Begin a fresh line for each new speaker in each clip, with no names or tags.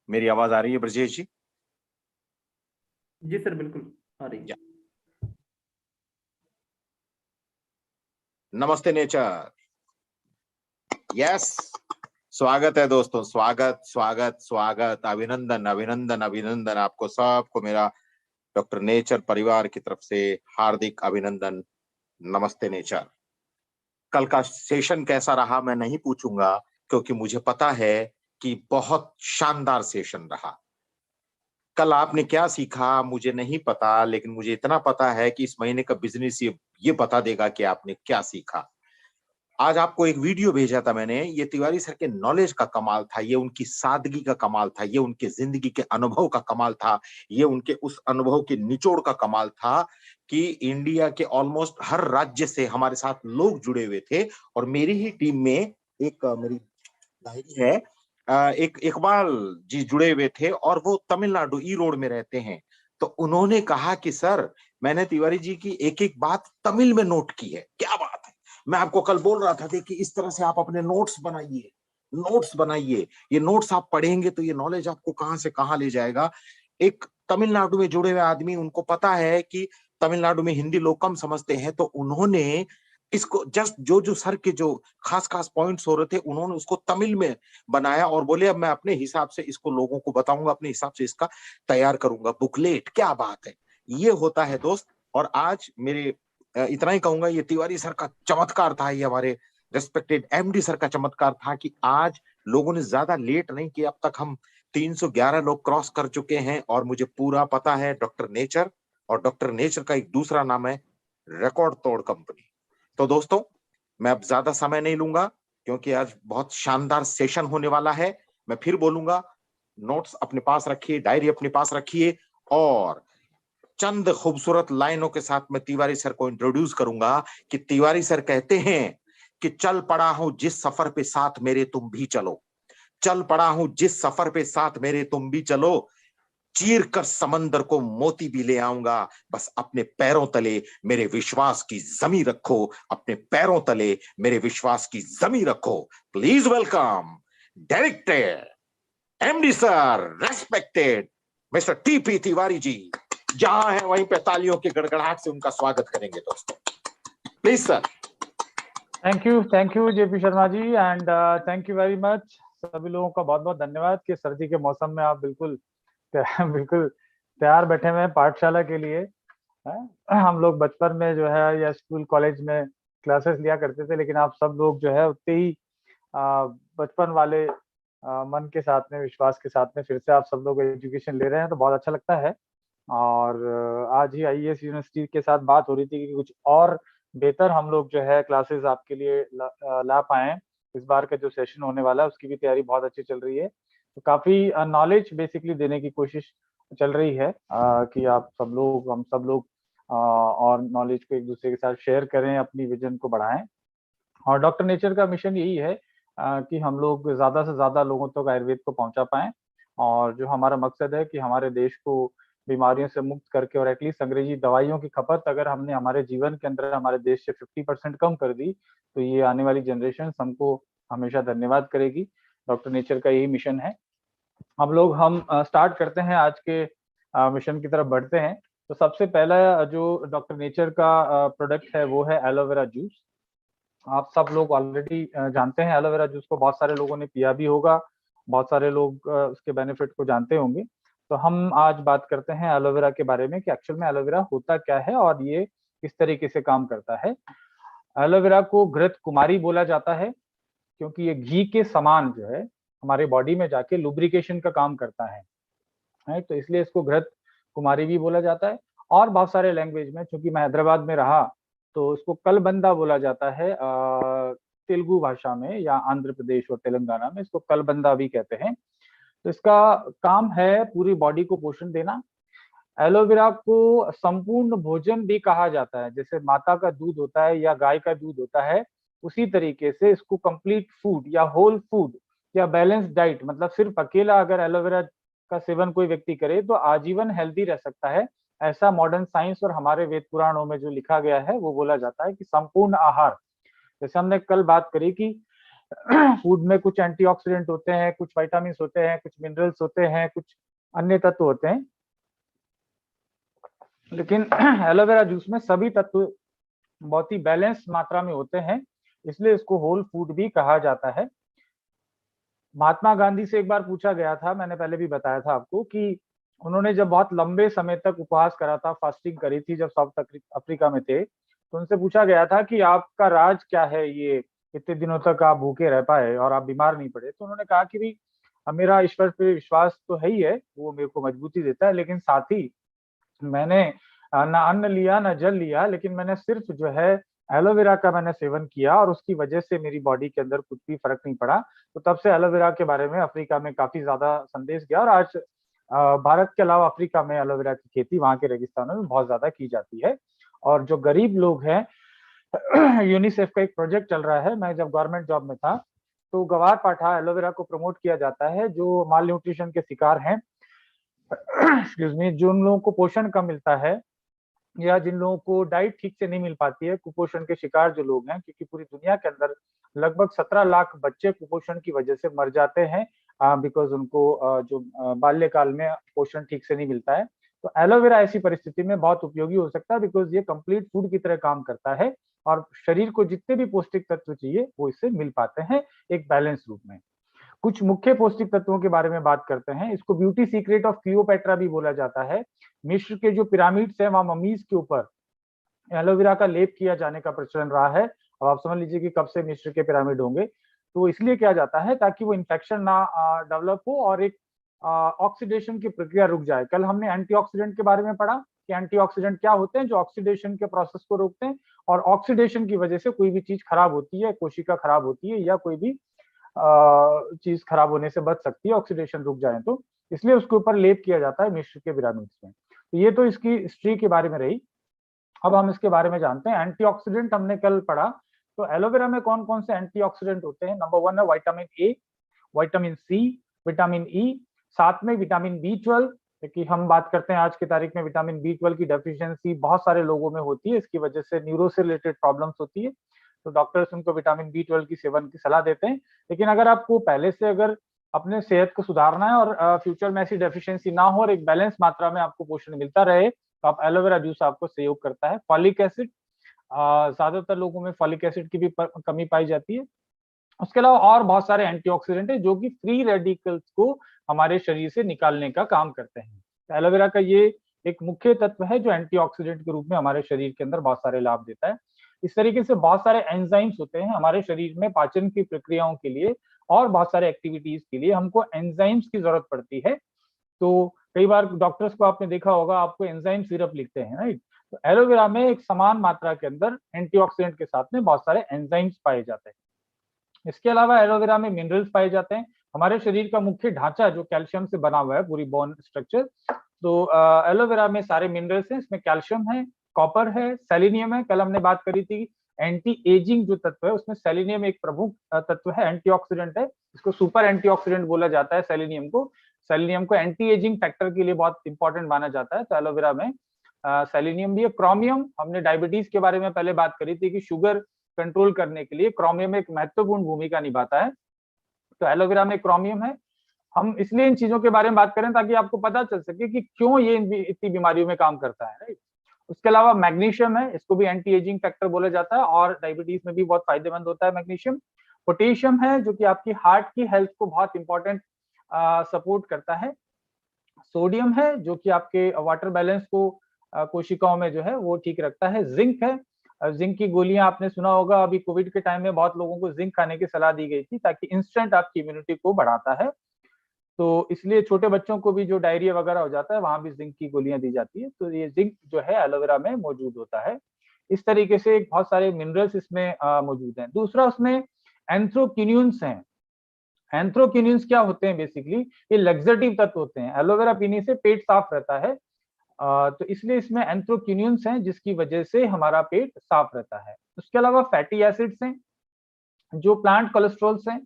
मेरी आवाज आ रही है ब्रजेश जी?
जी सर, बिल्कुल आ रही है।
नमस्ते नेचर। यस, स्वागत है दोस्तों, स्वागत स्वागत स्वागत, अभिनंदन अभिनंदन अभिनंदन। आपको सबको मेरा डॉक्टर नेचर परिवार की तरफ से हार्दिक अभिनंदन। नमस्ते नेचर। कल का सेशन कैसा रहा मैं नहीं पूछूंगा, क्योंकि मुझे पता है कि बहुत शानदार सेशन रहा। कल आपने क्या सीखा मुझे नहीं पता, लेकिन मुझे इतना पता है कि इस महीने का बिजनेस ये बता देगा कि आपने क्या सीखा। आज आपको एक वीडियो भेजा था मैंने, ये तिवारी सर के नॉलेज का कमाल था, ये उनकी सादगी का कमाल था, ये उनके जिंदगी के अनुभव का कमाल था, ये उनके उस अनुभव के निचोड़ का कमाल था कि इंडिया के ऑलमोस्ट हर राज्य से हमारे साथ लोग जुड़े हुए थे। और मेरी ही टीम में एक मेरी डायरी है, एक इकबाल जी जुड़े हुए थे और वो तमिलनाडु ई रोड में रहते हैं। तो उन्होंने कहा कि सर, मैंने तिवारी जी की एक एक बात तमिल में नोट की है। क्या बात है! मैं आपको कल बोल रहा था कि इस तरह से आप अपने नोट्स बनाइए, नोट्स बनाइए। ये नोट्स आप पढ़ेंगे तो ये नॉलेज आपको कहां से कहां ले जाएगा। एक तमिलनाडु में जुड़े हुए आदमी, उनको पता है कि तमिलनाडु में हिंदी लोग कम समझते हैं, तो उन्होंने इसको जस्ट जो जो सर के जो खास खास पॉइंट्स हो रहे थे, उन्होंने उसको तमिल में बनाया और बोले अब मैं अपने हिसाब से इसको लोगों को बताऊंगा, अपने हिसाब से इसका तैयार करूंगा बुकलेट। क्या बात है! ये होता है दोस्त। और आज मेरे इतना ही कहूंगा, ये तिवारी सर का चमत्कार था, ये हमारे रेस्पेक्टेड एमडी सर का चमत्कार था कि आज लोगों ने ज्यादा लेट नहीं किया। अब तक हम 311 लोग क्रॉस कर चुके हैं और मुझे पूरा पता है डॉक्टर नेचर, और डॉक्टर नेचर का एक दूसरा नाम है रिकॉर्ड तोड़ कंपनी। तो दोस्तों, मैं अब ज्यादा समय नहीं लूंगा, क्योंकि आज बहुत शानदार सेशन होने वाला है। मैं फिर बोलूंगा, नोट्स अपने पास रखिए, डायरी अपने पास रखिए, और चंद खूबसूरत लाइनों के साथ मैं तिवारी सर को इंट्रोड्यूस करूंगा कि तिवारी सर कहते हैं कि चल पड़ा हूं जिस सफर पे साथ मेरे तुम भी चलो, चल पड़ा हूं जिस सफर पे साथ मेरे तुम भी चलो, चीर कर समंदर को मोती भी ले आऊंगा, बस अपने पैरों तले मेरे विश्वास की जमी रखो, अपने पैरों तले मेरे विश्वास की जमी रखो। Please welcome director MD sir, respected mister TP Tiwari ji. जहां है वहीं पे तालियों की गड़गड़ाहट से उनका स्वागत करेंगे दोस्तों। Please sir.
Thank you JP Sharma ji, and thank you very much. सभी लोगों का बहुत बहुत धन्यवाद कि सर्दी के मौसम में आप बिल्कुल बिल्कुल तैयार बैठे हुए हैं पाठशाला के लिए। हम लोग बचपन में जो है या स्कूल कॉलेज में क्लासेस लिया करते थे, लेकिन आप सब लोग जो है उतने ही बचपन वाले मन के साथ में, विश्वास के साथ में फिर से आप सब लोग एजुकेशन ले रहे हैं, तो बहुत अच्छा लगता है। और आज ही आईएएस यूनिवर्सिटी के साथ बात हो रही थी कि कुछ और बेहतर हम लोग जो है क्लासेस आपके लिए ला पाए। इस बार का जो सेशन होने वाला है उसकी भी तैयारी बहुत अच्छी चल रही है, तो काफी नॉलेज बेसिकली देने की कोशिश चल रही है कि आप सब लोग, हम सब लोग और नॉलेज को एक दूसरे के साथ शेयर करें, अपनी विजन को बढ़ाएं। और डॉक्टर नेचर का मिशन यही है कि हम लोग ज्यादा से ज्यादा लोगों तक आयुर्वेद को पहुंचा पाएं, और जो हमारा मकसद है कि हमारे देश को बीमारियों से मुक्त करके, और एटलीस्ट अंग्रेजी दवाइयों की खपत अगर हमने हमारे जीवन के अंदर हमारे देश से 50% कम कर दी, तो ये आने वाली जनरेशन हमको हमेशा धन्यवाद करेगी। डॉक्टर नेचर का यही मिशन है। हम स्टार्ट करते हैं आज के मिशन की तरफ बढ़ते हैं। तो सबसे पहला जो डॉक्टर नेचर का प्रोडक्ट है वो है एलोवेरा जूस। आप सब लोग ऑलरेडी जानते हैं एलोवेरा जूस को, बहुत सारे लोगों ने पिया भी होगा, बहुत सारे लोग उसके बेनिफिट को जानते होंगे। तो हम आज बात करते हैं एलोवेरा के बारे में कि एक्चुअल में एलोवेरा होता क्या है और ये किस तरीके से काम करता है। एलोवेरा को घृत कुमारी बोला जाता है, क्योंकि ये घी के समान जो है हमारे बॉडी में जाके लुब्रिकेशन का काम करता है, तो इसलिए इसको घृत कुमारी भी बोला जाता है। और बहुत सारे लैंग्वेज में, चूंकि मैं हैदराबाद में रहा, तो इसको कलबंदा बोला जाता है तेलुगु भाषा में, या आंध्र प्रदेश और तेलंगाना में इसको कलबंदा भी कहते हैं। तो इसका काम है पूरी बॉडी को पोषण देना। एलोवेरा को संपूर्ण भोजन भी कहा जाता है, जैसे माता का दूध होता है या गाय का दूध होता है, उसी तरीके से इसको कंप्लीट फूड या होल फूड या बैलेंस डाइट, मतलब सिर्फ अकेला अगर एलोवेरा का सेवन कोई व्यक्ति करे तो आजीवन हेल्दी रह सकता है, ऐसा मॉडर्न साइंस और हमारे वेद पुराणों में जो लिखा गया है वो बोला जाता है कि संपूर्ण आहार। जैसे हमने कल बात करी कि फूड में कुछ एंटीऑक्सीडेंट होते हैं, कुछ विटामिन होते हैं, कुछ मिनरल्स होते हैं, कुछ अन्य तत्व होते हैं, लेकिन एलोवेरा जूस में सभी तत्व बहुत ही बैलेंस मात्रा में होते हैं, इसलिए इसको होल फूड भी कहा जाता है। महात्मा गांधी से एक बार पूछा गया था, मैंने पहले भी बताया था आपको, कि उन्होंने जब बहुत लंबे समय तक उपवास करा था, फास्टिंग करी थी जब साउथ अफ्रीका में थे, तो उनसे पूछा गया था कि आपका राज क्या है, ये इतने दिनों तक आप भूखे रह पाए और आप बीमार नहीं पड़े। तो उन्होंने कहा कि भाई मेरा ईश्वर पे विश्वास तो है ही है, वो मेरे को मजबूती देता है, लेकिन साथ ही मैंने ना अन्न लिया ना जल लिया, लेकिन मैंने सिर्फ जो है एलोवेरा का मैंने सेवन किया और उसकी वजह से मेरी बॉडी के अंदर कुछ भी फर्क नहीं पड़ा। तो तब से एलोवेरा के बारे में अफ्रीका में काफी ज्यादा संदेश गया और आज भारत के अलावा अफ्रीका में एलोवेरा की खेती वहां के रेगिस्तानों में बहुत ज्यादा की जाती है। और जो गरीब लोग हैं, यूनिसेफ का एक प्रोजेक्ट चल रहा है, मैं जब गवर्नमेंट जॉब में था तो गवार पाठा एलोवेरा को प्रमोट किया जाता है, जो माल न्यूट्रिशन के शिकार हैं, एक्सक्यूज मी, जिन लोगों को पोषण कम मिलता है या जिन लोगों को डाइट ठीक से नहीं मिल पाती है, कुपोषण के शिकार जो लोग हैं, क्योंकि पूरी दुनिया के अंदर लगभग 17 लाख बच्चे कुपोषण की वजह से मर जाते हैं, बिकॉज उनको जो बाल्यकाल में पोषण ठीक से नहीं मिलता है। तो एलोवेरा ऐसी परिस्थिति में बहुत उपयोगी हो सकता है, बिकॉज ये कंप्लीट फूड की तरह काम करता है और शरीर को जितने भी पौष्टिक तत्व चाहिए वो इससे मिल पाते हैं एक बैलेंस रूप में। कुछ मुख्य पौष्टिक तत्वों के बारे में बात करते हैं। इसको ब्यूटी सीक्रेट ऑफ क्लियोपेट्रा भी बोला जाता है। मिस्र के जो पिरामिड्स हैं वहां ममीज के ऊपर एलोवेरा का लेप किया जाने का प्रचलन रहा है। अब आप समझ लीजिए कि कब से मिस्र के पिरामिड होंगे। तो इसलिए किया जाता है ताकि वो इन्फेक्शन ना डेवलप हो और एक ऑक्सीडेशन की प्रक्रिया रुक जाए। कल हमने एंटीऑक्सीडेंट के बारे में पढ़ा कि एंटीऑक्सीडेंट क्या होते हैं, जो ऑक्सीडेशन के प्रोसेस को रोकते हैं, और ऑक्सीडेशन की वजह से कोई भी चीज खराब होती है, कोशिका खराब होती है या कोई भी चीज खराब होने से बच सकती है, ऑक्सीडेशन रुक जाए तो। इसलिए उसके ऊपर लेप किया जाता है मिस्र के पिरामिड्स में। तो ये तो इसकी हिस्ट्री के बारे में रही। अब हम इसके बारे में जानते हैं। एंटीऑक्सीडेंट हमने कल पढ़ा, तो एलोवेरा में कौन कौन से एंटीऑक्सीडेंट होते हैं। नंबर 1 है vitamin A, vitamin C, vitamin E, साथ में विटामिन B12, क्योंकि हम बात करते हैं आज की तारीख में विटामिन B12 की डेफिशिएंसी बहुत सारे लोगों में होती है, इसकी वजह से न्यूरो से रिलेटेड प्रॉब्लम्स होती है, तो डॉक्टर्स उनको विटामिन B12 की सेवन की सलाह देते हैं। लेकिन अगर आपको पहले से अगर अपने सेहत को सुधारना है और फ्यूचर में ऐसी डेफिशिएंसी ना हो और एक बैलेंस मात्रा में आपको पोषण मिलता रहे, तो आप एलोवेरा जूस आपको सहयोग करता है। फॉलिक एसिड, ज्यादातर लोगों में फॉलिक एसिड की भी कमी पाई जाती है। उसके अलावा और बहुत सारे एंटीऑक्सीडेंट है जो कि फ्री रेडिकल्स को हमारे शरीर से निकालने का काम करते हैं। तो एलोवेरा का ये एक मुख्य तत्व है जो एंटीऑक्सीडेंट के रूप में हमारे शरीर के अंदर बहुत सारे लाभ देता है। इस तरीके से बहुत सारे एंजाइम्स होते हैं हमारे शरीर में पाचन की प्रक्रियाओं के लिए और बहुत सारे एक्टिविटीज के लिए हमको एंजाइम्स की जरूरत पड़ती है। तो कई बार डॉक्टर्स को आपने देखा होगा, आपको एंजाइम सिरप लिखते हैं, राइट। तो एलोवेरा में एक समान मात्रा के अंदर एंटीऑक्सीडेंट के साथ में बहुत सारे एंजाइम्स पाए जाते हैं। इसके अलावा एलोवेरा में मिनरल्स पाए जाते हैं। हमारे शरीर का मुख्य ढांचा जो कैल्शियम से बना हुआ है, पूरी बोन स्ट्रक्चर, तो एलोवेरा में सारे मिनरल्स हैं। इसमें कैल्शियम है, कॉपर है, सेलेनियम है। कल हमने बात करी थी एंटी एजिंग जो तत्व है उसमें सेलेनियम एक प्रमुख तत्व है, एंटीऑक्सीडेंट है। इसको सुपर एंटीऑक्सीडेंट बोला जाता है सेलेनियम को। सेलेनियम को एंटी एजिंग फैक्टर के लिए बहुत इंपॉर्टेंट माना जाता है, तो एलोवेरा में सेलेनियम भी है। क्रोमियम, हमने डायबिटीज के बारे में पहले बात करी थी कि शुगर कंट्रोल करने के लिए क्रोमियम एक महत्वपूर्ण भूमिका निभाता है, तो एलोवेरा में क्रोमियम है। हम इसलिए इन चीजों के बारे में बात करें ताकि आपको पता चल सके कि क्यों ये इतनी बीमारियों में काम करता है, राइट। उसके अलावा मैग्नीशियम है, इसको भी एंटी एजिंग फैक्टर बोला जाता है और डायबिटीज में भी बहुत फायदेमंद होता है मैग्नीशियम। पोटेशियम है जो कि आपकी हार्ट की हेल्थ को बहुत इंपॉर्टेंट सपोर्ट करता है। सोडियम है जो कि आपके वाटर बैलेंस को कोशिकाओं में जो है वो ठीक रखता है। जिंक है, जिंक की गोलियां आपने सुना होगा, अभी कोविड के टाइम में बहुत लोगों को जिंक खाने की सलाह दी गई थी ताकि इंस्टेंट आपकी इम्यूनिटी को बढ़ाता है। तो इसलिए छोटे बच्चों को भी जो डायरिया वगैरह हो जाता है वहां भी जिंक की गोलियां दी जाती है, तो ये जिंक जो है एलोवेरा में मौजूद होता है। इस तरीके से बहुत सारे मिनरल्स इसमें मौजूद हैं। दूसरा उसमें एंथ्रोक्विनोन्स हैं। एंथ्रोक्विनोन्स क्या होते हैं, बेसिकली ये लग्जेटिव तत्व होते हैं। एलोवेरा पीने से पेट साफ रहता है, तो इसलिए इसमें एंथ्रोक्विनोन्स हैं जिसकी वजह से हमारा पेट साफ रहता है। उसके अलावा फैटी एसिड्स हैं जो प्लांट कोलेस्ट्रॉल्स हैं।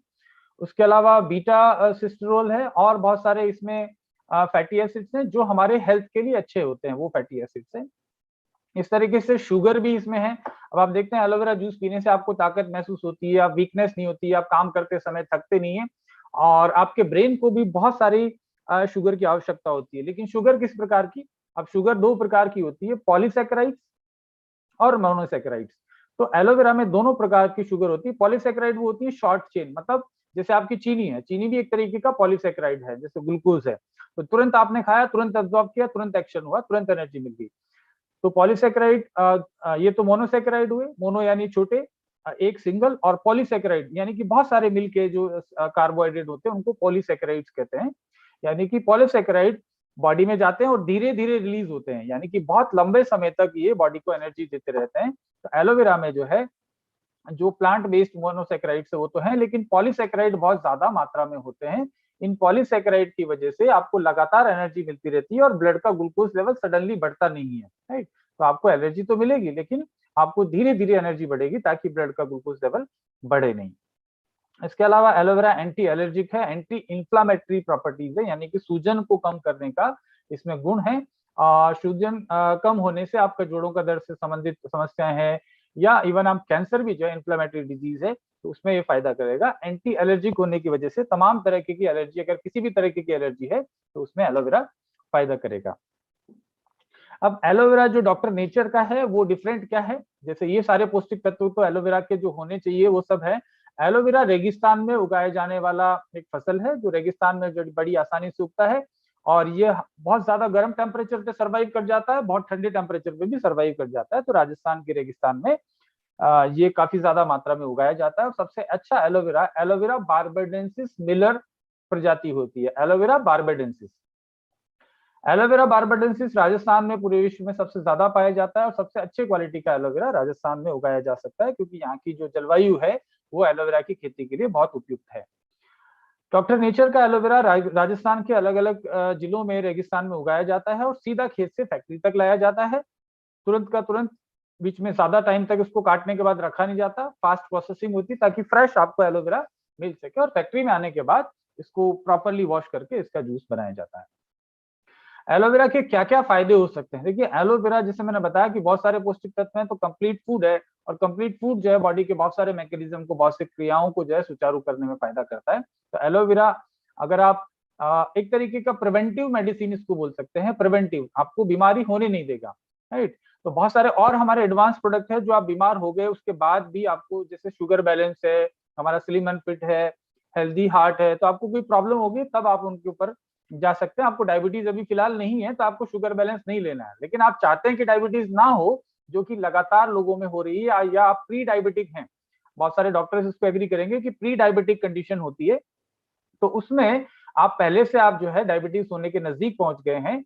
उसके अलावा बीटा सिस्टरोल है और बहुत सारे इसमें फैटी एसिड्स हैं जो हमारे हेल्थ के लिए अच्छे होते हैं, वो फैटी एसिड्स हैं। इस तरीके से शुगर भी इसमें है। अब आप देखते हैं एलोवेरा जूस पीने से आपको ताकत महसूस होती है, आप वीकनेस नहीं होती है, आप काम करते समय थकते नहीं है, और आपके ब्रेन को भी बहुत सारी शुगर की आवश्यकता होती है। लेकिन शुगर किस प्रकार की? अब शुगर 2 प्रकार की होती है, पॉलीसैकेराइड्स और मोनोसैकेराइड्स। तो एलोवेरा में दोनों प्रकार की शुगर होती है। पॉलीसैकेराइड वो होती है शॉर्ट चेन, मतलब जैसे आपकी चीनी है, चीनी भी एक तरीके का पॉलीसैकेराइड है, जैसे ग्लूकोज है। तो तुरंत आपने खाया, तुरंत एब्जॉर्ब किया, तुरंत एक्शन हुआ, तुरंत एनर्जी मिल गई। तो पॉलीसैकेराइड ये तो मोनोसैकेराइड हुए, मोनो यानी छोटे, एक सिंगल, और पॉलीसैकेराइड यानी कि बहुत सारे मिल के जो कार्बोहाइड्रेट होते हैं उनको पॉलीसैकेराइड्स कहते हैं। यानी कि पॉलीसैकेराइड बॉडी में जाते हैं और धीरे धीरे रिलीज होते हैं, यानी कि बहुत लंबे समय तक ये बॉडी को एनर्जी देते रहते हैं। तो एलोवेरा में जो है, जो प्लांट बेस्ड मोनोसैकेराइड्स है वो तो है, लेकिन पॉलीसैकेराइड बहुत ज्यादा मात्रा में होते हैं। इन पॉलीसैकेराइड की वजह से आपको लगातार एनर्जी मिलती रहती है और ब्लड का ग्लूकोज लेवल सडनली बढ़ता नहीं है, राइट। तो आपको एनर्जी तो मिलेगी, लेकिन आपको धीरे धीरे एनर्जी बढ़ेगी ताकि ब्लड का ग्लूकोज लेवल बढ़े नहीं। इसके अलावा एलोवेरा एंटी एलर्जिक है, एंटी इंफ्लामेटरी प्रॉपर्टीज है, यानी कि सूजन को कम करने का इसमें गुण है। सूजन कम होने से आपका जोड़ों का दर्द से संबंधित समस्याएं हैं, या इवन आप कैंसर भी जो है इंफ्लेमेटरी डिजीज है, तो उसमें ये फायदा करेगा। एंटी एलर्जिक होने की वजह से तमाम तरह की एलर्जी, अगर किसी भी तरह की एलर्जी है तो उसमें एलोवेरा फायदा करेगा। अब एलोवेरा जो डॉक्टर नेचर का है वो डिफरेंट क्या है? जैसे ये सारे पौष्टिक तत्व तो एलोवेरा के जो होने चाहिए वो सब है। एलोवेरा रेगिस्तान में उगाए जाने वाला एक फसल है, जो रेगिस्तान में जो बड़ी आसानी से उगता है, और ये बहुत ज्यादा गर्म टेम्परेचर पे सर्वाइव कर जाता है, बहुत ठंडे टेम्परेचर पे भी सर्वाइव कर जाता है। तो राजस्थान के रेगिस्तान में ये काफी ज्यादा मात्रा में उगाया जाता है। और सबसे अच्छा एलोवेरा, एलोवेरा बार्बाडेंसिस मिलर प्रजाति होती है, aloe vera barbadensis. Aloe vera barbadensis Rajasthan में पूरे विश्व में सबसे ज्यादा पाया जाता है, और सबसे अच्छे क्वालिटी का एलोवेरा राजस्थान में उगाया जा सकता है, क्योंकि यहाँ की जो जलवायु है वो एलोवेरा की खेती के लिए बहुत उपयुक्त है। डॉक्टर नेचर का एलोवेरा राजस्थान के अलग अलग जिलों में रेगिस्तान में उगाया जाता है और सीधा खेत से फैक्ट्री तक लाया जाता है, तुरंत का तुरंत। बीच में ज्यादा टाइम तक इसको काटने के बाद रखा नहीं जाता, फास्ट प्रोसेसिंग होती ताकि फ्रेश आपको एलोवेरा मिल सके, और फैक्ट्री में आने के बाद इसको प्रॉपरली वॉश करके इसका जूस बनाया जाता है। एलोवेरा के क्या क्या फायदे हो सकते हैं? देखिए, एलोवेरा जैसे मैंने बताया कि बहुत सारे पौष्टिक तत्व हैं, तो कंप्लीट फूड है, और कंप्लीट फूड जो है बॉडी के बहुत सारे मैकेनिज्म को, बहुत सी क्रियाओं को जो है सुचारू करने में फायदा करता है। तो एलोवेरा, अगर आप एक तरीके का प्रिवेंटिव मेडिसिन इसको बोल सकते हैं, प्रिवेंटिव, आपको बीमारी होने नहीं देगा, राइट। तो बहुत सारे और हमारे एडवांस प्रोडक्ट है जो आप बीमार हो गए उसके बाद भी आपको, जैसे शुगर बैलेंस है, हमारा स्लिम एंड फिट है, हेल्दी हार्ट है, तो आपको कोई प्रॉब्लम होगी तब आप उनके ऊपर जा सकते हैं। आपको डायबिटीज अभी फिलहाल नहीं है तो आपको शुगर बैलेंस नहीं लेना है, लेकिन आप चाहते हैं कि डायबिटीज ना हो, जो कि लगातार लोगों में हो रही है, या आप प्री डायबिटिक हैं, बहुत सारे डॉक्टर्स इसको एग्री करेंगे कि प्री डायबिटिक कंडीशन होती है, तो उसमें आप पहले से आप जो है डायबिटीज होने के नजदीक पहुंच गए हैं,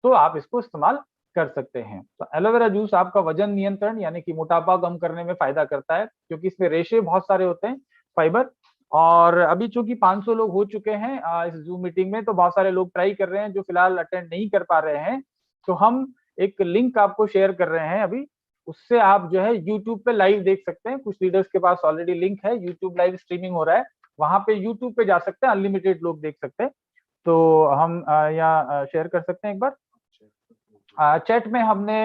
तो आप इसको इस्तेमाल कर सकते हैं। तो एलोवेरा जूस आपका वजन नियंत्रण यानी कि मोटापा कम करने में फायदा करता है, क्योंकि इसमें रेशे बहुत सारे होते हैं, फाइबर। और अभी चूंकि 500 लोग हो चुके हैं इस जूम मीटिंग में, तो बहुत सारे लोग ट्राई कर रहे हैं जो फिलहाल अटेंड नहीं कर पा रहे हैं, तो हम एक लिंक आपको शेयर कर रहे हैं अभी, उससे आप जो है यूट्यूब पे लाइव देख सकते हैं। कुछ लीडर्स के पास ऑलरेडी लिंक है, यूट्यूब लाइव स्ट्रीमिंग हो रहा है, वहां पे यूट्यूब पे जा सकते हैं, अनलिमिटेड लोग देख सकते हैं। तो हम यहाँ शेयर कर सकते हैं एक बार चैट में, हमने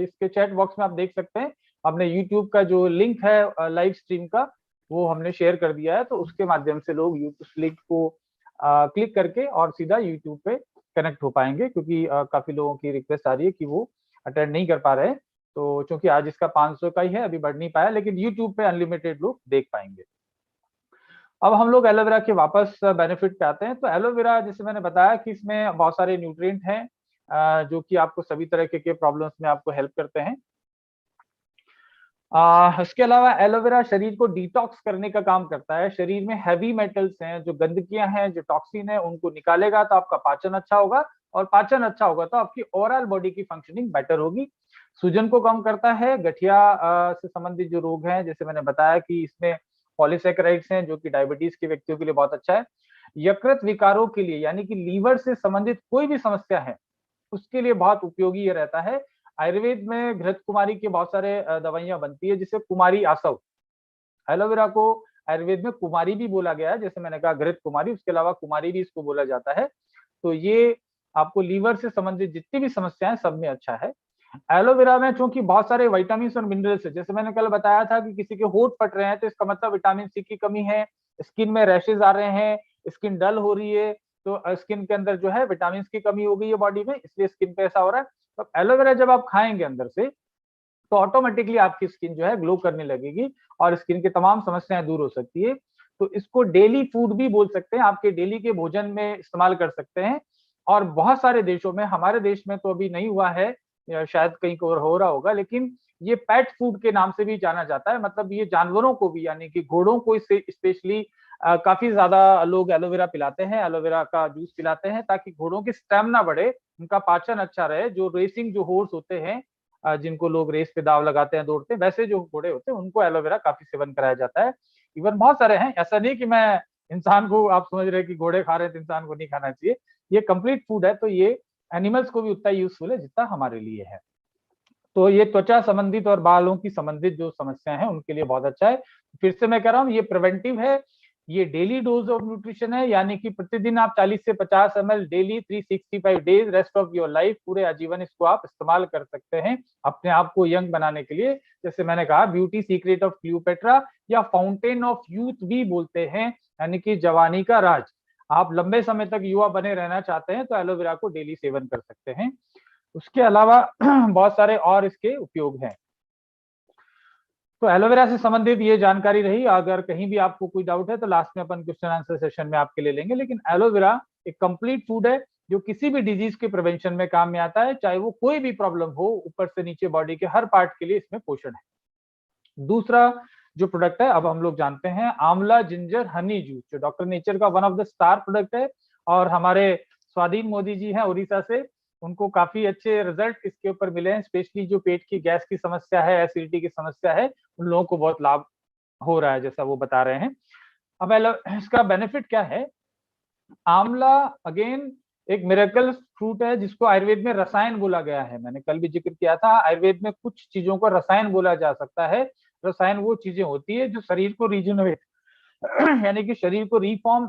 इसके चैट बॉक्स में आप देख सकते हैं, हमने यूट्यूब का जो लिंक है लाइव स्ट्रीम का, वो हमने शेयर कर दिया है, तो उसके माध्यम से लोग उस लिंक को क्लिक करके और सीधा यूट्यूब पे कनेक्ट हो पाएंगे, क्योंकि काफी लोगों की रिक्वेस्ट आ रही है कि वो अटेंड नहीं कर पा रहे हैं। तो चूंकि आज इसका 500 का ही है, अभी बढ़ नहीं पाया, लेकिन यूट्यूब पे अनलिमिटेड लोग देख पाएंगे। अब हम लोग एलोवेरा के वापस बेनिफिट पे आते हैं। तो एलोवेरा, जैसे मैंने बताया कि इसमें बहुत सारे न्यूट्रिएंट हैं जो कि आपको सभी तरह के प्रॉब्लम्स में आपको हेल्प करते हैं। इसके अलावा एलोवेरा शरीर को डिटॉक्स करने का काम करता है। शरीर में हैवी मेटल्स हैं, जो गंदगियां हैं, जो टॉक्सिन है, उनको निकालेगा तो आपका पाचन अच्छा होगा, और पाचन अच्छा होगा तो आपकी ओवरऑल बॉडी की फंक्शनिंग बेटर होगी। सूजन को कम करता है। गठिया से संबंधित जो रोग हैं, जैसे मैंने बताया कि इसमें पॉलीसैकेराइड्स हैं, जो कि डायबिटीज के व्यक्तियों के लिए बहुत अच्छा है। यकृत विकारों के लिए, यानी कि लीवर से संबंधित कोई भी समस्या है, उसके लिए बहुत उपयोगी ये रहता है। आयुर्वेद में घृत कुमारी के बहुत सारे दवाइयां बनती है, जिसे कुमारी आसव, एलोवेरा को आयुर्वेद में कुमारी भी बोला गया है, जैसे मैंने कहा घृत कुमारी, उसके अलावा कुमारी भी इसको बोला जाता है। तो ये आपको लीवर से संबंधित जितनी भी समस्याएं, सब में अच्छा है। एलोवेरा में चूंकि बहुत सारे विटामिन और मिनरल्स है, जैसे मैंने कल बताया था कि किसी के होंठ फट रहे हैं तो इसका मतलब विटामिन सी की कमी है, स्किन में रैशेज आ रहे हैं, स्किन डल हो रही है, तो स्किन के अंदर जो है विटामिन की कमी हो गई है बॉडी में, इसलिए स्किन पे ऐसा हो रहा है। तो एलोवेरा जब आप खाएंगे अंदर से तो ऑटोमेटिकली आपकी स्किन जो है ग्लो करने लगेगी और स्किन की तमाम समस्याएं दूर हो सकती है। तो इसको डेली फूड भी बोल सकते हैं, आपके डेली के भोजन में इस्तेमाल कर सकते हैं। और बहुत सारे देशों में, हमारे देश में तो अभी नहीं हुआ है, या शायद कहीं और हो रहा होगा, लेकिन ये पेट फूड के नाम से भी जाना जाता है। मतलब ये जानवरों को भी, यानी कि घोड़ों को इससे स्पेशली काफी ज्यादा लोग एलोवेरा पिलाते हैं, एलोवेरा का जूस पिलाते हैं, ताकि घोड़ों की स्टेमिना बढ़े, उनका पाचन अच्छा रहे। जो रेसिंग जो हॉर्स होते हैं, जिनको लोग रेस पे दाव लगाते हैं, दौड़ते हैं, वैसे जो घोड़े होते हैं उनको एलोवेरा काफी सेवन कराया जाता है। इवन बहुत सारे हैं, ऐसा नहीं कि मैं इंसान को, आप समझ रहे हैं कि घोड़े खा रहे हैं तो इंसान को नहीं खाना चाहिए। ये कंप्लीट फूड है, तो ये एनिमल्स को भी उतना यूजफुल है जितना हमारे लिए है। तो ये त्वचा संबंधित और बालों की संबंधित जो समस्या है उनके लिए बहुत अच्छा है। फिर से मैं कह रहा हूँ, ये प्रिवेंटिव है, ये डेली डोज ऑफ न्यूट्रिशन है, यानी कि प्रतिदिन आप 40 से 50 ml daily 365 days rest of your life, पूरे आजीवन इसको आप इस्तेमाल कर सकते हैं अपने आप को यंग बनाने के लिए। जैसे मैंने कहा, ब्यूटी सीक्रेट ऑफ क्लियोपेट्रा या फाउंटेन ऑफ यूथ भी बोलते हैं, यानी कि जवानी का राज। आप लंबे समय तक युवा बने रहना चाहते हैं तो एलोवेरा को डेली सेवन कर सकते हैं। उसके अलावा बहुत सारे और इसके उपयोग हैं। तो एलोवेरा से संबंधित ये जानकारी रही। अगर कहीं भी आपको कोई डाउट है तो लास्ट में अपन क्वेश्चन आंसर सेशन में आपके ले लेंगे। लेकिन एलोवेरा एक कंप्लीट फूड है जो किसी भी डिजीज के प्रिवेंशन में काम में आता है, चाहे वो कोई भी प्रॉब्लम हो, ऊपर से नीचे बॉडी के हर पार्ट के लिए इसमें पोषण है। दूसरा जो प्रोडक्ट है, अब हम लोग जानते हैं, आंवला जिंजर हनी जूस, जो डॉक्टर नेचर का one of the star product है। और हमारे स्वाधीन मोदी जी हैं उड़ीसा से, उनको काफी अच्छे रिजल्ट इसके ऊपर मिले हैं। स्पेशली जो पेट की गैस की समस्या है, एसिडिटी की समस्या है, उन लोगों को बहुत लाभ हो रहा है, जैसा वो बता रहे हैं। अब इसका बेनिफिट क्या है? आंवला अगेन एक मिरेकल फ्रूट है जिसको आयुर्वेद में रसायन बोला गया है। मैंने कल भी जिक्र किया था, आयुर्वेद में कुछ चीजों को रसायन बोला जा सकता है। रसायन वो चीजें होती है जो शरीर को रिजेनरेट यानी कि शरीर को रिफॉर्म,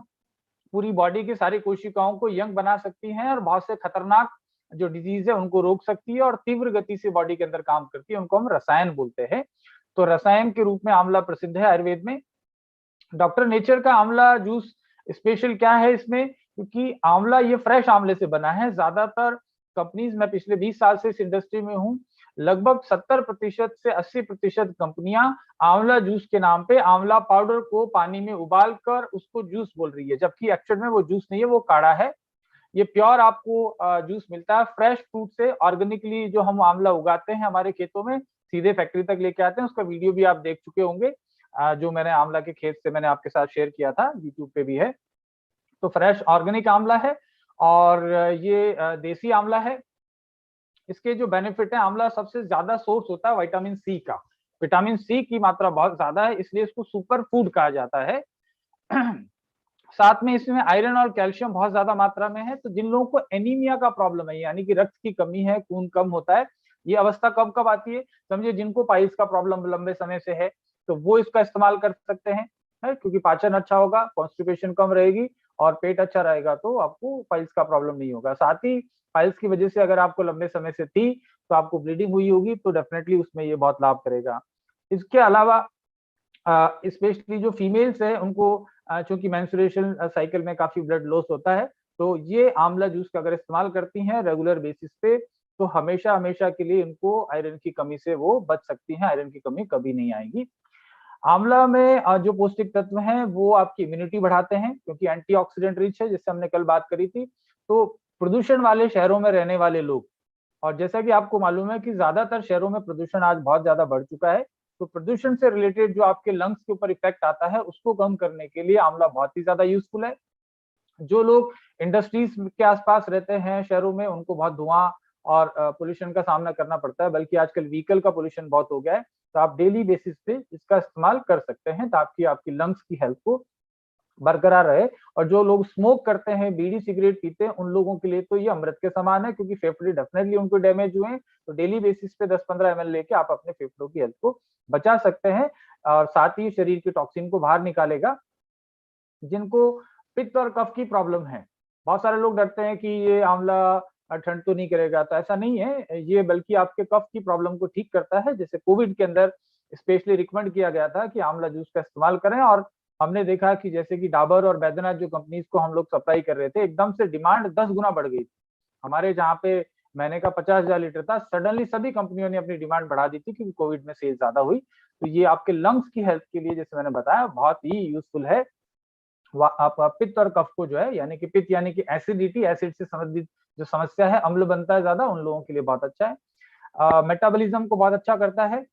पूरी बॉडी की सारी कोशिकाओं को यंग बना सकती हैं और बहुत से खतरनाक जो डिजीज है उनको रोक सकती है और तीव्र गति से बॉडी के अंदर काम करती है, उनको हम रसायन बोलते हैं। तो रसायन के रूप में आंवला प्रसिद्ध है आयुर्वेद में। डॉक्टर नेचर का आंवला जूस स्पेशल क्या है इसमें? क्योंकि आंवला ये फ्रेश आंवले से बना है। ज्यादातर कंपनीज, मैं पिछले 20 साल से इस इंडस्ट्री में हूँ, लगभग 70% से 80% कंपनियां आंवला जूस के नाम पे आंवला पाउडर को पानी में उबाल कर उसको जूस बोल रही है, जबकि एक्चुअल में वो जूस नहीं है, वो काढ़ा है। ये प्योर आपको जूस मिलता है फ्रेश फ्रूट से, ऑर्गेनिकली जो हम आंवला उगाते हैं हमारे खेतों में, सीधे फैक्ट्री तक लेके आते हैं। उसका वीडियो भी आप देख चुके होंगे, जो मैंने आंवला के खेत से मैंने आपके साथ शेयर किया था, यूट्यूब पे भी है। तो फ्रेश ऑर्गेनिक आंवला है और ये देसी आंवला है। इसके जो बेनिफिट है, आंवला सबसे ज्यादा सोर्स होता है विटामिन सी का। विटामिन सी की मात्रा बहुत ज्यादा है, इसलिए इसको सुपर फूड कहा जाता है। साथ में इसमें आयरन और कैल्शियम बहुत ज्यादा मात्रा में है। तो जिन लोगों को एनीमिया का प्रॉब्लम है, यानी कि रक्त की कमी है, खून कम होता है, ये अवस्था कब कब आती है? समझिए जिनको पाइल्स का प्रॉब्लम लंबे समय से है तो वो इसका इस्तेमाल कर सकते हैं, है, क्योंकि पाचन अच्छा होगा, कॉन्स्टिपेशन कम रहेगी और पेट अच्छा रहेगा तो आपको पाइल्स का प्रॉब्लम नहीं होगा। साथ ही पाइल्स की वजह से अगर आपको लंबे समय से थी तो आपको ब्लीडिंग हुई होगी, तो डेफिनेटली उसमें ये बहुत लाभ करेगा। इसके अलावा स्पेशली जो फीमेल्स है उनको चूंकि मेंस्ट्रुएशन साइकिल में काफी ब्लड लॉस होता है, तो ये आंवला जूस का अगर इस्तेमाल करती हैं रेगुलर बेसिस पे तो हमेशा हमेशा के लिए इनको आयरन की कमी से वो बच सकती हैं, आयरन की कमी कभी नहीं आएगी। आंवला में जो पौष्टिक तत्व हैं वो आपकी इम्यूनिटी बढ़ाते हैं, क्योंकि एंटीऑक्सीडेंट रिच है, जिससे हमने कल बात करी थी। तो प्रदूषण वाले शहरों में रहने वाले लोग, और जैसा कि आपको मालूम है कि ज्यादातर शहरों में प्रदूषण आज बहुत ज्यादा बढ़ चुका है, तो प्रदूषण से रिलेटेड जो आपके लंग्स के ऊपर इफेक्ट आता है उसको कम करने के लिए आंवला बहुत ही ज्यादा यूजफुल है। जो लोग इंडस्ट्रीज के आसपास रहते हैं शहरों में, उनको बहुत धुआं और पोल्यूशन का सामना करना पड़ता है, बल्कि आजकल व्हीकल का पोल्यूशन बहुत हो गया है। तो आप डेली बेसिस पे इसका इस्तेमाल कर सकते हैं ताकि आपकी लंग्स की हेल्थ को बरकरार रहे। और जो लोग स्मोक करते हैं, बीड़ी सिगरेट पीते हैं, उन लोगों के लिए तो ये अमृत के समान है, क्योंकि फेफड़े डेफिनेटली उनको डैमेज हुए हैं। तो डेली बेसिस पे 10-15 ml लेके आप अपने फेफड़ों की हेल्थ को बचा सकते हैं और साथ ही शरीर की टॉक्सिन को बाहर निकालेगा। जिनको पित्त और कफ की प्रॉब्लम है, बहुत सारे लोग डरते हैं कि ये आंवला ठंड तो नहीं करेगा, तो ऐसा नहीं है ये, बल्कि आपके कफ की प्रॉब्लम को ठीक करता है। जैसे कोविड के अंदर स्पेशली रिकमेंड किया गया था कि आंवला जूस का इस्तेमाल करें, और हमने देखा कि जैसे कि डाबर और बैद्यनाथ जो कंपनीज को हम लोग सप्लाई कर रहे थे, एकदम से डिमांड 10 गुना बढ़ गई। हमारे जहाँ पे महीने का 50,000 लीटर था, सडनली सभी कंपनियों ने अपनी डिमांड बढ़ा दी थी क्योंकि कोविड में सेल ज्यादा हुई। तो ये आपके लंग्स की हेल्थ के लिए, जैसे मैंने बताया, बहुत ही यूजफुल है। आप पित्त और कफ को जो है, यानी कि पित्त यानी कि एसिडिटी, एसिड से संबंधित जो समस्या है, अम्ल बनता है ज्यादा, उन लोगों के लिए बहुत अच्छा है। मेटाबॉलिज्म को बहुत अच्छा करता है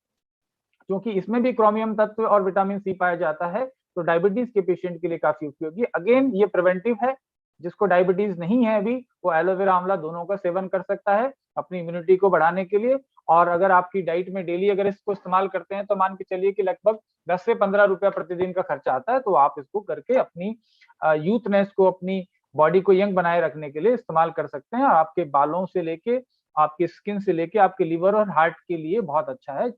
क्योंकि इसमें भी क्रोमियम तत्व और विटामिन सी पाया जाता है, तो डायबिटीज के पेशेंट के लिए काफी उपयोगी। अगेन ये प्रिवेंटिव है, जिसको डायबिटीज नहीं है अभी, वो एलोवेरा आंवला दोनों का सेवन कर सकता है अपनी इम्यूनिटी को बढ़ाने के लिए। और अगर आपकी डाइट में डेली अगर इसको इस्तेमाल करते हैं तो मान के चलिए कि लगभग 10 से 15 रुपया प्रतिदिन का खर्चा आता है, तो आप इसको करके अपनी यूथनेस को, अपनी बॉडी को यंग बनाए रखने के लिए इस्तेमाल कर सकते हैं। आपके बालों से लेके, आपकी स्किन से लेके, आपके लिवर और हार्ट के लिए बहुत अच्छा है।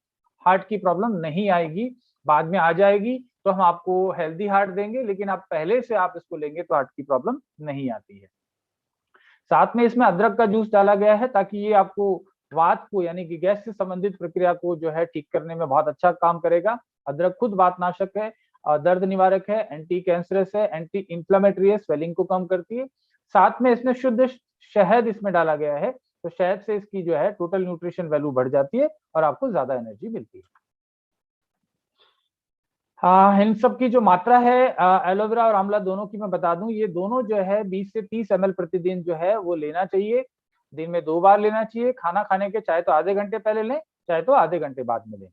हार्ट की प्रॉब्लम नहीं आएगी, बाद में आ जाएगी तो हम आपको हेल्दी हार्ट देंगे, लेकिन आप पहले से आप इसको लेंगे तो हार्ट की प्रॉब्लम नहीं आती है। साथ में इसमें अदरक का जूस डाला गया है ताकि ये आपको वात को, यानी कि गैस से संबंधित प्रक्रिया को जो है ठीक करने में बहुत अच्छा काम करेगा। अदरक खुद वातनाशक है, दर्द निवारक है, एंटी कैंसरस है, एंटी इंफ्लेमेटरी है, स्वेलिंग को कम करती है। साथ में इसमें शुद्ध शहद इसमें डाला गया है, तो शहद से इसकी जो है टोटल न्यूट्रिशन वैल्यू बढ़ जाती है और आपको ज्यादा एनर्जी मिलती है। इन सब की जो मात्रा है एलोवेरा और आंवला दोनों की मैं बता दूं, ये दोनों जो है 20 से 30 ml प्रतिदिन जो है वो लेना चाहिए। दिन में 2 बार लेना चाहिए, खाना खाने के चाहे तो आधे घंटे पहले लें, चाहे तो आधे घंटे बाद में लें।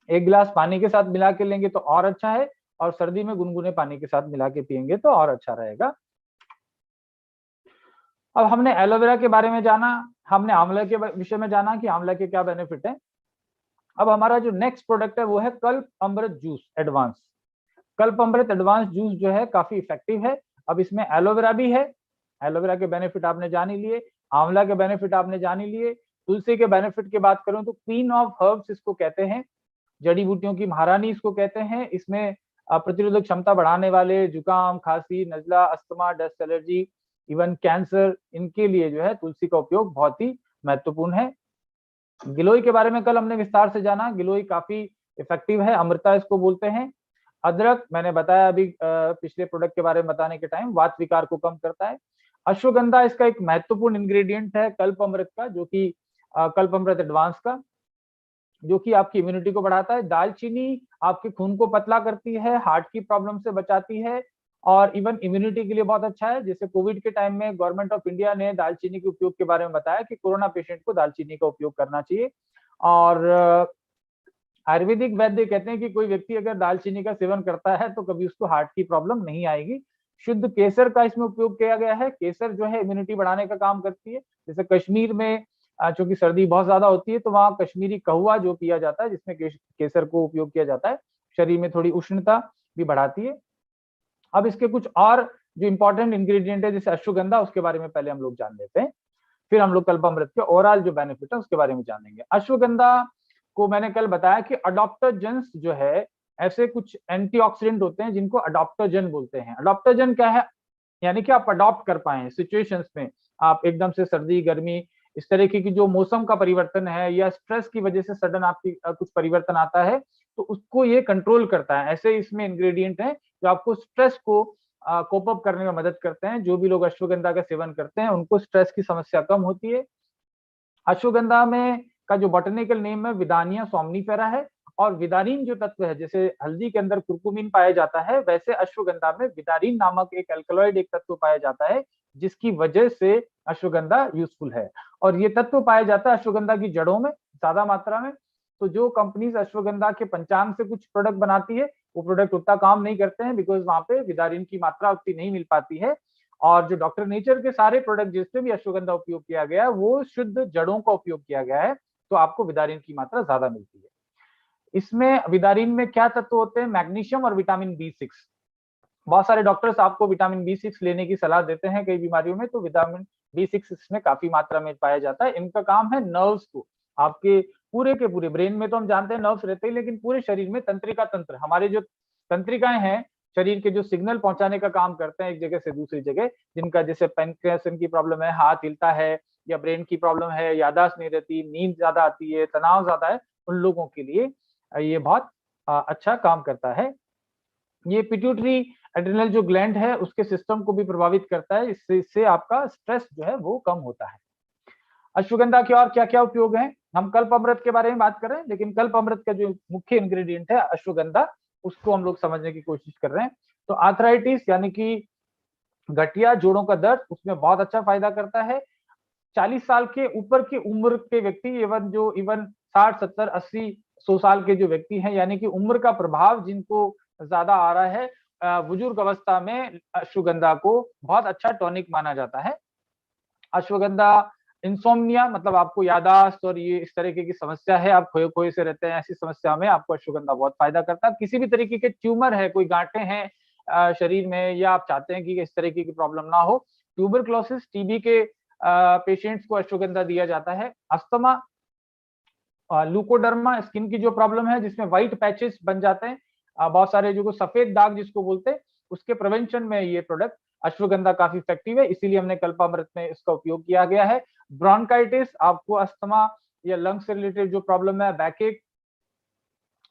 1 गिलास पानी के साथ मिला के लेंगे तो और अच्छा है, और सर्दी में गुनगुने पानी के साथ मिला के पियेंगे तो और अच्छा रहेगा। अब हमने एलोवेरा के बारे में जाना, हमने आंवला के विषय में जाना कि आंवला के क्या बेनिफिट है। अब हमारा जो नेक्स्ट प्रोडक्ट है वो है कल्प अमृत जूस एडवांस। कल्प अमृत एडवांस जूस जो है काफी इफेक्टिव है। अब इसमें एलोवेरा भी है, एलोवेरा के बेनिफिट आपने जान ही लिए, आंवला के बेनिफिट आपने जान ही लिए। तुलसी के बेनिफिट की बात करूं तो क्वीन ऑफ हर्ब्स इसको कहते हैं, जड़ी बूटियों की महारानी इसको कहते हैं। इसमें प्रतिरोधक क्षमता बढ़ाने वाले, जुकाम, खांसी, नजला, अस्थमा, डस्ट एलर्जी, इवन कैंसर, इनके लिए जो है तुलसी का उपयोग बहुत ही महत्वपूर्ण है। गिलोय के बारे में कल हमने विस्तार से जाना, गिलोय काफी इफेक्टिव है, अमृता इसको बोलते हैं। अदरक मैंने बताया अभी पिछले प्रोडक्ट के बारे में बताने के टाइम, वात विकार को कम करता है। अश्वगंधा इसका एक महत्वपूर्ण इंग्रेडिएंट है कल्प अमृत का, जो कि कल्प अमृत एडवांस का, जो कि आपकी इम्यूनिटी को बढ़ाता है। दालचीनी आपके खून को पतला करती है, हार्ट की प्रॉब्लम से बचाती है, और इवन इम्यूनिटी के लिए बहुत अच्छा है। जैसे कोविड के टाइम में गवर्नमेंट ऑफ इंडिया ने दालचीनी के उपयोग के बारे में बताया कि कोरोना पेशेंट को दालचीनी का उपयोग करना चाहिए। और आयुर्वेदिक वैद्य कहते हैं कि कोई व्यक्ति अगर दालचीनी का सेवन करता है तो कभी उसको हार्ट की प्रॉब्लम नहीं आएगी। शुद्ध केसर का इसमें उपयोग किया गया है। केसर जो है इम्यूनिटी बढ़ाने का काम करती है। जैसे कश्मीर में चूंकि सर्दी बहुत ज्यादा होती है तो वहाँ कश्मीरी कहवा जो पिया जाता है, जिसमें केसर को उपयोग किया जाता है, शरीर में थोड़ी उष्णता भी बढ़ाती है। अब इसके कुछ और जो इंपॉर्टेंट इंग्रेडिएंट है जैसे अश्वगंधा, उसके बारे में पहले हम लोग जान लेते हैं, फिर हम लोग कल्पामृत के ओवरऑल जो बेनिफिट है उसके बारे में जानेंगे। अश्वगंधा को मैंने कल बताया कि अडॉप्टोजेंस जो है, ऐसे कुछ एंटीऑक्सीडेंट होते हैं जिनको अडॉप्टोजन बोलते हैं। अडॉप्टोजन क्या है, यानी कि आप अडॉप्ट कर पाए सिचुएशंस में, आप एकदम से सर्दी गर्मी इस तरीके की जो मौसम का परिवर्तन है या स्ट्रेस की वजह से सडन आपकी कुछ परिवर्तन आता है तो उसको ये कंट्रोल करता है। ऐसे इसमें इंग्रेडिएंट है जो आपको स्ट्रेस को कोप अप करने में मदद करते हैं। जो भी लोग अश्वगंधा का सेवन करते हैं उनको स्ट्रेस की समस्या कम होती है। अश्वगंधा में का जो बॉटनिकल नेम है विदानिया सोमनीफेरा है, और विदारिन जो तत्व है, जैसे हल्दी के अंदर कुर्कुमिन पाया जाता है, वैसे अश्वगंधा में विदारिन नामक एक अल्कलॉइड एक तत्व पाया जाता है, जिसकी वजह से अश्वगंधा यूजफुल है। और ये तत्व पाया जाता है अश्वगंधा की जड़ों में ज्यादा मात्रा में। तो जो कंपनीज अश्वगंधा के पंचांग से कुछ प्रोडक्ट बनाती है वो प्रोडक्ट उतना काम नहीं करते हैं, बिकॉज वहां पे विदारिन की मात्रा उतनी नहीं मिल पाती है। और जो डॉक्टर नेचर के सारे प्रोडक्ट जिसमें भी अश्वगंधा उपयोग किया गया है वो शुद्ध जड़ों का उपयोग किया गया है, तो आपको विदारिन की मात्रा ज्यादा मिलती है। इसमें विदारिन में क्या तत्व होते हैं, मैग्नीशियम और विटामिन B6। बहुत सारे डॉक्टर्स आपको विटामिन B6 लेने की सलाह देते हैं कई बीमारियों में, तो विटामिन B6 इसमें काफी मात्रा में पाया जाता है। इनका काम है नर्व्स को, आपके पूरे के पूरे ब्रेन में तो हम जानते हैं नर्व्स रहते हैं, लेकिन पूरे शरीर में तंत्रिका तंत्र, हमारे जो तंत्रिकाएं हैं शरीर के जो सिग्नल पहुंचाने का काम करते हैं एक जगह से दूसरी जगह, जिनका जैसे पैंक्रियास की प्रॉब्लम है, हाथ हिलता है, या ब्रेन की प्रॉब्लम है, याददाश्त नहीं रहती, नींद ज्यादा आती है, तनाव ज्यादा है, उन लोगों के लिए ये बहुत अच्छा काम करता है। ये पिट्यूटरी एड्रिनल जो ग्लैंड है उसके सिस्टम को भी प्रभावित करता है, इससे आपका स्ट्रेस जो है वो कम होता है। अश्वगंधा के और क्या क्या उपयोग हैं? हम कल्प अमृत के बारे में बात कर रहे हैं, लेकिन कल्प अमृत का जो मुख्य इंग्रेडिएंट है अश्वगंधा, उसको हम लोग समझने की कोशिश कर रहे हैं। तो आर्थराइटिस यानी कि गठिया जोड़ों का दर्द, उसमें बहुत अच्छा फायदा करता है। 40 साल के ऊपर की उम्र के व्यक्ति, इवन 60 70 80 100 साल के जो व्यक्ति हैं, यानी कि उम्र का प्रभाव जिनको ज्यादा आ रहा है, बुजुर्ग अवस्था में अश्वगंधा को बहुत अच्छा टॉनिक माना जाता है। अश्वगंधा इंसोम्निया, मतलब आपको याददाश्त और ये इस तरीके की समस्या है, आप खोए खोए से रहते हैं, ऐसी समस्या में आपको अश्वगंधा बहुत फायदा करता है। किसी भी तरीके के ट्यूमर है, कोई गांठें हैं शरीर में, या आप चाहते हैं कि इस तरीके की प्रॉब्लम ना हो, ट्यूबरक्लोसिस टीबी के पेशेंट्स को अश्वगंधा दिया जाता है। अस्थमा, लूकोडर्मा स्किन की जो प्रॉब्लम है जिसमें व्हाइट पैचेस बन जाते हैं, बहुत सारे जो सफेद दाग जिसको बोलते हैं, उसके प्रिवेंशन में ये प्रोडक्ट अश्वगंधा काफी इफेक्टिव है, इसीलिए हमने कल्पामृत में इसका उपयोग किया गया है। ब्रोंकाइटिस, आपको अस्थमा या लंग्स से रिलेटेड जो प्रॉब्लम है, बैकएक,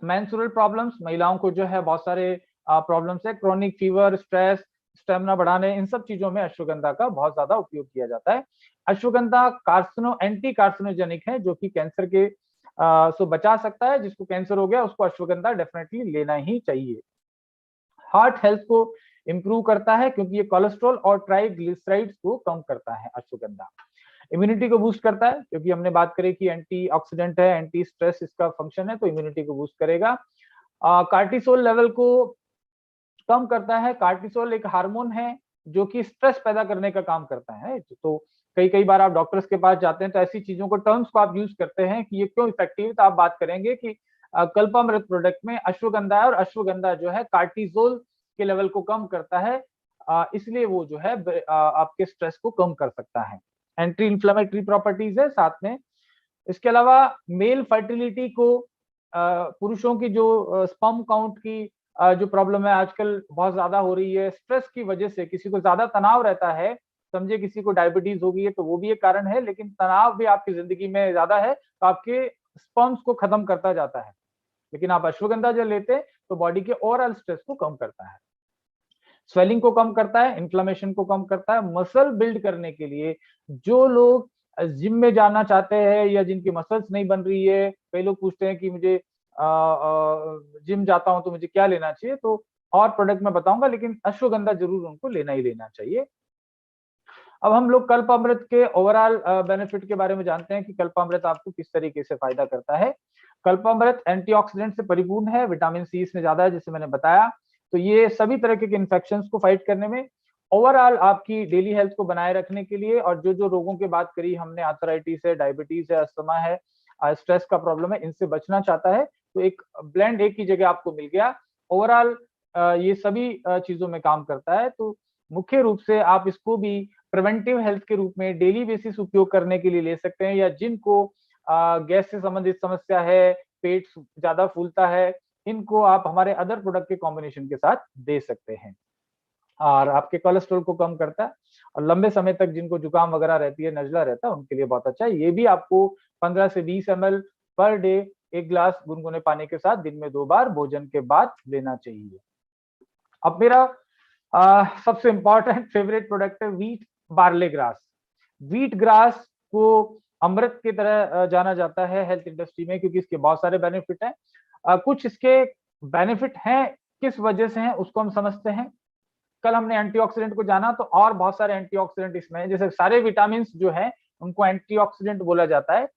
मेंस्ट्रुअल प्रॉब्लम्स, महिलाओं को जो है बहुत सारे प्रॉब्लम्स है, क्रोनिक फीवर, स्ट्रेस, स्टेमिना बढ़ाने, इन सब चीजों में अश्वगंधा का बहुत ज्यादा उपयोग किया जाता है। अश्वगंधा एंटी कार्सिनोजेनिक है, जो कि कैंसर के से बचा सकता है। जिसको कैंसर हो गया उसको अश्वगंधा डेफिनेटली लेना ही चाहिए। हार्ट हेल्थ को इंप्रूव करता है, क्योंकि ये कोलेस्ट्रॉल और ट्राइग्लिसराइड्स को कम करता है अश्वगंधा। इम्यूनिटी को बूस्ट करता है, क्योंकि हमने बात करी कि एंटीऑक्सीडेंट है, एंटी स्ट्रेस इसका फंक्शन है, तो इम्यूनिटी को बूस्ट करेगा। कार्टिसोल लेवल को कम करता है। कार्टिसोल एक हार्मोन है जो कि स्ट्रेस पैदा करने का काम करता है। तो कई बार आप डॉक्टर्स के पास जाते हैं तो ऐसी चीजों को, टर्म्स को आप यूज करते हैं कि ये क्यों इफेक्टिव है, तो आप बात करेंगे कि कल्पामृत प्रोडक्ट में अश्वगंधा है, और अश्वगंधा जो है कार्टिसोल के लेवल को कम करता है, इसलिए वो जो है आपके स्ट्रेस को कम कर सकता है। एंटी इंफ्लेमेटरी प्रॉपर्टीज है साथ में। इसके अलावा मेल फर्टिलिटी को, पुरुषों की जो स्पर्म काउंट की जो प्रॉब्लम है आजकल बहुत ज्यादा हो रही है, स्ट्रेस की वजह से किसी को ज्यादा तनाव रहता है, समझे किसी को डायबिटीज हो गई है तो वो भी एक कारण है, लेकिन तनाव भी आपकी जिंदगी में ज्यादा है तो आपके स्पर्म्स को खत्म करता जाता है। लेकिन आप अश्वगंधा जब लेते हैं तो बॉडी के ओवरऑल स्ट्रेस को कम करता है, स्वेलिंग को कम करता है, इन्फ्लेमेशन को कम करता है। मसल बिल्ड करने के लिए जो लोग जिम में जाना चाहते हैं या जिनकी मसल्स नहीं बन रही है, कई लोग पूछते हैं कि मुझे जिम जाता हूं तो मुझे क्या लेना चाहिए, तो और प्रोडक्ट मैं बताऊंगा, लेकिन अश्वगंधा जरूर उनको लेना ही लेना चाहिए। अब हम लोग कल्पामृत के ओवरऑल बेनिफिट के बारे में जानते हैं कि कल्पामृत आपको किस तरीके से फायदा करता है। कल्पामृत एंटीऑक्सीडेंट से परिपूर्ण है, विटामिन सी इसमें ज्यादा है जैसे मैंने बताया, तो ये सभी तरह के इन्फेक्शंस को फाइट करने में, ओवरऑल आपकी डेली हेल्थ को बनाए रखने के लिए, और जो रोगों की बात करी हमने, आर्थराइटिस है, डायबिटीज है, अस्थमा है, स्ट्रेस का प्रॉब्लम है, इनसे बचना चाहता है तो एक ब्लेंड एक ही जगह आपको मिल गया। ओवरऑल ये सभी चीजों में काम करता है, तो मुख्य रूप से आप इसको भी प्रिवेंटिव हेल्थ के रूप में डेली बेसिस उपयोग करने के लिए ले सकते हैं, या जिनको गैस से संबंधित समस्या है, पेट ज्यादा फूलता है, इनको आप हमारे अदर प्रोडक्ट के कॉम्बिनेशन के साथ दे सकते हैं। और आपके कोलेस्ट्रॉल को कम करता है, और लंबे समय तक जिनको जुकाम वगैरह रहती है, नजला रहता है, उनके लिए बहुत अच्छा है। ये भी आपको 15 से 20 ml पर डे एक ग्लास गुनगुने पानी के साथ दिन में 2 बार भोजन के बाद लेना चाहिए। अब मेरा सबसे इंपॉर्टेंट फेवरेट प्रोडक्ट है wheat barley grass. Wheat grass को अमृत की तरह जाना जाता है हेल्थ इंडस्ट्री में, क्योंकि इसके बहुत सारे बेनिफिट हैं। कुछ इसके बेनिफिट हैं किस वजह से हैं उसको हम समझते हैं। कल हमने एंटीऑक्सीडेंट को जाना, तो और बहुत सारे एंटीऑक्सीडेंट इसमें, जैसे सारे विटामिन जो है उनको एंटीऑक्सीडेंट बोला जाता है।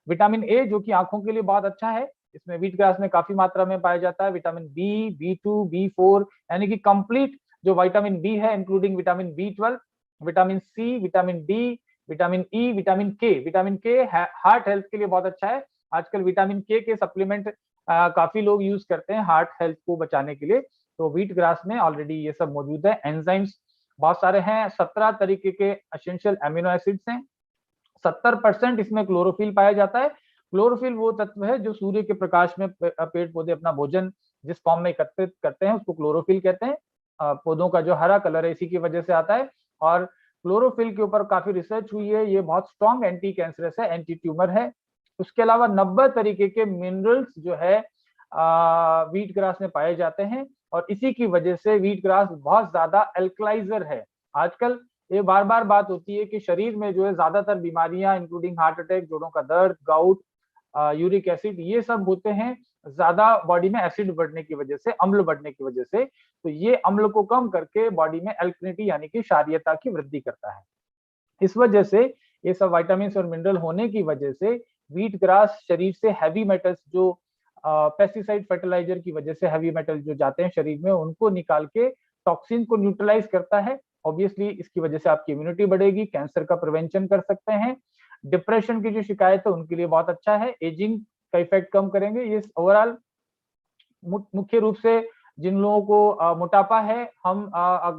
विटामिन ए जो कि आंखों के लिए बहुत अच्छा है, इसमें व्हीट ग्रास में काफी मात्रा में पाया जाता है। विटामिन बी, B2, B4, यानी कि कंप्लीट जो विटामिन बी है, including vitamin B12, vitamin C, vitamin D, vitamin E, vitamin K. Vitamin K heart health के लिए बहुत अच्छा है। आजकल विटामिन के सप्लीमेंट काफी लोग यूज करते हैं हार्ट हेल्थ को बचाने के लिए, तो व्हीट ग्रास में ऑलरेडी ये सब मौजूद है। एंजाइम्स बहुत सारे हैं, 17 तरीके के एसेंशियल अमीनो एसिड्स हैं, 70% इसमें क्लोरोफिल पाया जाता है। क्लोरोफिल वो तत्व है जो सूर्य के प्रकाश में पेड़ पौधे अपना भोजन जिस फॉर्म में एकत्रित करते हैं उसको क्लोरोफिल कहते हैं। पौधों का जो हरा कलर है इसी की वजह से आता है। और क्लोरोफिल के ऊपर काफी रिसर्च हुई है, ये बहुत स्ट्रॉन्ग एंटी कैंसरस है, एंटी ट्यूमर है। उसके अलावा 90 तरीके के मिनरल्स जो है व्हीट ग्रास में पाए जाते हैं, और इसी की वजह से व्हीट ग्रास बहुत ज्यादा एल्कलाइजर है। आजकल ये बार बार बात होती है कि शरीर में जो है ज्यादातर बीमारियां इंक्लूडिंग हार्ट अटैक, जोड़ों का दर्द, गाउट, यूरिक एसिड, ये सब होते हैं ज्यादा बॉडी में एसिड बढ़ने की वजह से, अम्ल बढ़ने की वजह से। तो ये अम्ल को कम करके बॉडी में एल्कलिनिटी यानी कि क्षारीयता की वृद्धि करता है। इस वजह से ये सब विटामिन और मिनरल होने की वजह से व्हीट ग्रास शरीर से हैवी मेटल्स, जो पेस्टिसाइड फर्टिलाइजर की वजह से हैवी मेटल जो जाते हैं शरीर में, उनको निकाल के टॉक्सिन को न्यूट्रलाइज करता है। ऑब्वियसली इसकी वजह से आपकी इम्यूनिटी बढ़ेगी, कैंसर का प्रिवेंशन कर सकते हैं। डिप्रेशन की जो शिकायत है उनके लिए बहुत अच्छा है, एजिंग का इफेक्ट कम करेंगे ये। ओवरऑल मुख्य रूप से जिन लोगों को मोटापा है, हम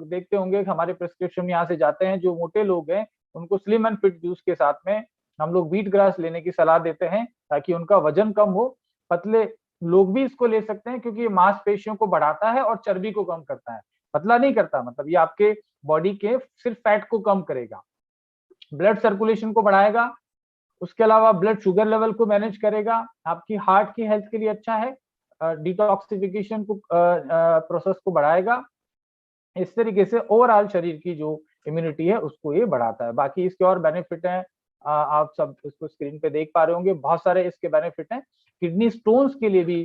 देखते होंगे कि हमारे प्रिस्क्रिप्शन यहाँ से जाते हैं, जो मोटे लोग हैं उनको स्लिम एंड फिट जूस के साथ में हम लोग व्हीट ग्रास लेने की सलाह देते हैं ताकि उनका वजन कम हो। पतले लोग भी इसको ले सकते हैं क्योंकि ये मांसपेशियों को बढ़ाता है और चर्बी को कम करता है, पतला नहीं करता, मतलब ये आपके बॉडी के सिर्फ फैट को कम करेगा, ब्लड सर्कुलेशन को बढ़ाएगा। उसके अलावा ब्लड शुगर लेवल को मैनेज करेगा, आपकी हार्ट की हेल्थ के लिए अच्छा है, डिटॉक्सिफिकेशन को प्रोसेस को बढ़ाएगा। इस तरीके से ओवरऑल शरीर की जो इम्यूनिटी है उसको ये बढ़ाता है। बाकी इसके और बेनिफिट हैं, आप सब इसको स्क्रीन पे देख पा रहे होंगे, बहुत सारे इसके बेनिफिट हैं। किडनी स्टोन्स के लिए भी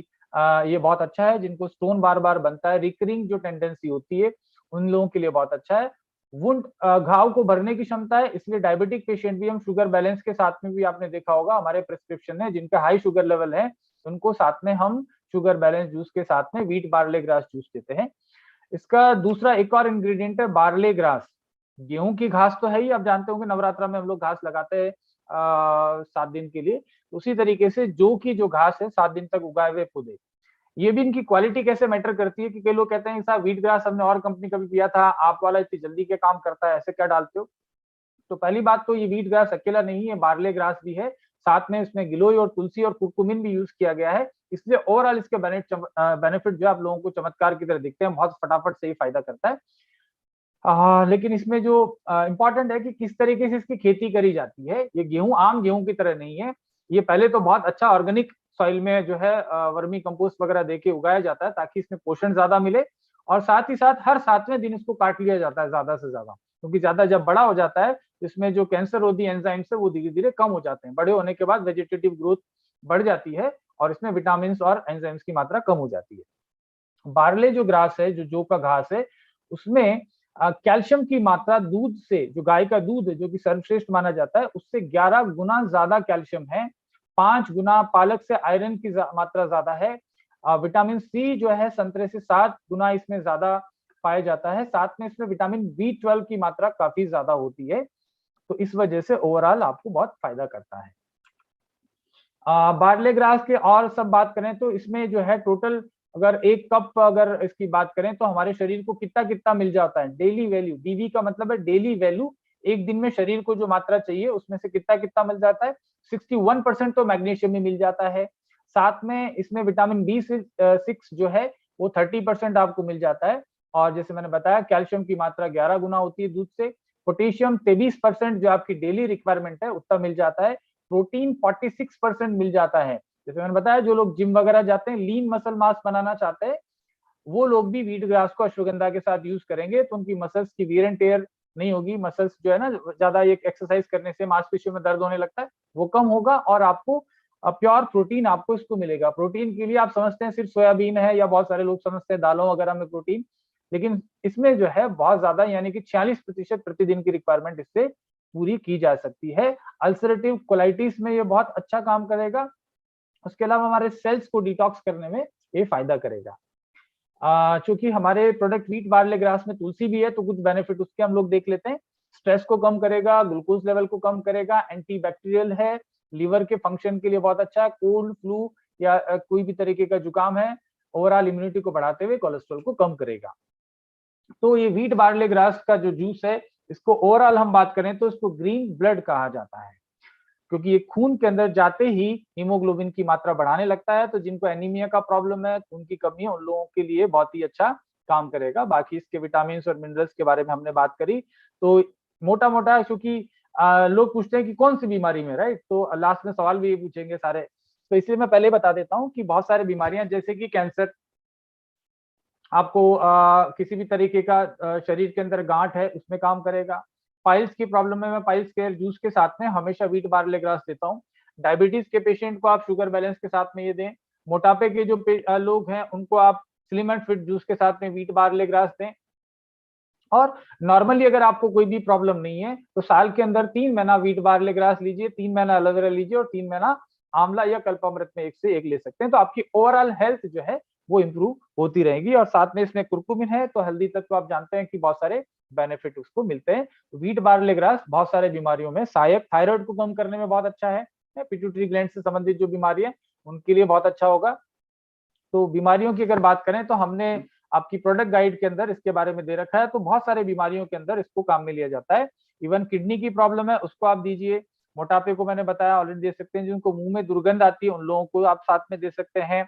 ये बहुत अच्छा है, जिनको स्टोन बार बार बनता है, रिकरिंग जो टेंडेंसी होती है, उन लोगों के लिए बहुत अच्छा है। वुंड, घाव को भरने की क्षमता है, इसलिए डायबिटिक पेशेंट भी हम शुगर बैलेंस के साथ में भी आपने देखा होगा हमारे प्रिस्क्रिप्शन है, जिनका हाई शुगर लेवल है उनको साथ में हम शुगर बैलेंस जूस के साथ में व्हीट बार्ले ग्रास जूस देते हैं। इसका दूसरा एक और इंग्रेडिएंट है बार्ले ग्रास। गेहूं की घास तो है ही, आप जानते होंगे नवरात्रा में हम लोग घास लगाते हैं 7 दिन के लिए। उसी तरीके से जौ की जो घास है 7 दिन तक उगाए हुए पौधे, ये भी इनकी क्वालिटी कैसे मैटर करती है कि कई लोग कहते हैं साहब व्हीट ग्रास हमने और कंपनी का भी पिया था, आप वाला इतनी जल्दी के काम करता है, ऐसे क्या डालते हो? तो पहली बात तो ये व्हीट ग्रास अकेला नहीं है, बार्ले ग्रास भी है, साथ में इसमें गिलोय और तुलसी और कुरकुमिन भी यूज किया गया है, इसलिए ओवरऑल इसके बेनिफिट जो आप लोगों को चमत्कार की तरह दिखते हैं, बहुत फटाफट से ही फायदा करता है। लेकिन इसमें जो इम्पोर्टेंट है कि किस तरीके से इसकी खेती करी जाती है। ये गेहूं आम गेहूं की तरह नहीं है, ये पहले तो बहुत अच्छा ऑर्गेनिक सॉइल में जो है वर्मी कंपोस्ट वगैरह देके उगाया जाता है ताकि इसमें पोषण ज्यादा मिले, और साथ ही साथ हर 7वें दिन इसको काट लिया जाता है ज्यादा से ज्यादा, क्योंकि ज्यादा जब बड़ा हो जाता है इसमें जो कैंसर रोधी एंजाइम्स है वो धीरे धीरे कम हो जाते हैं, बड़े होने के बाद वेजिटेटिव ग्रोथ बढ़ जाती है और इसमें विटामिन और एंजाइम्स की मात्रा कम हो जाती है। बार्ले जो ग्रास है, जो जौ का घास है, उसमें कैल्शियम की मात्रा दूध से, जो गाय का दूध है जो कि सर्वश्रेष्ठ माना जाता है, उससे 11 गुना ज्यादा कैल्शियम है, 5 गुना पालक से आयरन की मात्रा ज्यादा है, विटामिन सी जो है संतरे से 7 गुना इसमें ज्यादा पाया जाता है, साथ में इसमें विटामिन B12 की मात्रा काफी ज्यादा होती है, तो इस वजह से ओवरऑल आपको बहुत फायदा करता है। बार्ले ग्रास के और सब बात करें तो इसमें जो है टोटल अगर 1 कप अगर इसकी बात करें तो हमारे शरीर को कितना कितना मिल जाता है, डेली वैल्यू, डीवी का मतलब है डेली वैल्यू, एक दिन में शरीर को जो मात्रा चाहिए उसमें से कितना कितना मिल जाता है। 61% तो मैग्नीशियम में मिल जाता है, साथ में इसमें विटामिन B6 जो है वो 30% आपको मिल जाता है, और जैसे मैंने बताया कैल्शियम की मात्रा 11 गुना होती है दूध से, पोटेशियम 23% जो आपकी डेली रिक्वायरमेंट है उतना मिल जाता है, प्रोटीन 46% मिल जाता है। जैसे मैंने बताया जो लोग जिम वगैरह जाते हैं, लीन मसल मास बनाना चाहते हैं, वो लोग भी व्हीट ग्रास को अश्वगंधा के साथ यूज करेंगे तो उनकी मसल्स की वियर एंड टेयर नहीं होगी, मसल्स जो है ना ज्यादा ये एक्सरसाइज करने से मांसपेशियों में दर्द होने लगता है वो कम होगा, और आपको प्योर प्रोटीन आपको इसको मिलेगा। प्रोटीन के लिए आप समझते हैं सिर्फ सोयाबीन है, या बहुत सारे लोग समझते हैं दालों वगैरह में प्रोटीन, लेकिन इसमें जो है बहुत ज्यादा यानी कि 46% प्रतिदिन की रिक्वायरमेंट इससे पूरी की जा सकती है। अल्सरेटिव कोलाइटिस में ये बहुत अच्छा काम करेगा, उसके अलावा हमारे सेल्स को डिटॉक्स करने में ये फायदा करेगा। चूंकि हमारे प्रोडक्ट व्हीट बार्ले ग्रास में तुलसी भी है तो कुछ बेनिफिट उसके हम लोग देख लेते हैं। स्ट्रेस को कम करेगा, ग्लूकोज लेवल को कम करेगा, एंटीबैक्टीरियल है, लिवर के फंक्शन के लिए बहुत अच्छा है, कोल्ड फ्लू या कोई भी तरीके का जुकाम है, ओवरऑल इम्यूनिटी को बढ़ाते हुए कोलेस्ट्रॉल को कम करेगा। तो ये व्हीट बार्ले ग्रास का जो जूस है इसको ओवरऑल हम बात करें तो इसको ग्रीन ब्लड कहा जाता है, क्योंकि ये खून के अंदर जाते ही हीमोग्लोबिन की मात्रा बढ़ाने लगता है, तो जिनको एनीमिया का प्रॉब्लम है, खून की कमी है, उन लोगों के लिए बहुत ही अच्छा काम करेगा। बाकी इसके विटामिन और मिनरल्स के बारे में हमने बात करी। तो मोटा मोटा, क्योंकि लोग पूछते हैं कि कौन सी बीमारी में, राइट, तो लास्ट में सवाल भी ये पूछेंगे सारे, तो इसलिए मैं पहले बता देता हूँ कि बहुत सारी बीमारियां जैसे कि कैंसर, आपको किसी भी तरीके का शरीर के अंदर गांठ है उसमें काम करेगा। पाइल्स की प्रॉब्लम में मैं पाइल्स केयर जूस के साथ में हमेशा व्हीट बार्ले ग्रास देता हूँ। डायबिटीज के पेशेंट को आप शुगर बैलेंस के साथ में ये दें। मोटापे के जो लोग हैं उनको आप स्लिम एंड फिट जूस के साथ में व्हीट बार्ले ग्रास दें। और नॉर्मली अगर आपको कोई भी प्रॉब्लम नहीं है तो साल के अंदर 3 महीना व्हीट बार्ले ग्रास लीजिए, 3 महीना एलोवेरा लीजिए और 3 महीना आंवला या कल्पामृत में एक से एक ले सकते हैं। तो आपकी ओवरऑल हेल्थ जो है वो इंप्रूव होती रहेगी। और साथ में इसमें कुरकुमिन है तो हेल्दी तत्व आप जानते हैं कि बहुत सारे बेनिफिट उसको मिलते हैं। व्हीट बार्ले ग्रास बहुत सारे बीमारियों में सहायक, थायराइड को कम करने में बहुत अच्छा है, पिट्यूटरी ग्लैंड से संबंधित जो बीमारी है उनके लिए बहुत अच्छा होगा। तो बीमारियों की अगर बात करें तो हमने आपकी प्रोडक्ट गाइड के अंदर इसके बारे में दे रखा है। तो बहुत सारे बीमारियों के अंदर इसको काम में लिया जाता है। इवन किडनी की प्रॉब्लम है उसको आप दीजिए, मोटापे को मैंने बताया ऑलरेडी दे सकते हैं, जिनको मुंह में दुर्गंध आती है उन लोगों को आप साथ में दे सकते हैं।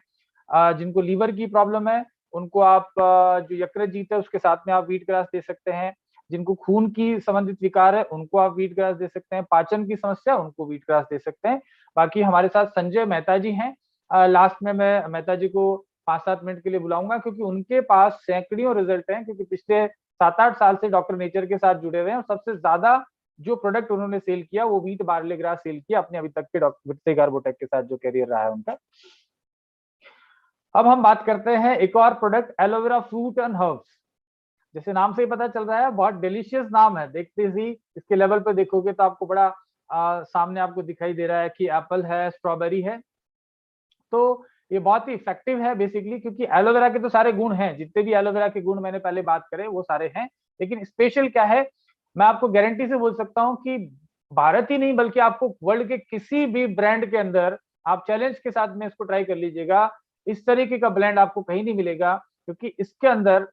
जिनको लीवर की प्रॉब्लम है उनको आप जो यकृत है उसके साथ में आप व्हीट ग्रास दे सकते हैं। जिनको खून की संबंधित विकार है उनको आप व्हीट ग्रास दे सकते हैं। पाचन की समस्या उनको व्हीट ग्रास दे सकते हैं। बाकी हमारे साथ संजय मेहता जी हैं, लास्ट में मैं मेहता जी को 5-7 मिनट के लिए बुलाऊंगा क्योंकि उनके पास सैकड़ों रिजल्ट हैं, क्योंकि पिछले 7-8 साल से डॉक्टर नेचर के साथ जुड़े हुए हैं और सबसे ज्यादा जो प्रोडक्ट उन्होंने सेल किया वो व्हीट बार्ले ग्रास सेल किया अपने अभी तक के डॉक्टर कार्बोटेक के साथ जो कैरियर रहा है उनका। अब हम बात करते हैं एक और product aloe vera fruit and herbs. जैसे नाम से ही पता चल रहा है बहुत डिलीशियस नाम है, देखते ही इसके लेवल पे देखोगे तो आपको बड़ा सामने आपको दिखाई दे रहा है कि एप्पल है, स्ट्रॉबेरी है। तो ये बहुत ही इफेक्टिव है बेसिकली, क्योंकि एलोवेरा के तो सारे गुण हैं, जितने भी एलोवेरा के गुण मैंने पहले बात करे वो सारे हैं। लेकिन स्पेशल क्या है, मैं आपको गारंटी से बोल सकता हूँ कि भारत ही नहीं बल्कि आपको वर्ल्ड के किसी भी ब्रांड के अंदर आप चैलेंज के साथ में इसको ट्राई कर लीजिएगा, इस तरीके का ब्लेंड आपको कहीं नहीं मिलेगा। क्योंकि इसके अंदर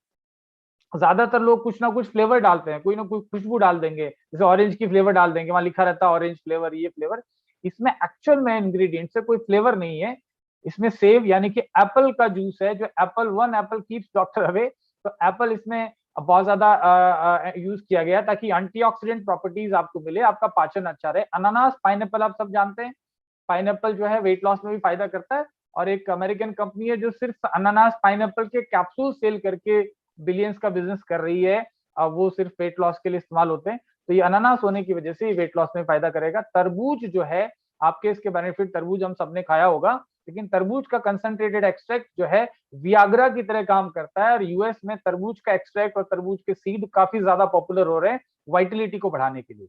ज्यादातर लोग कुछ ना कुछ फ्लेवर डालते हैं, कोई ना कोई खुशबू डाल देंगे, जैसे ऑरेंज की फ्लेवर डाल देंगे, वहां लिखा रहता है ऑरेंज फ्लेवर, ये फ्लेवर। इसमें एक्चुअल में इंग्रेडिएंट से कोई फ्लेवर नहीं है। इसमें सेव यानी कि एप्पल का जूस है, जो Apple one Apple keeps doctor away. तो एप्पल इसमें बहुत ज्यादा यूज किया गया ताकि एंटीऑक्सीडेंट प्रॉपर्टीज आपको मिले, आपका पाचन अच्छा रहे। अनानास, पाइनएप्पल आप सब जानते हैं, पाइनएप्पल जो है वेट लॉस में भी फायदा करता है। और एक अमेरिकन कंपनी है जो सिर्फ अनानास पाइनएप्पल के कैप्सूल सेल करके बिलियंस का बिजनेस कर रही है, वो सिर्फ वेट लॉस के लिए इस्तेमाल होते हैं। तो ये अनानास होने की वजह से ये वेट लॉस में फायदा करेगा। तरबूज जो है आपके इसके बेनिफिट, तरबूज हम सबने खाया होगा, लेकिन तरबूज का कंसंट्रेटेड एक्सट्रैक्ट जो है वियाग्रा की तरह काम करता है। और यूएस में तरबूज का एक्सट्रैक्ट और तरबूज के सीड काफी ज्यादा पॉपुलर हो रहे हैं वाइटलिटी को बढ़ाने के लिए,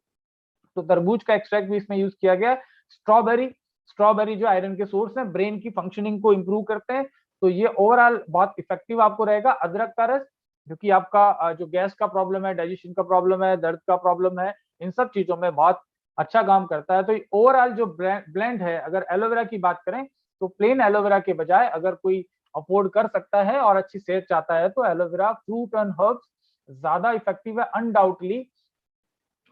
तो तरबूज का एक्सट्रैक्ट भी इसमें यूज किया गया। स्ट्रॉबेरी, स्ट्रॉबेरी जो आयरन के सोर्स है, ब्रेन की फंक्शनिंग को इंप्रूव करते हैं, तो ये ओवरऑल बहुत इफेक्टिव आपको रहेगा। अदरक का रस, क्योंकि आपका जो गैस का प्रॉब्लम है, डाइजेशन का प्रॉब्लम है, दर्द का प्रॉब्लम है, इन सब चीजों में बहुत अच्छा काम करता है। तो ओवरऑल जो ब्लेंड है, अगर एलोवेरा की बात करें तो प्लेन एलोवेरा के बजाय अगर कोई अफोर्ड कर सकता है और अच्छी सेहत चाहता है तो एलोवेरा फ्रूट एंड हर्ब्स ज्यादा इफेक्टिव है अनडाउटली।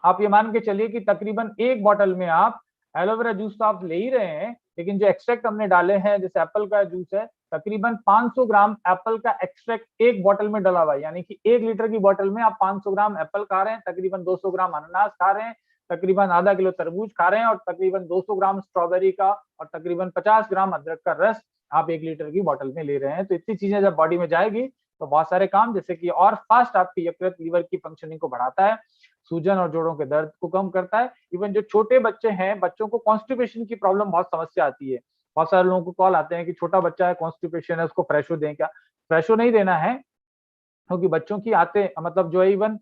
आप ये मान के चलिए कि तकरीबन एक बॉटल में आप एलोवेरा जूस तो आप ले ही रहे हैं, लेकिन जो एक्सट्रैक्ट हमने डाले हैं, जैसे एप्पल का जूस है, तकरीबन 500 ग्राम एप्पल का एक्सट्रैक्ट एक बॉटल में डला हुआ है। यानी कि 1 लीटर की बॉटल में आप 500 ग्राम एप्पल खा रहे हैं, तकरीबन 200 ग्राम अनानास खा रहे हैं, तकरीबन आधा किलो तरबूज खा रहे हैं और तकरीबन 200 ग्राम स्ट्रॉबेरी का और तकरीबन 50 ग्राम अदरक का रस आप 1 लीटर की बॉटल में ले रहे हैं। तो इतनी चीजें जब बॉडी में जाएगी तो बहुत सारे काम, जैसे कि और फास्ट आपकी यकृत लीवर की फंक्शनिंग को बढ़ाता है, सूजन और जोड़ों के दर्द को कम करता है। इवन जो छोटे बच्चे हैं, बच्चों को कॉन्स्टिपेशन की प्रॉब्लम बहुत समस्या आती है, बहुत सारे लोगों को कॉल आते हैं कि छोटा बच्चा है, कॉन्स्टिपेशन है, उसको फ्रेशो दें क्या? फ्रेशो नहीं देना है, क्योंकि बच्चों की आते मतलब जो है इवन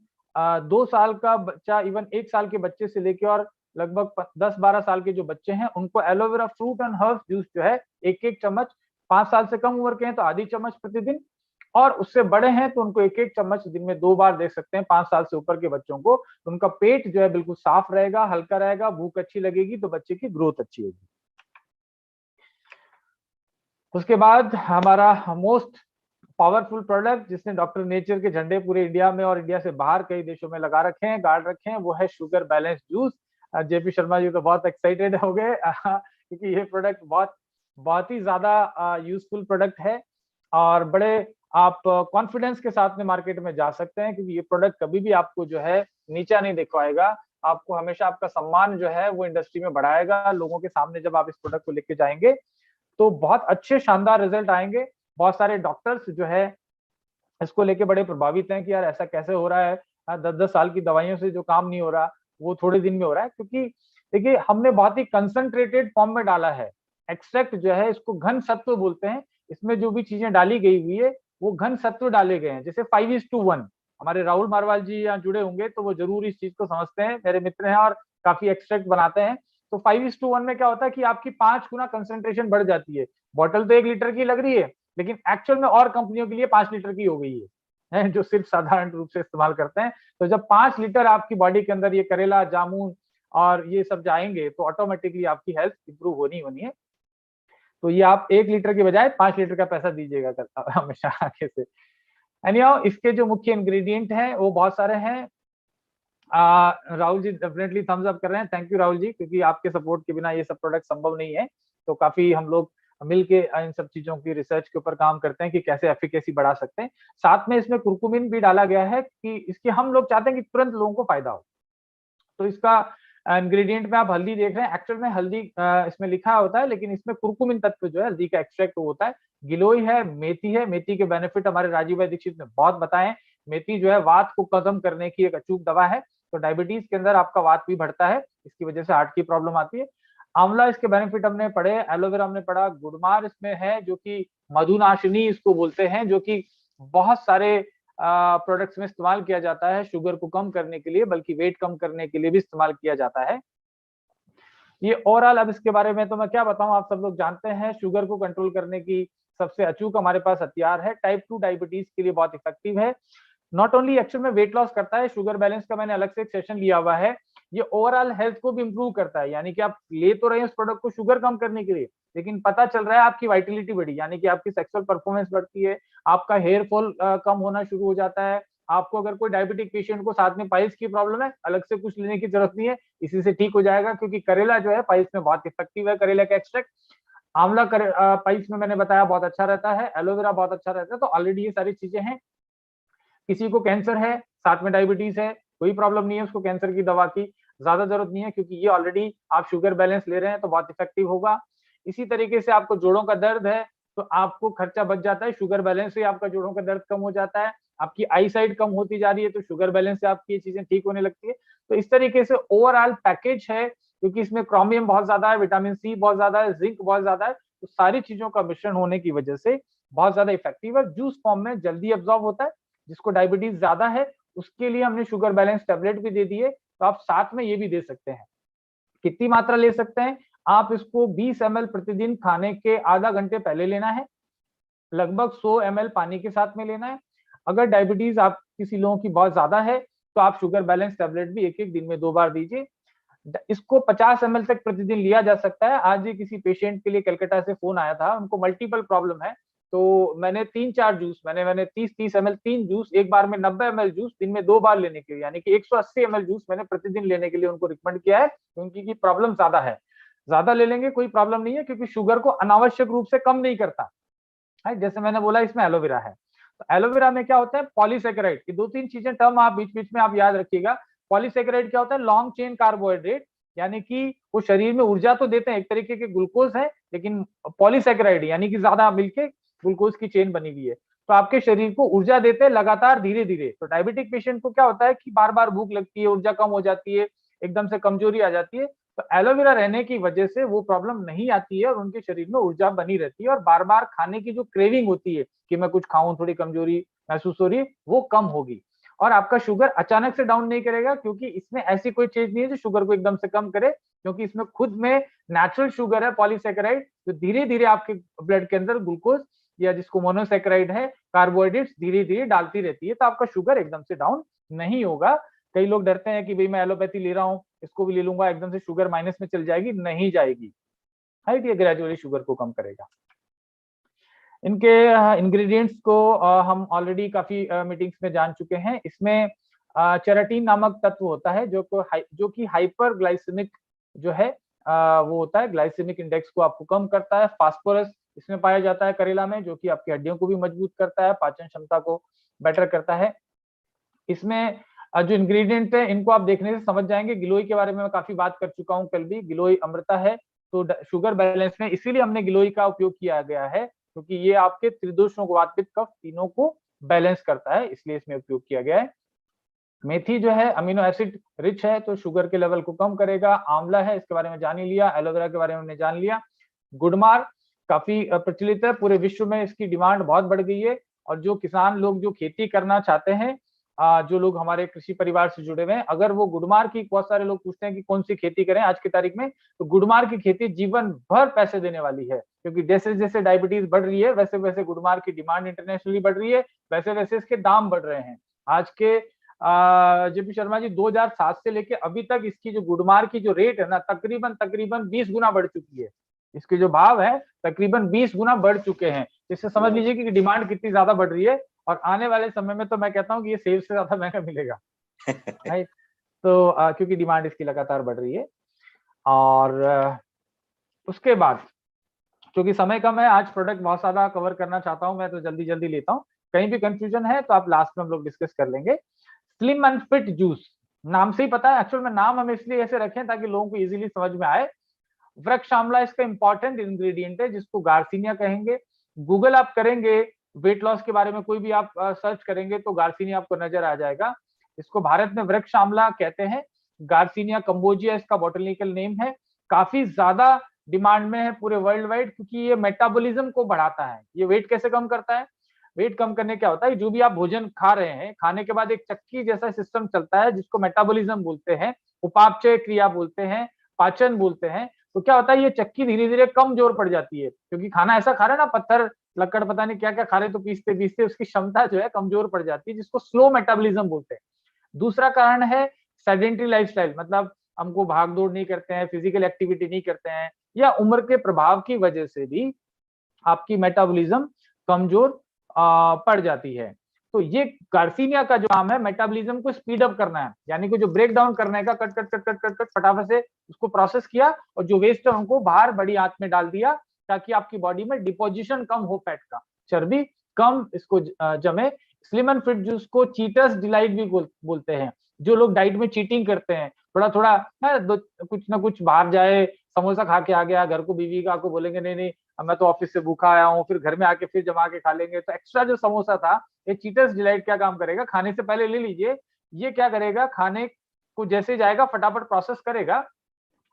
2 साल का बच्चा, इवन 1 साल के बच्चे से लेके और लगभग 10-12 साल के जो बच्चे हैं उनको aloe vera fruit and herbs juice जो है एक चम्मच, 5 साल से कम उम्र के हैं तो आधी चम्मच प्रतिदिन, और उससे बड़े हैं तो उनको एक चम्मच दिन में 2 बार दे सकते हैं। 5 साल से ऊपर के बच्चों को, तो उनका पेट जो है बिल्कुल साफ रहेगा, हल्का रहेगा, भूख अच्छी लगेगी, तो बच्चे की ग्रोथ अच्छी होगी। उसके बाद हमारा मोस्ट पावरफुल प्रोडक्ट, जिसने डॉक्टर नेचर के झंडे पूरे इंडिया में और इंडिया से बाहर कई देशों में लगा रखे हैं, गाड़ रखे हैं, वो है sugar balance juice. JP Sharma ji तो बहुत एक्साइटेड हो गए क्योंकि ये प्रोडक्ट बहुत ही ज्यादा यूजफुल प्रोडक्ट है और बड़े आप कॉन्फिडेंस के साथ में मार्केट में जा सकते हैं, क्योंकि ये प्रोडक्ट कभी भी आपको जो है नीचा नहीं दिखवाएगा, आपको हमेशा आपका सम्मान जो है वो इंडस्ट्री में बढ़ाएगा। लोगों के सामने जब आप इस प्रोडक्ट को लेके जाएंगे तो बहुत अच्छे शानदार रिजल्ट आएंगे। बहुत सारे डॉक्टर्स जो है इसको लेके बड़े प्रभावित हैं कि यार ऐसा कैसे हो रहा है, 10-10 साल की दवाइयों से जो काम नहीं हो रहा वो थोड़े दिन में हो रहा है। क्योंकि देखिए हमने बहुत ही कंसंट्रेटेड फॉर्म में डाला है। एक्सट्रैक्ट जो है इसको घन सत्व बोलते हैं। इसमें जो भी चीजें डाली गई हुई है वो घन सत्व डाले गए हैं। जैसे 5:1, हमारे राहुल मारवाल जी यहाँ जुड़े होंगे तो वो जरूर इस चीज को समझते हैं, मेरे मित्र हैं और काफी एक्सट्रैक्ट बनाते हैं। तो 5:1 में क्या होता है कि आपकी 5 गुना कंसंट्रेशन बढ़ जाती है। बॉटल तो 1 लीटर की लग रही है, लेकिन एक्चुअल में और कंपनियों के लिए 5 लीटर की हो गई है, जो सिर्फ साधारण रूप से इस्तेमाल करते हैं। तो जब 5 लीटर आपकी बॉडी के अंदर ये करेला, जामुन और ये सब जाएंगे तो ऑटोमेटिकली आपकी हेल्थ इंप्रूव होनी है। तो ये आप 1 लीटर के बजाय 5 लीटर का पैसा दीजिएगा हमेशा आगे से। एनीहाउ इसके जो मुख्य इंग्रेडिएंट हैं वो बहुत सारे हैं। Rahul ji definitely Thums up कर रहे हैं, थैंक यू राहुल जी, क्योंकि आपके सपोर्ट के बिना ये सब प्रोडक्ट संभव नहीं है। तो काफी हम लोग मिलके इन सब चीजों की रिसर्च के ऊपर काम करते हैं कि कैसे एफिकेसी बढ़ा सकते हैं। साथ में इसमें कुरकुमिन भी डाला गया है कि इसके हम लोग चाहते हैं कि तुरंत लोगों को फायदा हो। तो इसका इंग्रेडिएंट में आप हल्दी देख रहे हैं, एक्चुअल में हल्दी इसमें लिखा होता है, लेकिन इसमें कुरकुमिन तत्व जो है हल्दी का एक्सट्रैक्ट होता है। गिलोय है, मेथी है। मेथी के बेनिफिट हमारे राजीव भाई दीक्षित ने बहुत बताए। मेथी जो है वात को खत्म करने की एक अचूक दवा है। तो डायबिटीज के अंदर आपका वात भी बढ़ता है, इसकी वजह से हार्ट की प्रॉब्लम आती है। आंवला, इसके बेनिफिट हमने पढ़े। एलोवेरा हमने पढ़ा। गुड़मार इसमें है जो कि मधुनाशिनी इसको बोलते हैं, जो कि बहुत सारे प्रोडक्ट्स में इस्तेमाल किया जाता है शुगर को कम करने के लिए, बल्कि वेट कम करने के लिए भी इस्तेमाल किया जाता है। ये ओवरऑल, अब इसके बारे में तो मैं क्या बताऊं, आप सब लोग जानते हैं शुगर को कंट्रोल करने की सबसे अचूक हमारे पास हथियार है। टाइप 2 डायबिटीज के लिए बहुत इफेक्टिव है। नॉट ओनली एक्चुअल में वेट लॉस करता है, शुगर बैलेंस का मैंने अलग से एक सेशन लिया हुआ है। ये ओवरऑल हेल्थ को भी इंप्रूव करता है, यानी कि आप ले तो रहे हैं इस प्रोडक्ट को शुगर कम करने के लिए, लेकिन पता चल रहा है आपकी वाइटलिटी बढ़ी, यानी कि आपकी सेक्सुअल परफॉर्मेंस बढ़ती है, आपका हेयर फॉल कम होना शुरू हो जाता है। आपको अगर कोई डायबिटिक पेशेंट को साथ में पाइल्स की प्रॉब्लम है, अलग से कुछ लेने की जरूरत नहीं है, इसी से ठीक हो जाएगा, क्योंकि करेला जो है पाइल्स में बहुत इफेक्टिव है। करेला का एक्सट्रैक्ट, आंवला पाइल्स में मैंने बताया बहुत अच्छा रहता है। एलोवेरा बहुत अच्छा रहता है। तो ऑलरेडी ये सारी चीजें हैं। किसी को कैंसर है, साथ में डायबिटीज है, कोई प्रॉब्लम नहीं है उसको कैंसर की दवा की ज्यादा जरूरत नहीं है, क्योंकि ये ऑलरेडी आप शुगर बैलेंस ले रहे हैं तो बहुत इफेक्टिव होगा। इसी तरीके से आपको जोड़ों का दर्द है तो आपको खर्चा बच जाता है, शुगर बैलेंस से आपका जोड़ों का दर्द कम हो जाता है। आपकी आई साइड कम होती जा रही है तो शुगर बैलेंस से आपकी ये चीजें ठीक होने लगती है। तो इस तरीके से ओवरऑल पैकेज है, क्योंकि इसमें क्रोमियम बहुत ज्यादा है, विटामिन सी बहुत ज्यादा है, जिंक बहुत ज्यादा है। तो सारी चीजों का मिश्रण होने की वजह से बहुत ज्यादा इफेक्टिव है। जूस फॉर्म में जल्दी एब्जॉर्ब होता है। जिसको डायबिटीज ज्यादा है उसके लिए हमने शुगर बैलेंस टेबलेट भी दे दिए, तो आप साथ में ये भी दे सकते हैं। कितनी मात्रा ले सकते हैं आप? इसको 20 ml प्रतिदिन खाने के आधा घंटे पहले लेना है। लगभग 100 ml पानी के साथ में लेना है। अगर डायबिटीज आप किसी लोगों की बहुत ज्यादा है तो आप शुगर बैलेंस टेबलेट भी एक एक दिन में 2 बार दीजिए। इसको 50 ml तक प्रतिदिन लिया जा सकता है। आज ही किसी पेशेंट के लिए कलकत्ता से फोन आया था, उनको मल्टीपल प्रॉब्लम है, तो मैंने 3-4 जूस, मैंने 30-30 ml 3 जूस एक बार में 90 ml जूस दिन में 2 बार लेने के लिए, यानी कि 180 ml जूस मैंने प्रतिदिन लेने के लिए उनको रिकमेंड किया है, क्योंकि की प्रॉब्लम ज्यादा है। ज्यादा ले लेंगे कोई प्रॉब्लम नहीं है, क्योंकि शुगर को अनावश्यक रूप से कम नहीं करता है। जैसे मैंने बोला इसमें एलोवेरा है, तो एलोवेरा में क्या होता है, पॉलीसेकेराइड की 2-3 चीजें टर्म आप बीच बीच में आप याद रखिएगा। पॉलीसेकेराइड क्या होता है? लॉन्ग चेन कार्बोहाइड्रेट, यानी कि वो शरीर में ऊर्जा तो देते हैं, एक तरीके के ग्लूकोज है, लेकिन पॉलीसेकेराइड यानी कि ज्यादा मिलके ग्लूकोज की चेन बनी हुई है, तो आपके शरीर को ऊर्जा देते हैं लगातार धीरे धीरे। तो डायबिटिक पेशेंट को क्या होता है कि बार बार भूख लगती है, ऊर्जा कम हो जाती है, एकदम से कमजोरी आ जाती है। तो एलोवेरा रहने की वजह से वो प्रॉब्लम नहीं आती है और उनके शरीर में ऊर्जा बनी रहती है, और बार बार खाने की जो क्रेविंग होती है कि मैं कुछ खाऊं, थोड़ी कमजोरी महसूस हो रही है, वो कम होगी। और आपका शुगर अचानक से डाउन नहीं करेगा, क्योंकि इसमें ऐसी कोई चीज नहीं है जो शुगर को एकदम से कम करे, क्योंकि इसमें खुद में नेचुरल शुगर है पॉलीसेकेराइड, तो धीरे धीरे आपके ब्लड के अंदर ग्लूकोज या जिसको मोनोसेकेराइड है, कार्बोहाइड्रेट्स धीरे धीरे डालती रहती है, तो आपका शुगर एकदम से डाउन नहीं होगा। कई लोग डरते हैं कि भाई मैं एलोपैथी ले रहा हूँ, इसको भी ले लूंगा, एकदम से शुगर माइनस में चल जाएगी, नहीं जाएगी। हाइट ये ग्रेजुअली शुगर को कम करेगा। इनके इंग्रेडिएंट्स को हम ऑलरेडी काफी मीटिंग्स में जान चुके हैं। इसमें चेराटिन नामक तत्व होता है जो कि हाइपर ग्लाइसेमिक जो है वो होता है, ग्लाइसेमिक इंडेक्स को आपको कम करता है। फास्फोरस इसमें पाया जाता है करेला में, जो कि आपकी हड्डियों को भी मजबूत करता है, पाचन क्षमता को बेटर करता है। इसमें जो इंग्रेडिएंट है इनको आप देखने से समझ जाएंगे। गिलोय के बारे में मैं काफी बात कर चुका हूँ कल भी, गिलोय अमृता है, तो शुगर बैलेंस में इसीलिए हमने गिलोय का उपयोग किया गया है, क्योंकि ये आपके त्रिदोषों को, वात पित्त कफ तीनों को बैलेंस करता है, इसलिए इसमें उपयोग किया गया है। मेथी जो है अमीनो एसिड रिच है, तो शुगर के लेवल को कम करेगा। आंवला है, इसके बारे में जान ही लिया। एलोवेरा के बारे में हमने जान लिया। गुड़मार काफी प्रचलित है, पूरे विश्व में इसकी डिमांड बहुत बढ़ गई है। और जो किसान लोग जो खेती करना चाहते हैं, जो लोग हमारे कृषि परिवार से जुड़े हुए हैं, अगर वो गुड़मार की, बहुत सारे लोग पूछते हैं कि कौन सी खेती करें आज की तारीख में, तो गुड़मार की खेती जीवन भर पैसे देने वाली है, क्योंकि जैसे जैसे डायबिटीज बढ़ रही है वैसे वैसे गुड़मार की डिमांड इंटरनेशनली बढ़ रही है, वैसे वैसे इसके दाम बढ़ रहे हैं। आज के जेपी शर्मा जी 2007 से लेके अभी तक इसकी जो गुड़मार की जो रेट है ना, तकरीबन 20 गुना बढ़ चुकी है। इसके जो भाव है तकरीबन 20 गुना बढ़ चुके हैं। इससे समझ लीजिए कि डिमांड कितनी ज्यादा बढ़ रही है, और आने वाले समय में तो मैं कहता हूँ कि ये सेल से ज्यादा महंगा मिलेगा। राइट, तो क्योंकि डिमांड इसकी लगातार बढ़ रही है। और उसके बाद क्योंकि समय कम है, आज प्रोडक्ट बहुत सारा कवर करना चाहता हूं मैं, तो जल्दी जल्दी लेता हूं। कहीं भी कंफ्यूजन है तो आप लास्ट में हम लोग डिस्कस कर लेंगे। स्लिम एंड फिट जूस, नाम से ही पता है, एक्चुअल में नाम हम इसलिए ऐसे रखें ताकि लोगों को इजीली समझ में आए। वृक्ष आंवला इसका इंपॉर्टेंट इंग्रेडिएंट है, जिसको गार्सिनिया कहेंगे। गूगल आप करेंगे वेट लॉस के बारे में, कोई भी आप सर्च करेंगे तो गार्सिनिया आपको नजर आ जाएगा। इसको भारत में वृक्ष आंवला कहते हैं। गार्सिनिया कंबोजिया इसका बॉटनिकल नेम है। काफी ज्यादा डिमांड में है पूरे वर्ल्ड वाइड, क्योंकि ये मेटाबॉलिज्म को बढ़ाता है। ये वेट कैसे कम करता है? वेट कम करने क्या होता है, जो भी आप भोजन खा रहे हैं, खाने के बाद एक चक्की जैसा सिस्टम चलता है जिसको मेटाबॉलिज्म बोलते हैं, उपापचय क्रिया बोलते हैं, पाचन बोलते हैं। तो क्या होता है, ये चक्की धीरे धीरे कमजोर पड़ जाती है, क्योंकि खाना ऐसा खा रहे हैं ना, पत्थर लक्कड़ पता नहीं क्या क्या खा रहे, तो पीसते पीसते उसकी क्षमता जो है कमजोर पड़ जाती है, जिसको स्लो मेटाबॉलिज्म बोलते हैं। दूसरा कारण है सेडेंटरी लाइफस्टाइल, मतलब हमको भाग दौड़ नहीं करते हैं, फिजिकल एक्टिविटी नहीं करते हैं, या उम्र के प्रभाव की वजह से भी आपकी मेटाबॉलिज्म कमजोर पड़ जाती है। तो ये गार्सिनिया का जो काम है, मेटाबॉलिज्म को स्पीड अप करना है, यानी कि जो ब्रेक डाउन करने का, cut cut cut cut cut cut फटाफट से उसको प्रोसेस किया, और जो वेस्ट है उनको बाहर बड़ी आंत में डाल दिया, ताकि आपकी बॉडी में डिपोजिशन कम हो, फैट का, चर्बी कम इसको जमे। स्लिम एंड फिट जूस को चीटर्स डिलाइट भी बोलते हैं। जो लोग डाइट में चीटिंग करते हैं, थोड़ा थोड़ा कुछ ना कुछ बाहर जाए, समोसा खा के आ गया, घर को बीवी का को बोलेंगे नहीं नहीं मैं तो ऑफिस से भूखा आया हूँ, फिर घर में आके फिर जमा के खा लेंगे, तो एक्स्ट्रा जो समोसा था, ये चीटर्स डिलाइट क्या काम करेगा, खाने से पहले ले लीजिए। ये क्या करेगा, खाने को जैसे जाएगा फटाफट प्रोसेस करेगा,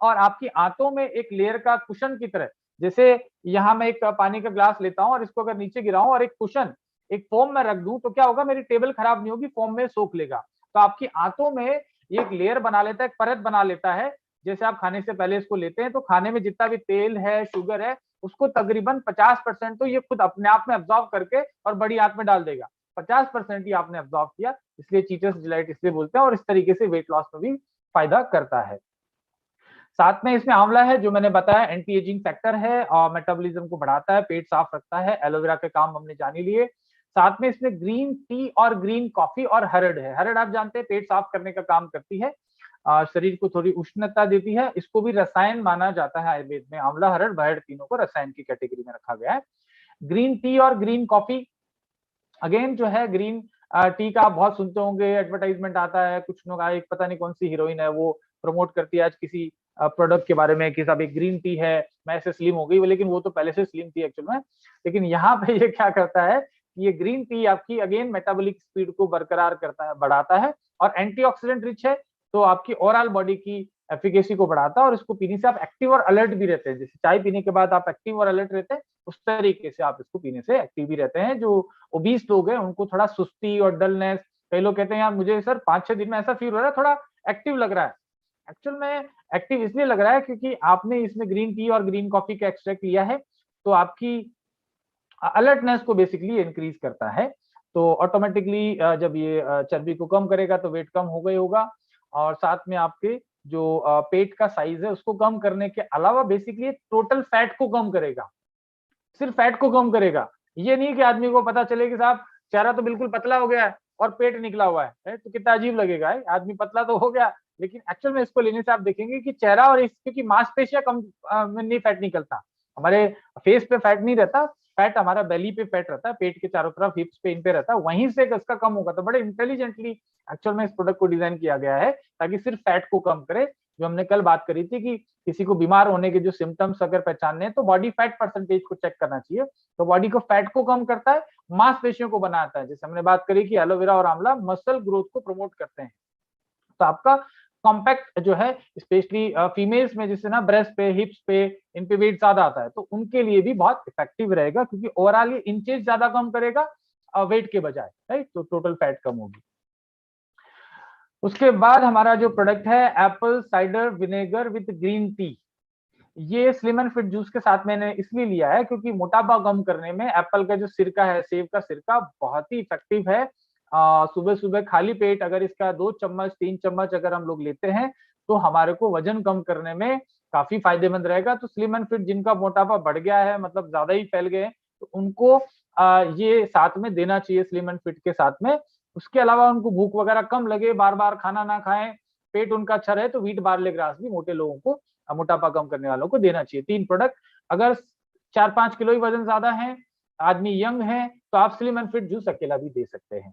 और आपकी आंतों में एक लेयर का कुशन की तरह, जैसे यहाँ मैं एक पानी का ग्लास लेता हूँ और इसको अगर नीचे गिराऊं और एक कुशन, एक फोम में रख दूं, तो क्या होगा, मेरी टेबल खराब नहीं होगी, फोम में सोख लेगा। तो आपकी आंतों में ये एक लेयर बना लेता है, एक परत बना लेता है। जैसे आप खाने से पहले इसको लेते हैं, तो खाने में जितना भी तेल है, शुगर है, उसको तकरीबन 50% तो ये खुद अपने आप में अब्जॉर्व करके और बड़ी आंत में डाल देगा। 50% ही आपने अब्जॉर्व किया, इसलिए चीटर्स डिलाइट इसलिए बोलते हैं, और इस तरीके से वेट लॉस में भी फायदा करता है। साथ में इसमें आंवला है, जो मैंने बताया एंटी एजिंग फैक्टर है और मेटाबॉलिज्म को बढ़ाता है, पेट साफ रखता है। एलोवेरा के काम हमने जान ही लिए। साथ में इसमें ग्रीन टी और ग्रीन कॉफी और हरड़ है। हरड़ आप जानते हैं पेट साफ करने का काम करती है, शरीर को थोड़ी उष्णता देती है। इसको भी रसायन माना जाता है आयुर्वेद में। आंवला, हरड़, बहड़ तीनों को रसायन की कैटेगरी में रखा गया है। ग्रीन टी और ग्रीन कॉफी, अगेन जो है ग्रीन टी का आप बहुत सुनते होंगे, एडवर्टाइजमेंट आता है, कुछ लोग एक पता नहीं कौन सी हीरोइन है वो प्रमोट करती है आज किसी प्रोडक्ट के बारे में कि साहब एक ग्रीन टी है, मैं ऐसे स्लिम हो गई, लेकिन वो तो पहले से स्लिम थी एक्चुअल में। लेकिन यहाँ पे ये क्या करता है, ये ग्रीन टी आपकी अगेन मेटाबॉलिक स्पीड को बरकरार करता है, बढ़ाता है, और एंटीऑक्सीडेंट रिच है, तो आपकी ओवरऑल बॉडी की एफिकेसी को बढ़ाता है। और इसको पीने से आप एक्टिव और अलर्ट भी रहते हैं, जैसे चाय पीने के बाद आप एक्टिव और अलर्ट रहते हैं, उस तरीके से आप इसको पीने से एक्टिव भी रहते हैं। जो ओबीस लोग हैं उनको थोड़ा सुस्ती और डलनेस, कई लोग कहते हैं यार मुझे सर 5-6 दिन में ऐसा फील हो रहा है, थोड़ा एक्टिव लग रहा है। एक्चुअल में एक्टिव इसलिए लग रहा है क्योंकि आपने इसमें ग्रीन टी और ग्रीन कॉफी का एक्सट्रैक्ट लिया है, तो आपकी अलर्टनेस को बेसिकली इंक्रीज करता है। तो ऑटोमेटिकली जब ये चर्बी को कम करेगा तो वेट कम हो गई होगा, और साथ में आपके जो पेट का साइज है उसको कम करने के अलावा बेसिकली टोटल फैट को कम करेगा, सिर्फ फैट को कम करेगा। ये नहीं कि आदमी को पता चले कि साहब चेहरा तो बिल्कुल पतला हो गया है और पेट निकला हुआ है, तो कितना अजीब लगेगा है, आदमी पतला तो हो गया, लेकिन एक्चुअल में इसको लेने से आप देखेंगे कि चेहरा और क्योंकि मांसपेशियां कम नहीं फैट निकलता, हमारे फेस पे फैट नहीं रहता, फैट हमारा बेली पे फैट रहता है, पेट के चारों तरफ, हिप्स पे, इन पे रहता है, वहीं से इसका कम होगा। तो बड़े इंटेलिजेंटली एक्चुअल में इस प्रोडक्ट को डिजाइन किया गया है ताकि सिर्फ फैट को कम करे। जो हमने कल बात करी थी कि किसी को बीमार होने के जो सिम्टम्स अगर पहचानने हैं तो बॉडी फैट परसेंटेज को चेक करना चाहिए। तो बॉडी को फैट को कम करता है, मांसपेशियों को बनाता है। जैसे हमने बात करी कि एलोवेरा और आंवला मसल ग्रोथ को प्रमोट करते हैं। तो आपका कॉम्पैक्ट जो है, स्पेशली फीमेल्स में जिससे ना ब्रेस्ट पे, हिप्स पे, इन पे वेट ज्यादा आता है, तो उनके लिए भी बहुत इफेक्टिव रहेगा, क्योंकि ओवरऑल ये इंचेस ज्यादा कम करेगा वेट के बजाय, राइट। तो टोटल फैट कम होगी। उसके बाद हमारा जो प्रोडक्ट है Apple cider vinegar with green tea. ये स्लिम एंड फिट जूस के साथ मैंने इसलिए लिया है क्योंकि मोटापा कम करने में एप्पल का जो सिरका है, सेब का सिरका, बहुत ही इफेक्टिव है। सुबह सुबह खाली पेट अगर इसका 2 चम्मच 3 चम्मच अगर हम लोग लेते हैं तो हमारे को वजन कम करने में काफी फायदेमंद रहेगा। तो स्लिम एंड फिट जिनका मोटापा बढ़ गया है, मतलब ज्यादा ही फैल गए, तो उनको ये साथ में देना चाहिए, स्लिम एंड फिट के साथ में। उसके अलावा उनको भूख वगैरह कम लगे, बार बार खाना ना खाएं, पेट उनका अच्छा रहे, तो व्हीट बार्ले ग्रास भी मोटे लोगों को, मोटापा कम करने वालों को देना चाहिए। 3 प्रोडक्ट। अगर 4-5 किलो ही वजन ज्यादा है, आदमी यंग है, तो आप स्लिम एंड फिट जूस अकेला भी दे सकते हैं।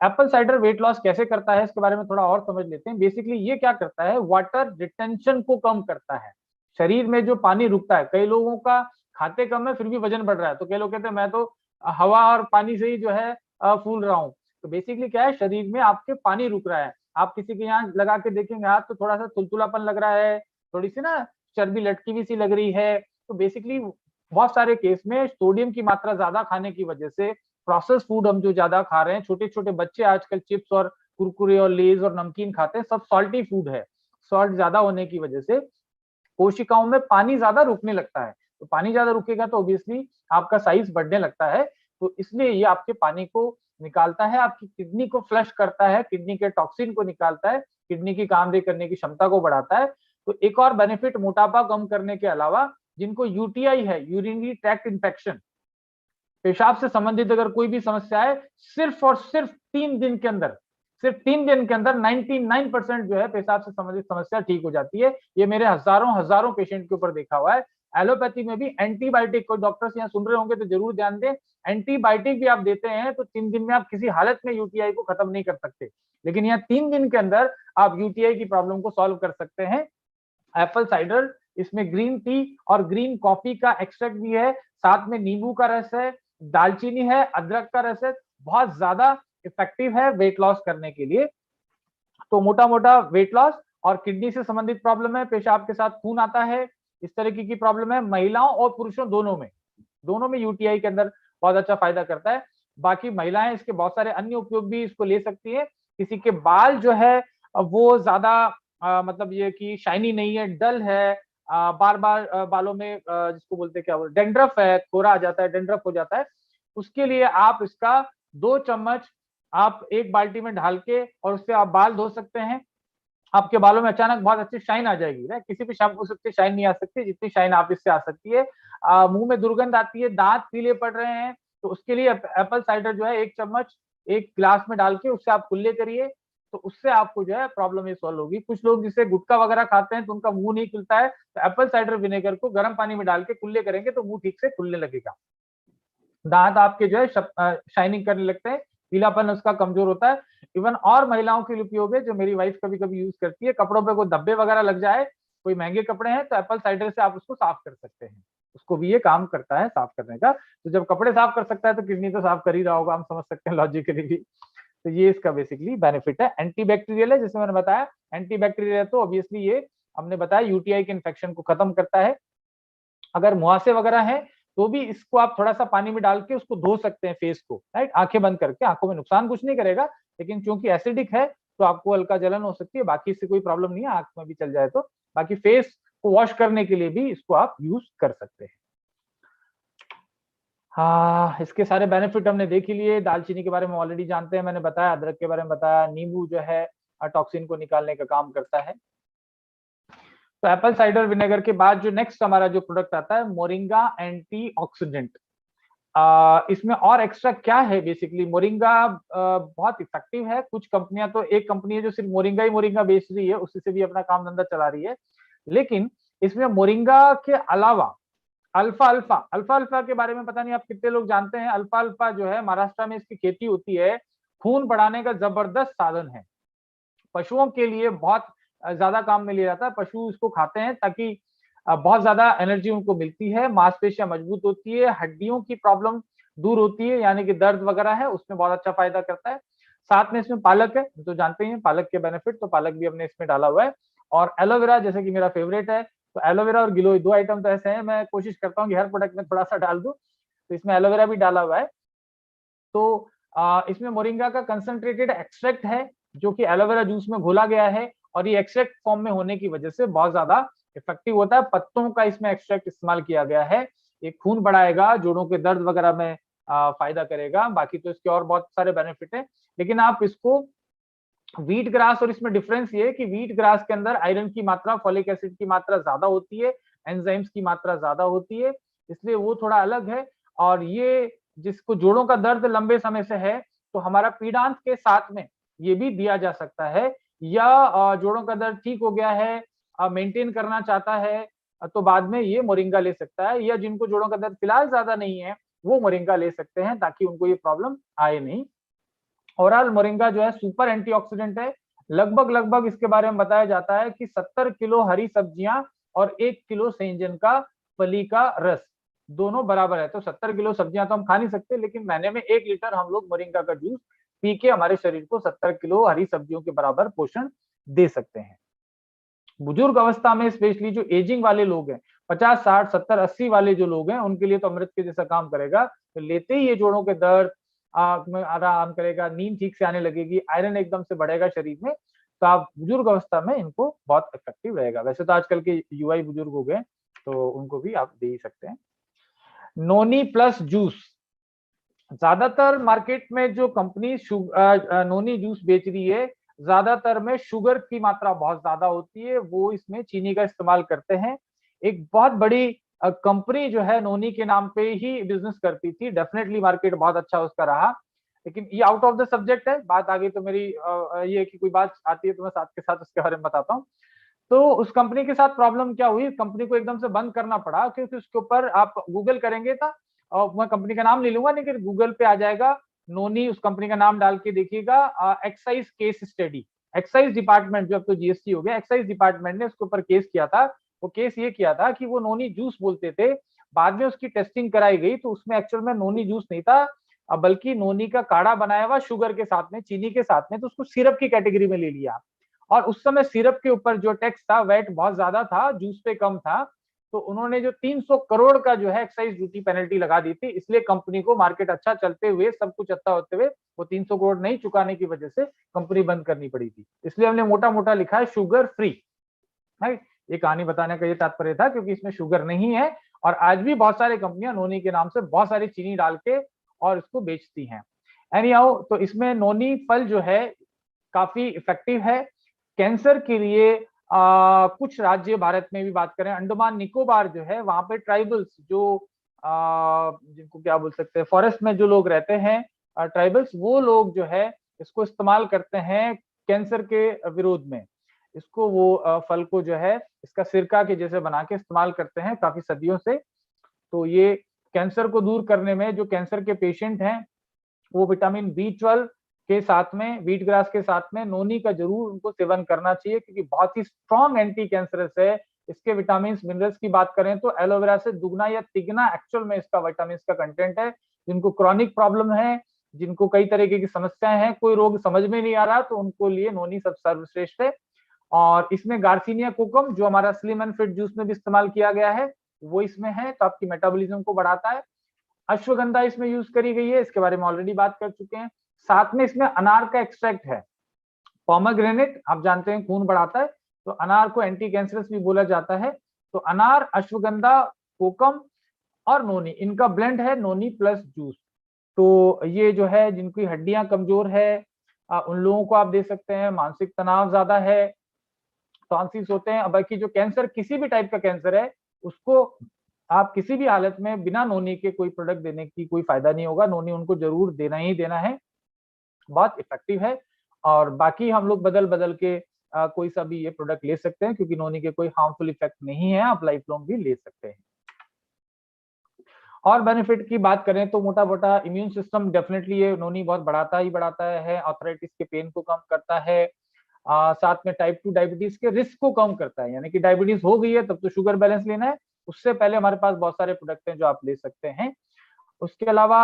एप्पल साइडर वेट लॉस कैसे करता है, इसके बारे में थोड़ा और समझ लेते हैं। बेसिकली ये क्या करता है, वाटर रिटेंशन को कम करता है। शरीर में जो पानी रुकता है, कई लोगों का खाते कम है फिर भी वजन बढ़ रहा है, तो कई लोग कहते हैं मैं तो हवा और पानी से ही जो है फूल रहा हूँ। तो बेसिकली क्या है, शरीर में आपके पानी रुक रहा है। आप किसी के यहाँ लगा के देखेंगे हाथ, तो थोड़ा सा तुलतुलापन लग रहा है, थोड़ी सी ना चर्बी लटकी हुई सी लग रही है। तो बेसिकली बहुत सारे केस में सोडियम की मात्रा ज्यादा खाने की वजह से, प्रोसेस फूड हम जो ज्यादा खा रहे हैं, छोटे छोटे बच्चे आजकल चिप्स और कुरकुरे और लेज और नमकीन खाते हैं, सब सॉल्टी फूड है। सॉल्ट ज्यादा होने की वजह से कोशिकाओं में पानी ज्यादा रुकने लगता है। तो पानी ज्यादा रुकेगा तो ऑब्वियसली आपका साइज बढ़ने लगता है। तो इसलिए ये आपके पानी को निकालता है, आपकी किडनी को फ्लश करता है, किडनी के टॉक्सिन को निकालता है, किडनी की कामदेह करने की क्षमता को बढ़ाता है। तो एक और बेनिफिट मोटापा कम करने के अलावा, जिनको यूटीआई है, यूरिनरी ट्रैक्ट इन्फेक्शन, पेशाब से संबंधित अगर कोई भी समस्या है, सिर्फ और सिर्फ 3 दिन के अंदर, सिर्फ 3 दिन के अंदर 99% जो है पेशाब से संबंधित समस्या ठीक हो जाती है। ये मेरे हजारों पेशेंट के ऊपर देखा हुआ है। एलोपैथी में भी एंटीबायोटिक, कोई डॉक्टर्स यहाँ सुन रहे होंगे तो जरूर ध्यान दें, एंटीबायोटिक भी आप देते हैं तो 3 दिन में आप किसी हालत में यूटीआई को खत्म नहीं कर सकते, लेकिन यहाँ 3 दिन के अंदर आप यूटीआई की प्रॉब्लम को सॉल्व कर सकते हैं। एप्पल साइडर, इसमें ग्रीन टी और ग्रीन कॉफी का एक्सट्रैक्ट भी है, साथ में नींबू का रस है, दालचीनी है, अदरक का रस है, बहुत ज्यादा इफेक्टिव है वेट लॉस करने के लिए। तो मोटा मोटा वेट लॉस और किडनी से संबंधित प्रॉब्लम है, पेशाब के साथ खून आता है, इस तरीके की प्रॉब्लम है, महिलाओं और पुरुषों दोनों में यूटीआई के अंदर बहुत अच्छा फायदा करता है। बाकी महिलाएं इसके बहुत सारे अन्य उपयोग भी इसको ले सकती है। किसी के बाल जो है वो ज्यादा मतलब ये कि शाइनी नहीं है, डल है, बार बार बालों में जिसको बोलते हैं क्या बोलते, डेंड्रफ है, कोरा आ जाता है, डेंड्रफ हो जाता है, उसके लिए आप इसका 2 चम्मच आप एक बाल्टी में ढाल के और उससे आप बाल धो सकते हैं। आपके बालों में अचानक बहुत अच्छी शाइन आ जाएगी। किसी भी शैम्पू से उतनी शाइन नहीं आ सकती जितनी शाइन आप इससे आ सकती है। मुंह में दुर्गंध आती है, दांत पीले पड़ रहे हैं, तो उसके लिए एप्पल साइडर जो है 1 चम्मच एक गिलास में डाल के उससे आप कुल्ले करिए, तो उससे आपको जो है प्रॉब्लम ये सॉल्व होगी। कुछ लोग जिसे गुटखा वगैरह खाते हैं तो उनका मुंह नहीं खुलता है, तो एप्पल साइडर विनेगर को गर्म पानी में डाल के कुल्ले करेंगे तो मुंह ठीक से खुलने लगेगा। दांत आपके जो है शाइनिंग करने लगते हैं, पीलापन उसका कमजोर होता है। इवन और महिलाओं के लिए उपयोग है, जो मेरी वाइफ कभी कभी यूज करती है, कपड़ों पे कोई धब्बे वगैरह लग जाए, कोई महंगे कपड़े हैं, तो एप्पल साइडर से आप उसको साफ कर सकते हैं, उसको भी ये काम करता है साफ करने का। तो जब कपड़े साफ कर सकता है तो किडनी तो साफ कर ही रहा होगा, हम समझ सकते हैं लॉजिकली भी। तो ये इसका बेसिकली बेनिफिट है। एंटीबैक्टीरियल है, जैसे मैंने बताया, एंटीबैक्टीरियल है तो ऑब्वियसली ये हमने बताया यूटीआई के इन्फेक्शन को खत्म करता है। अगर मुहासे वगैरह है तो भी इसको आप थोड़ा सा पानी में डाल के उसको धो सकते हैं फेस को, राइट, आंखें बंद करके। आंखों में नुकसान कुछ नहीं करेगा, लेकिन क्योंकि एसिडिक है तो आपको हल्का जलन हो सकती है, बाकी इससे कोई प्रॉब्लम नहीं है, आंख में भी चल जाए तो। बाकी फेस को वॉश करने के लिए भी इसको आप यूज कर सकते हैं। हाँ, इसके सारे बेनिफिट हमने देख ही लिए। दालचीनी के बारे में ऑलरेडी जानते हैं, मैंने बताया, अदरक के बारे में बताया, नींबू जो है टॉक्सिन को निकालने का काम करता है। तो एप्पल साइडर विनेगर के बाद जो नेक्स्ट हमारा जो प्रोडक्ट आता है, मोरिंगा एंटीऑक्सीडेंट। इसमें और एक्स्ट्रा क्या है, बेसिकली मोरिंगा बहुत इफेक्टिव है। कुछ कंपनियां, तो एक कंपनी है जो सिर्फ मोरिंगा बेच रही है, उसी से भी अपना काम धंधा चला रही है, लेकिन इसमें मोरिंगा के अलावा अल्फा अल्फा अल्फा अल्फा के बारे में पता नहीं आप कितने लोग जानते हैं। अल्फा अल्फा जो है महाराष्ट्र में इसकी खेती होती है, खून बढ़ाने का जबरदस्त साधन है, पशुओं के लिए बहुत ज्यादा काम में लिया जाता है। पशु इसको खाते हैं ताकि बहुत ज्यादा एनर्जी उनको मिलती है, मांसपेशियां मजबूत होती है, हड्डियों की प्रॉब्लम दूर होती है, यानी कि दर्द वगैरह है उसमें बहुत अच्छा फायदा करता है। साथ में इसमें पालक है, तो जानते ही हैं पालक के बेनिफिट, तो पालक भी हमने इसमें डाला हुआ है। और एलोवेरा जैसे कि मेरा फेवरेट है, तो एलोवेरा और गिलोय दो आइटम तो ऐसे हैं, मैं कोशिश करता हूँ कि हर प्रोडक्ट में थोड़ा सा डाल दूं, तो इसमें एलोवेरा भी डाला हुआ है। तो इसमें मोरिंगा का कंसंट्रेटेड एक्सट्रैक्ट है जो कि एलोवेरा जूस में घोला गया है, और ये एक्सट्रैक्ट फॉर्म में होने की वजह से बहुत ज्यादा इफेक्टिव होता है। पत्तों का इसमें एक्सट्रैक्ट इस्तेमाल किया गया है, ये खून बढ़ाएगा, जोड़ों के दर्द वगैरह में फायदा करेगा। बाकी तो इसके और बहुत सारे बेनिफिट है, लेकिन आप इसको व्हीट ग्रास, और इसमें डिफरेंस ये है कि व्हीट ग्रास के अंदर आयरन की मात्रा, फॉलिक एसिड की मात्रा ज्यादा होती है, एंजाइम्स की मात्रा ज्यादा होती है, इसलिए वो थोड़ा अलग है। और ये जिसको जोड़ों का दर्द लंबे समय से है, तो हमारा पीड़ांत के साथ में ये भी दिया जा सकता है, या जोड़ों का दर्द ठीक हो गया है, मेंटेन करना चाहता है, तो बाद में ये मोरिंगा ले सकता है, या जिनको जोड़ों का दर्द फिलहाल ज्यादा नहीं है वो मोरिंगा ले सकते हैं ताकि उनको ये प्रॉब्लम आए नहीं। ओवरऑल मोरिंगा जो है सुपर एंटीऑक्सीडेंट है। लगभग इसके बारे में बताया जाता है कि 70 किलो हरी सब्जियां और 1 किलो सेंजन का फली का रस दोनों बराबर है। तो 70 किलो सब्जियां तो हम खा नहीं सकते, लेकिन महीने में 1 लीटर हम लोग मोरिंगा का जूस पी के हमारे शरीर को 70 किलो हरी सब्जियों के बराबर पोषण दे सकते हैं। बुजुर्ग अवस्था में स्पेशली जो एजिंग वाले लोग हैं, 50, 60, 70, 80 वाले जो लोग हैं, उनके लिए तो अमृत के जैसा काम करेगा। तो लेते ही ये जोड़ों के दर्द में आराम करेगा, नींद ठीक से आने लगेगी, आयरन एकदम से बढ़ेगा शरीर में। तो आप बुजुर्ग अवस्था में इनको बहुत इफेक्टिव रहेगा। वैसे तो आजकल के युवा ही बुजुर्ग हो गए, तो उनको भी आप दे ही सकते हैं। नोनी प्लस जूस, ज्यादातर मार्केट में जो कंपनी नोनी जूस बेच रही है, ज्यादातर में शुगर की मात्रा बहुत ज्यादा होती है, वो इसमें चीनी का इस्तेमाल करते हैं। एक बहुत बड़ी कंपनी जो है नोनी के नाम पे ही बिजनेस करती थी, डेफिनेटली मार्केट बहुत अच्छा उसका रहा, लेकिन ये आउट ऑफ द सब्जेक्ट है। बात आगे तो मेरी ये कि कोई बात आती है तो मैं साथ के साथ उसके बारे में बताता हूँ। तो उस कंपनी के साथ प्रॉब्लम क्या हुई, कंपनी को एकदम से बंद करना पड़ा, क्योंकि उसके ऊपर आप गूगल करेंगे था, और मैं कंपनी का नाम ले लूंगा, लेकिन गूगल पे आ जाएगा नोनी, उस कंपनी का नाम डाल के देखिएगा, excise case study, excise department, जो अब तो जीएसटी हो गया, एक्साइज डिपार्टमेंट ने उसके ऊपर केस किया था। वो केस ये किया था कि वो नोनी जूस बोलते थे, बाद में उसकी टेस्टिंग कराई गई तो उसमें एक्चुअल में नोनी जूस नहीं था, बल्कि नोनी का काढ़ा बनाया हुआ शुगर के साथ में, चीनी के साथ में, तो उसको सिरप की कैटेगरी में ले लिया। और उस समय सिरप के ऊपर जो टैक्स था, वैट बहुत ज्यादा था, जूस पे कम था, तो उन्होंने जो 300 करोड़ का जो है एक्साइज ड्यूटी पेनल्टी लगा दी थी। इसलिए कंपनी को मार्केट अच्छा चलते हुए, सब कुछ अच्छा होते हुए, वो 300 करोड़ नहीं चुकाने की वजह से कंपनी बंद करनी पड़ी थी। इसलिए हमने मोटा मोटा लिखा है शुगर फ्री, राइट। ये कहानी बताने का ये तात्पर्य था, क्योंकि इसमें शुगर नहीं है, और आज भी बहुत सारी कंपनियां नोनी के नाम से बहुत सारी चीनी डाल के और इसको बेचती हैं। एनी हाउ, तो इसमें नोनी फल जो है काफी इफेक्टिव है कैंसर के लिए। कुछ राज्य भारत में भी बात करें, अंडमान निकोबार जो है, वहां पे ट्राइबल्स जो जिनको क्या बोल सकते हैं, फॉरेस्ट में जो लोग रहते हैं, ट्राइबल्स, वो लोग जो है इसको इस्तेमाल करते हैं कैंसर के विरोध में। इसको वो फल को जो है इसका सिरका के जैसे बना के इस्तेमाल करते हैं काफी सदियों से। तो ये कैंसर को दूर करने में, जो कैंसर के पेशेंट हैं, वो विटामिन B12 के साथ में, व्हीट ग्रास के साथ में नोनी का जरूर उनको सेवन करना चाहिए, क्योंकि बहुत ही स्ट्रॉन्ग एंटी कैंसरस है। इसके विटामिन मिनरल्स की बात करें तो एलोवेरा से दुगना या तिगना एक्चुअल में इसका विटामिन का कंटेंट है। जिनको क्रॉनिक प्रॉब्लम है, जिनको कई तरीके की समस्याएं हैं, कोई रोग समझ में नहीं आ रहा, तो उनको लिए नोनी सब सर्वश्रेष्ठ है। और इसमें गार्सिनिया कोकम, जो हमारा स्लिम एंड फिट जूस में भी इस्तेमाल किया गया है, वो इसमें है, तो आपकी मेटाबॉलिज्म को बढ़ाता है। अश्वगंधा इसमें यूज करी गई है, इसके बारे में ऑलरेडी बात कर चुके हैं। साथ में इसमें अनार का एक्सट्रैक्ट है, पोमेग्रेनेट आप जानते हैं खून बढ़ाता है, तो अनार को एंटी कैंसरस भी बोला जाता है। तो अनार, अश्वगंधा, कोकम और नोनी, इनका ब्लेंड है नोनी प्लस जूस। तो ये जो है जिनकी हड्डियां कमजोर है, उन लोगों को आप दे सकते हैं। मानसिक तनाव ज्यादा है, टॉन्सिल्स होते हैं, बाकी जो कैंसर, किसी भी टाइप का कैंसर है, उसको आप किसी भी हालत में बिना नोनी के कोई प्रोडक्ट देने की कोई फायदा नहीं होगा, नोनी उनको जरूर देना ही देना है, बहुत इफेक्टिव है। और बाकी हम लोग बदल बदल के कोई सा भी ये प्रोडक्ट ले सकते हैं, क्योंकि नोनी के कोई हार्मफुल इफेक्ट नहीं है, आप लाइफ लॉन्ग भी ले सकते हैं। और बेनिफिट की बात करें तो मोटा मोटा इम्यून सिस्टम डेफिनेटली ये नोनी बहुत बढ़ाता ही बढ़ाता है, आर्थराइटिस के पेन को कम करता है, साथ में टाइप 2 डायबिटीज के रिस्क को कम करता है, यानी कि डायबिटीज हो गई है तब तो शुगर बैलेंस लेना है, उससे पहले हमारे पास बहुत सारे प्रोडक्ट हैं जो आप ले सकते हैं। उसके अलावा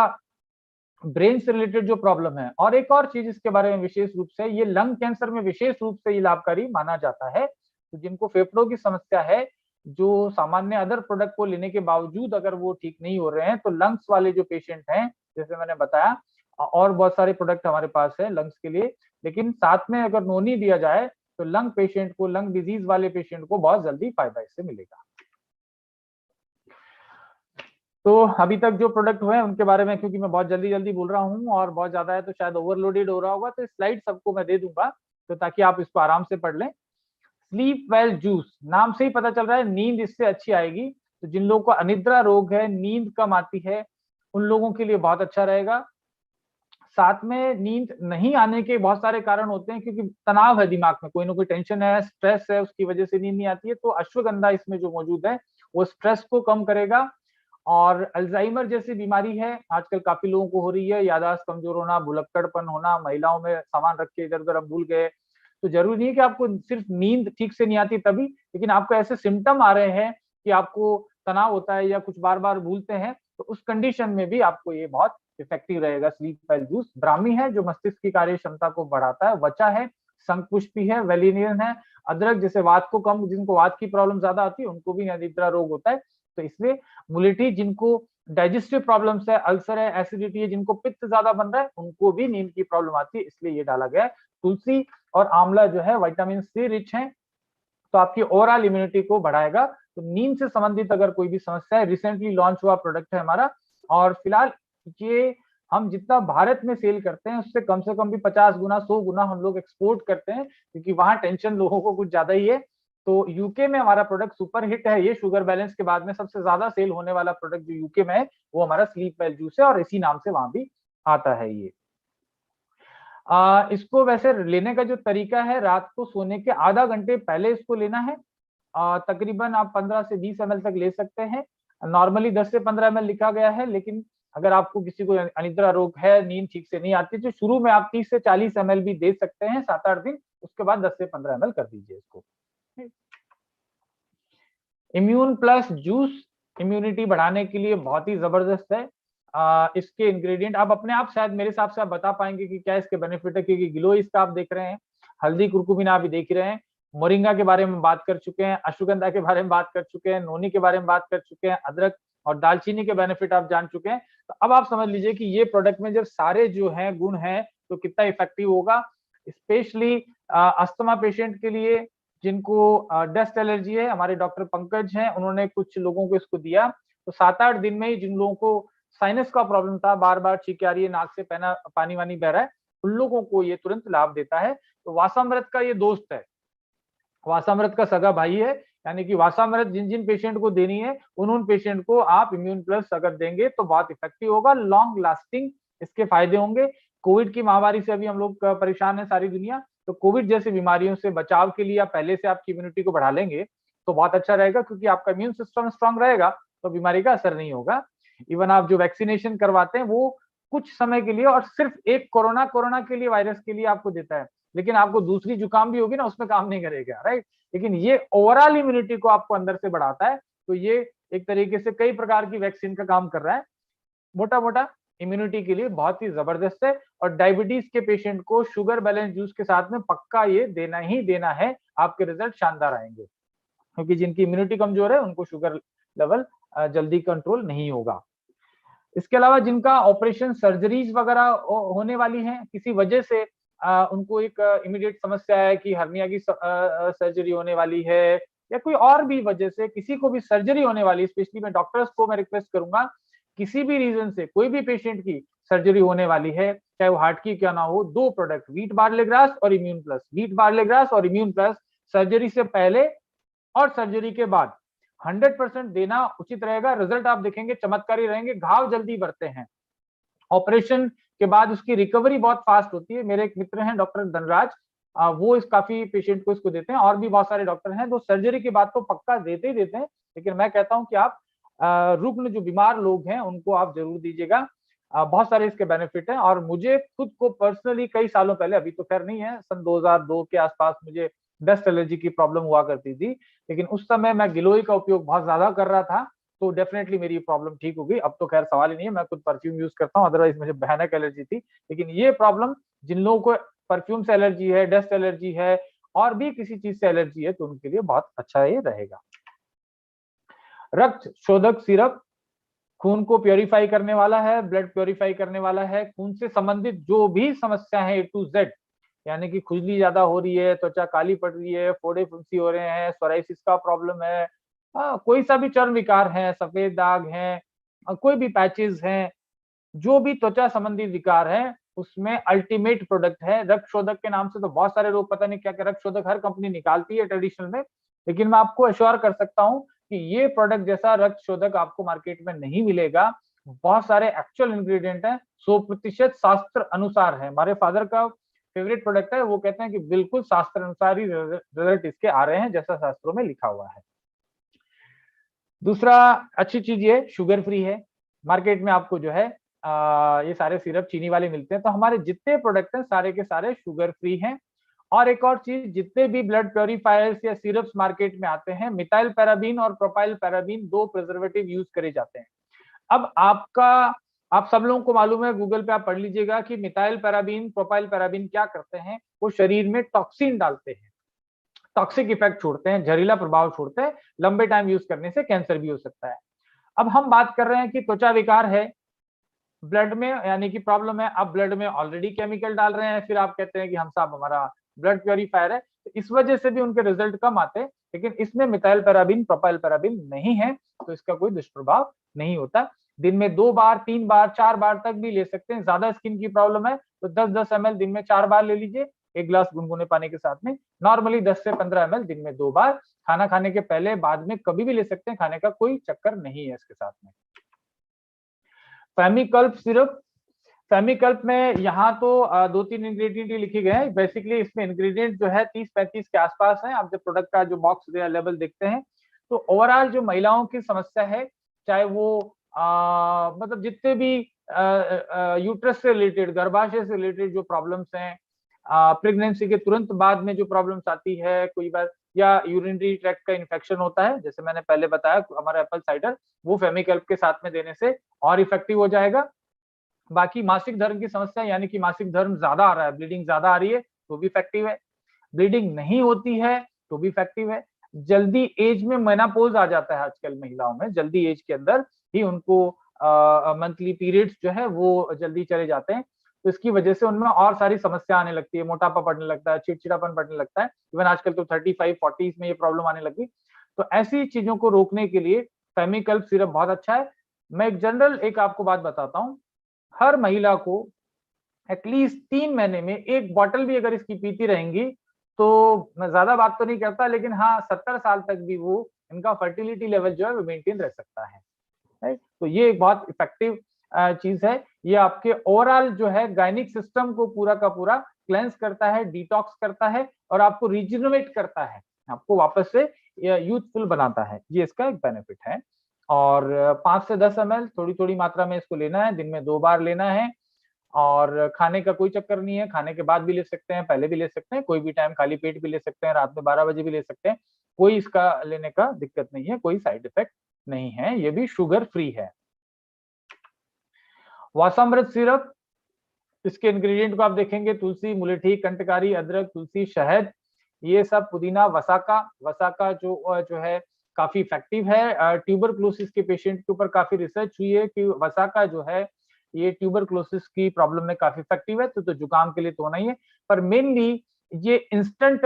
ब्रेन से रिलेटेड जो प्रॉब्लम है, और एक और चीज इसके बारे में विशेष रूप से, ये लंग कैंसर में विशेष रूप से ये लाभकारी माना जाता है। तो जिनको फेफड़ों की समस्या है, जो सामान्य अदर प्रोडक्ट को लेने के बावजूद अगर वो ठीक नहीं हो रहे हैं, तो लंग्स वाले जो पेशेंट हैं, जैसे मैंने बताया, और बहुत सारे प्रोडक्ट हमारे पास है लंग्स के लिए, लेकिन साथ में अगर नोनी दिया जाए तो लंग पेशेंट को, लंग डिजीज वाले पेशेंट को बहुत जल्दी फायदा इससे मिलेगा। तो अभी तक जो प्रोडक्ट हुए हैं उनके बारे में, क्योंकि मैं बहुत जल्दी जल्दी बोल रहा हूँ और बहुत ज्यादा है तो शायद ओवरलोडेड हो रहा होगा, तो स्लाइड सबको मैं दे दूंगा तो ताकि आप इसको आराम से पढ़ लें। स्लीप वेल जूस, नाम से ही पता चल रहा है नींद इससे अच्छी आएगी। तो जिन लोगों को अनिद्रा रोग है, नींद कम आती है, उन लोगों के लिए बहुत अच्छा रहेगा। साथ में नींद नहीं आने के बहुत सारे कारण होते हैं, क्योंकि तनाव है दिमाग में, कोई ना कोई टेंशन है, स्ट्रेस है, उसकी वजह से नींद नहीं आती है। तो अश्वगंधा इसमें जो मौजूद है वो स्ट्रेस को कम करेगा। और अल्जाइमर जैसी बीमारी है, आजकल काफी लोगों को हो रही है, याददाश्त कमजोर होना, भुलक्कड़पन होना, महिलाओं में सामान रख के इधर उधर हम भूल गए। तो जरूरी नहीं है कि आपको सिर्फ नींद ठीक से नहीं आती तभी, लेकिन आपको ऐसे सिम्टम आ रहे हैं कि आपको तनाव होता है या कुछ बार बार भूलते हैं, तो उस कंडीशन में भी आपको ये बहुत इफेक्टिव रहेगा स्लीप वेल जूस। ब्राह्मी है जो मस्तिष्क की कार्य क्षमता को बढ़ाता है, वचा है, शंखपुष्पी है, वेलिनियन है, अदरक जैसे वात को कम, जिनको वात की प्रॉब्लम ज्यादा आती है उनको भी अनिद्रा रोग होता है, तो इसलिए मुलेठी, जिनको डाइजेस्टिव प्रॉब्लम्स है, अल्सर है, एसिडिटी है, जिनको पित्त ज्यादा बन रहा है, उनको भी नींद की प्रॉब्लम आती है, इसलिए ये डाला गया है। तुलसी और आंवला जो है विटामिन सी रिच है, तो आपकी ओवरऑल इम्यूनिटी को बढ़ाएगा। तो नींद से संबंधित अगर कोई भी समस्या है, रिसेंटली लॉन्च हुआ प्रोडक्ट है हमारा, और फिलहाल ये हम जितना भारत में सेल करते हैं उससे कम से कम भी 50 गुना 100 गुना हम लोग एक्सपोर्ट करते हैं, क्योंकि वहां टेंशन लोगों को कुछ ज्यादा ही है। तो यूके में हमारा प्रोडक्ट सुपर हिट है, ये शुगर बैलेंस के बाद में सबसे ज्यादा सेल होने वाला प्रोडक्ट जो यूके में है वो हमारा स्लीप वेल जूस है, और इसी नाम से वहां भी आता है ये। इसको वैसे लेने का जो तरीका है, रात को सोने के आधा घंटे पहले इसको लेना है। तकरीबन आप 15 से 20 ml तक ले सकते हैं। नॉर्मली 10 से 15 ml लिखा गया है, लेकिन अगर आपको किसी को अनिद्रा रोग है, नींद ठीक से नहीं आती, तो शुरू में आप 30 से 40 ml भी दे सकते हैं 7-8 दिन, उसके बाद 10 से 15 ml कर दीजिए इसको। इम्यून प्लस जूस इम्यूनिटी बढ़ाने के लिए बहुत ही जबरदस्त है। इसके इंग्रेडिएंट आप अपने आप शायद मेरे हिसाब से आप बता पाएंगे कि क्या इसके बेनिफिट है, क्योंकि गिलोइस का आप देख रहे हैं, हल्दी कुरकुमिना भी देख रहे हैं, मोरिंगा के बारे में बात कर चुके हैं, अश्वगंधा के बारे में बात कर चुके हैं, नोनी के बारे में बात कर चुके हैं, अदरक और दालचीनी के बेनिफिट आप जान चुके हैं। तो अब आप समझ लीजिए कि ये प्रोडक्ट में जब सारे जो है गुण हैं तो कितना इफेक्टिव होगा। स्पेशली अस्थमा पेशेंट के लिए, जिनको डस्ट एलर्जी है, हमारे डॉक्टर पंकज हैं, उन्होंने कुछ लोगों को इसको दिया, तो 7-8 दिन में ही जिन लोगों को साइनस का प्रॉब्लम था, बार बार छींके आ रही है, नाक से पानी वानी बह रहा है, उन लोगों को ये तुरंत लाभ देता है। तो वासामृत का ये दोस्त है, वासामृत का सगा भाई है, यानी कि वासामृत जिन जिन पेशेंट को देनी है उन पेशेंट को आप इम्यून प्लस अगर देंगे तो बहुत इफेक्टिव होगा, लॉन्ग लास्टिंग इसके फायदे होंगे। कोविड की महामारी से अभी हम लोग परेशान है सारी दुनिया, तो कोविड जैसी बीमारियों से बचाव के लिए आप पहले से आपकी इम्यूनिटी को बढ़ा लेंगे तो बहुत अच्छा रहेगा, क्योंकि आपका इम्यून सिस्टम स्ट्रांग रहेगा तो बीमारी का असर नहीं होगा। इवन आप जो वैक्सीनेशन करवाते हैं वो कुछ समय के लिए, और सिर्फ एक कोरोना के लिए, वायरस के लिए आपको देता है, लेकिन आपको दूसरी जुकाम भी होगी ना, उसमें काम नहीं करेगा, राइट। लेकिन ये ओवरऑल इम्यूनिटी को आपको अंदर से बढ़ाता है, तो ये एक तरीके से कई प्रकार की वैक्सीन का काम कर रहा है, मोटा मोटा इम्यूनिटी के लिए बहुत ही जबरदस्त है। और डायबिटीज के पेशेंट को शुगर बैलेंस जूस के साथ में पक्का ये देना ही देना है, आपके रिजल्ट शानदार आएंगे, क्योंकि जिनकी इम्यूनिटी कमजोर है उनको शुगर लेवल जल्दी कंट्रोल नहीं होगा। इसके अलावा जिनका ऑपरेशन सर्जरीज वगैरह होने वाली हैं किसी वजह से, उनको एक इमीडिएट समस्या है कि हर्निया की सर्जरी होने वाली है, या कोई और भी वजह से किसी को भी सर्जरी होने वाली है, स्पेशली मैं डॉक्टर्स को मैं रिक्वेस्ट करूंगा, किसी भी रीजन से कोई भी पेशेंट की सर्जरी होने वाली है, चाहे वो हार्ट की क्या ना हो, 2 प्रोडक्ट वीट बार्ले ग्रास और immune plus, wheat barley grass और इम्यून प्लस सर्जरी से पहले और सर्जरी के बाद 100% देना उचित रहेगा। रिजल्ट आप देखेंगे चमत्कारी रहेंगे, घाव जल्दी बढ़ते हैं, ऑपरेशन के बाद उसकी रिकवरी बहुत फास्ट होती है। मेरे एक मित्र हैं डॉक्टर धनराज, वो इस काफी पेशेंट को इसको देते हैं, और भी बहुत सारे डॉक्टर हैं जो सर्जरी के बाद तो पक्का देते ही देते हैं, लेकिन मैं कहता हूं कि आप रुग्ण जो बीमार लोग हैं उनको आप जरूर दीजिएगा। बहुत सारे इसके बेनिफिट हैं और मुझे खुद को पर्सनली कई सालों पहले, अभी तो खैर नहीं है, सन 2002 के आसपास मुझे डस्ट एलर्जी की प्रॉब्लम हुआ करती थी, लेकिन उस समय मैं गिलोय का उपयोग बहुत ज्यादा कर रहा था, तो डेफिनेटली मेरी प्रॉब्लम ठीक हो गई। अब तो खैर सवाल ही नहीं है, मैं खुद परफ्यूम यूज करता हूँ, अदरवाइज मुझे भयानक एलर्जी थी। लेकिन ये प्रॉब्लम जिन लोगों को परफ्यूम से एलर्जी है, डस्ट एलर्जी है और भी किसी चीज से एलर्जी है, तो उनके लिए बहुत अच्छा ये रहेगा। रक्त शोधक सिरप खून को प्योरीफाई करने वाला है, ब्लड प्योरीफाई करने वाला है, खून से संबंधित जो भी समस्या है A to Z, यानी कि खुजली ज्यादा हो रही है, त्वचा काली पड़ रही है, फोड़े फुंसी हो रहे हैं, सोराइसिस का प्रॉब्लम है, कोई सा भी चर्म विकार है, सफेद दाग है, कोई भी पैचेस हैं, जो भी त्वचा संबंधी विकार है, उसमें अल्टीमेट प्रोडक्ट है। रक्त शोधक के नाम से तो बहुत सारे लोग पता नहीं क्या क्या रक्त शोधक हर कंपनी निकालती है ट्रेडिशनल में, लेकिन मैं आपको अश्योर कर सकता हूं कि ये प्रोडक्ट जैसा रक्त शोधक आपको मार्केट में नहीं मिलेगा। बहुत सारे एक्चुअल इंग्रेडिएंट है, 100% शास्त्र अनुसार है। हमारे फादर का फेवरेट प्रोडक्ट है, वो कहते हैं कि बिल्कुल शास्त्र अनुसार ही रिजल्ट इसके आ रहे हैं जैसा शास्त्रों में लिखा हुआ है। दूसरा अच्छी चीज ये शुगर फ्री है। मार्केट में आपको जो है ये सारे सिरप चीनी वाले मिलते हैं, तो हमारे जितने प्रोडक्ट हैं सारे के सारे शुगर फ्री हैं। और एक और चीज, जितने भी ब्लड प्योरीफायर्स या सिरप्स मार्केट में आते हैं, मिथाइल पैराबीन और प्रोपाइल पैराबीन 2 प्रिजर्वेटिव यूज करे जाते हैं। अब आप सब लोगों को मालूम है, गूगल पे आप पढ़ लीजिएगा कि मिथाइल पैराबीन, प्रोपाइल पैराबीन क्या करते हैं। वो शरीर में टॉक्सिन डालते हैं, टॉक्सिक इफेक्ट छोड़ते हैं, जहरीला प्रभाव छोड़ते हैं। लंबे टाइम यूज करने से कैंसर भी हो सकता है। अब हम बात कर रहे हैं कि त्वचा विकार है, ब्लड में यानी कि प्रॉब्लम है, अब ब्लड में ऑलरेडी केमिकल डाल रहे हैं, फिर आप कहते हैं कि हम साहब हमारा ब्लड प्योरीफायर है, तो इस वजह से भी उनके रिजल्ट कम आते हैं। लेकिन इसमें मिथाइल पैराबीन, प्रोपाइल पैराबीन नहीं है, तो इसका कोई दुष्प्रभाव नहीं होता। दिन में 2 बार, 3 बार, 4 बार तक भी ले सकते हैं। ज्यादा स्किन की प्रॉब्लम है तो 10-10 ml दिन में 4 बार ले लीजिए, 1 गिलास गुनगुने पानी के साथ में। नॉर्मली 10 से 15 ml दिन में 2 बार, खाना खाने के पहले बाद में कभी भी ले सकते हैं, खाने का कोई चक्कर नहीं है इसके साथ में। फेमिकल्प सिरप, फेमिकल्प में यहाँ तो 2-3 इंग्रेडिएंट ही लिखे गए हैं। बेसिकली इसमें इंग्रेडिएंट जो है 30-35 के आसपास है। आप जब प्रोडक्ट का जो बॉक्स लेवल देखते हैं तो ओवरऑल जो महिलाओं की समस्या है, चाहे वो मतलब जितने भी यूट्रस से रिलेटेड, गर्भाशय से रिलेटेड जो प्रॉब्लम्स हैं, प्रेगनेंसी के तुरंत बाद में जो प्रॉब्लम्स आती है कोई बार, या यूरिनरी ट्रैक्ट का इन्फेक्शन होता है, जैसे मैंने पहले बताया हमारा एप्पल साइडर, वो फेमिकल्प के साथ में देने से और इफेक्टिव हो जाएगा। बाकी मासिक धर्म की समस्या, यानी कि मासिक धर्म ज्यादा आ रहा है, ब्लीडिंग ज्यादा आ रही है, तो भी इफेक्टिव है। ब्लीडिंग नहीं होती है तो भी इफेक्टिव है। जल्दी एज में मेनोपॉज आ जाता है आजकल महिलाओं में, जल्दी एज के अंदर ही उनको मंथली पीरियड्स जो है वो जल्दी चले जाते हैं, तो इसकी वजह से उनमें और सारी समस्या आने लगती है, मोटापा बढ़ने लगता है, चिड़चिड़ापन बढ़ने लगता है। इवन आजकल तो 35-40 में ये प्रॉब्लम आने लगी। तो ऐसी चीजों को रोकने के लिए फेमिकल्प सिरप बहुत अच्छा है। मैं एक जनरल एक आपको बात बताता हूँ, हर महिला को एटलीस्ट 3 महीने में 1 बॉटल भी अगर इसकी पीती रहेंगी, तो मैं ज्यादा बात तो नहीं करता, लेकिन हाँ 70 साल तक भी वो इनका फर्टिलिटी लेवल जो है वो मेंटेन रह सकता है। राइट, तो ये एक बहुत इफेक्टिव चीज है। ये आपके ओवरऑल जो है गायनिक सिस्टम को पूरा का पूरा क्लेंस करता है, डिटॉक्स करता है और आपको रिजिनोवेट करता है, आपको वापस से यूथफुल बनाता है। ये इसका एक बेनिफिट है। और 5 से 10 ml थोड़ी थोड़ी मात्रा में इसको लेना है, दिन में 2 बार लेना है। और खाने का कोई चक्कर नहीं है, खाने के बाद भी ले सकते हैं, पहले भी ले सकते हैं, कोई भी टाइम खाली पेट भी ले सकते हैं, रात में 12 बजे भी ले सकते हैं, कोई इसका लेने का दिक्कत नहीं है, कोई साइड इफेक्ट नहीं है, ये भी शुगर फ्री है। वासामृत सिरप, इसके इंग्रेडिएंट को आप देखेंगे, तुलसी, मुलेठी, कंटकारी, अदरक, तुलसी, शहद, ये सब, पुदीना, वसाका। वसाका जो है काफी इफेक्टिव है। ट्यूबरक्लोसिस के पेशेंट के ऊपर काफी रिसर्च हुई है कि वसाका जो है ये ट्यूबरक्लोसिस की प्रॉब्लम में काफी इफेक्टिव है। तो जुकाम के लिए तो होना ही है, पर मेनली ये इंस्टेंट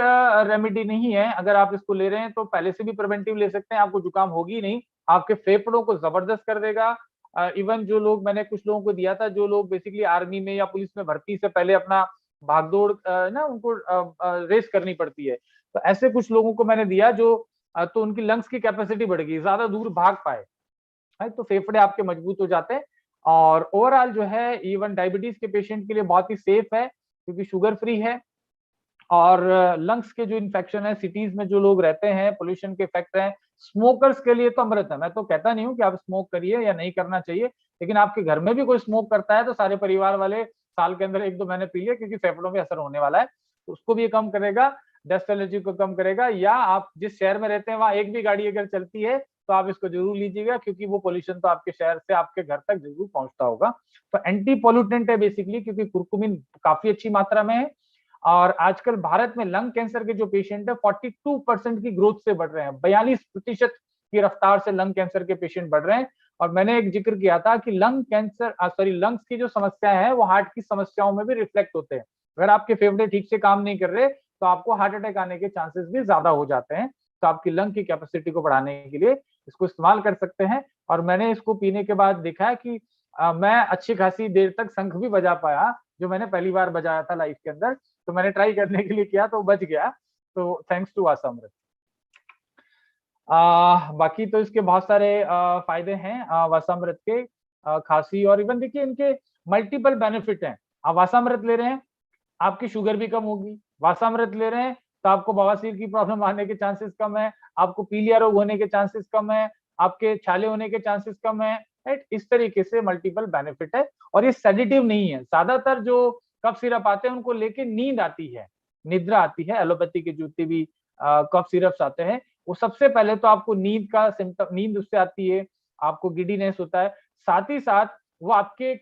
रेमेडी नहीं है। अगर आप इसको ले रहे हैं तो पहले से भी प्रिवेंटिव ले सकते हैं, आपको जुकाम होगी नहीं, आपके फेफड़ों को जबरदस्त कर देगा। इवन जो लोग, मैंने कुछ लोगों को दिया था, जो लोग बेसिकली आर्मी में या पुलिस में भर्ती से पहले अपना भागदौड़ ना उनको रेस करनी पड़ती है, तो ऐसे कुछ लोगों को मैंने दिया जो तो उनकी लंग्स की कैपेसिटी बढ़ गई, ज्यादा दूर भाग पाए, है तो फेफड़े आपके मजबूत हो जाते हैं। और ओवरऑल जो है इवन डायबिटीज के पेशेंट के लिए बहुत ही सेफ है, क्योंकि शुगर फ्री है। और लंग्स के जो इन्फेक्शन है, सिटीज में जो लोग रहते हैं, पोल्यूशन के इफेक्ट हैं, स्मोकर्स के लिए तो अमृत है। मैं तो कहता नहीं हूँ कि आप स्मोक करिए या नहीं करना चाहिए, लेकिन आपके घर में भी कोई स्मोक करता है तो सारे परिवार वाले साल के अंदर 1-2 महीने पी लिए, क्योंकि फेफड़ों में असर होने वाला है, तो उसको भी कम करेगा, डस्ट एलर्जी को कम करेगा। या आप जिस शहर में रहते हैं वहां एक भी गाड़ी अगर चलती है तो आप इसको जरूर लीजिएगा, क्योंकि वो पोल्यूशन तो आपके शहर से आपके घर तक जरूर पहुंचता होगा। तो एंटी पोल्यूटेंट है बेसिकली, क्योंकि कुरकुमिन काफी अच्छी मात्रा में है। और आजकल भारत में लंग कैंसर के जो पेशेंट है 42% की ग्रोथ से बढ़ रहे हैं, 42% की रफ्तार से लंग कैंसर के पेशेंट बढ़ रहे हैं। और मैंने एक जिक्र किया था कि लंग्स की जो समस्या है वो हार्ट की समस्याओं में भी रिफ्लेक्ट होते हैं। अगर आपके फेफड़े ठीक से काम नहीं कर रहे तो आपको हार्ट अटैक आने के चांसेस भी ज्यादा हो जाते हैं। तो आपकी लंग की कैपेसिटी को बढ़ाने के लिए इसको इस्तेमाल कर सकते हैं। और मैंने इसको पीने के बाद देखा है कि मैं अच्छी खासी देर तक शंख भी बजा पाया, जो मैंने पहली बार बजाया था लाइफ के अंदर। तो मैंने ट्राई करने के लिए किया तो बच गया। तो थैंक्स टू वासामृत। बाकी तो इसके बहुत सारे फायदे हैं वासामृत के, खांसी और इवन देखिए इनके मल्टीपल बेनिफिट हैं। आप वासामृत ले रहे हैं, आपकी शुगर भी कम होगी। वासामृत ले रहे हैं तो आपको बवासीर की प्रॉब्लम आने के चांसेस कम है, आपको पीलिया रोग होने के चांसेस कम है, आपके छाले होने के चांसेस कम है, राइट। इस तरीके से मल्टीपल बेनिफिट है। और ये सेडेटिव नहीं है। ज्यादातर जो कफ सिरप आते हैं उनको लेके नींद आती है, निद्रा आती है। एलोपैथी के जितने भी कफ सिरप्स आते हैं वो सबसे पहले तो आपको नींद का सिम्टम, नींद उससे आती है, आपको गिडीनेस होता है, साथ ही साथ वो आपके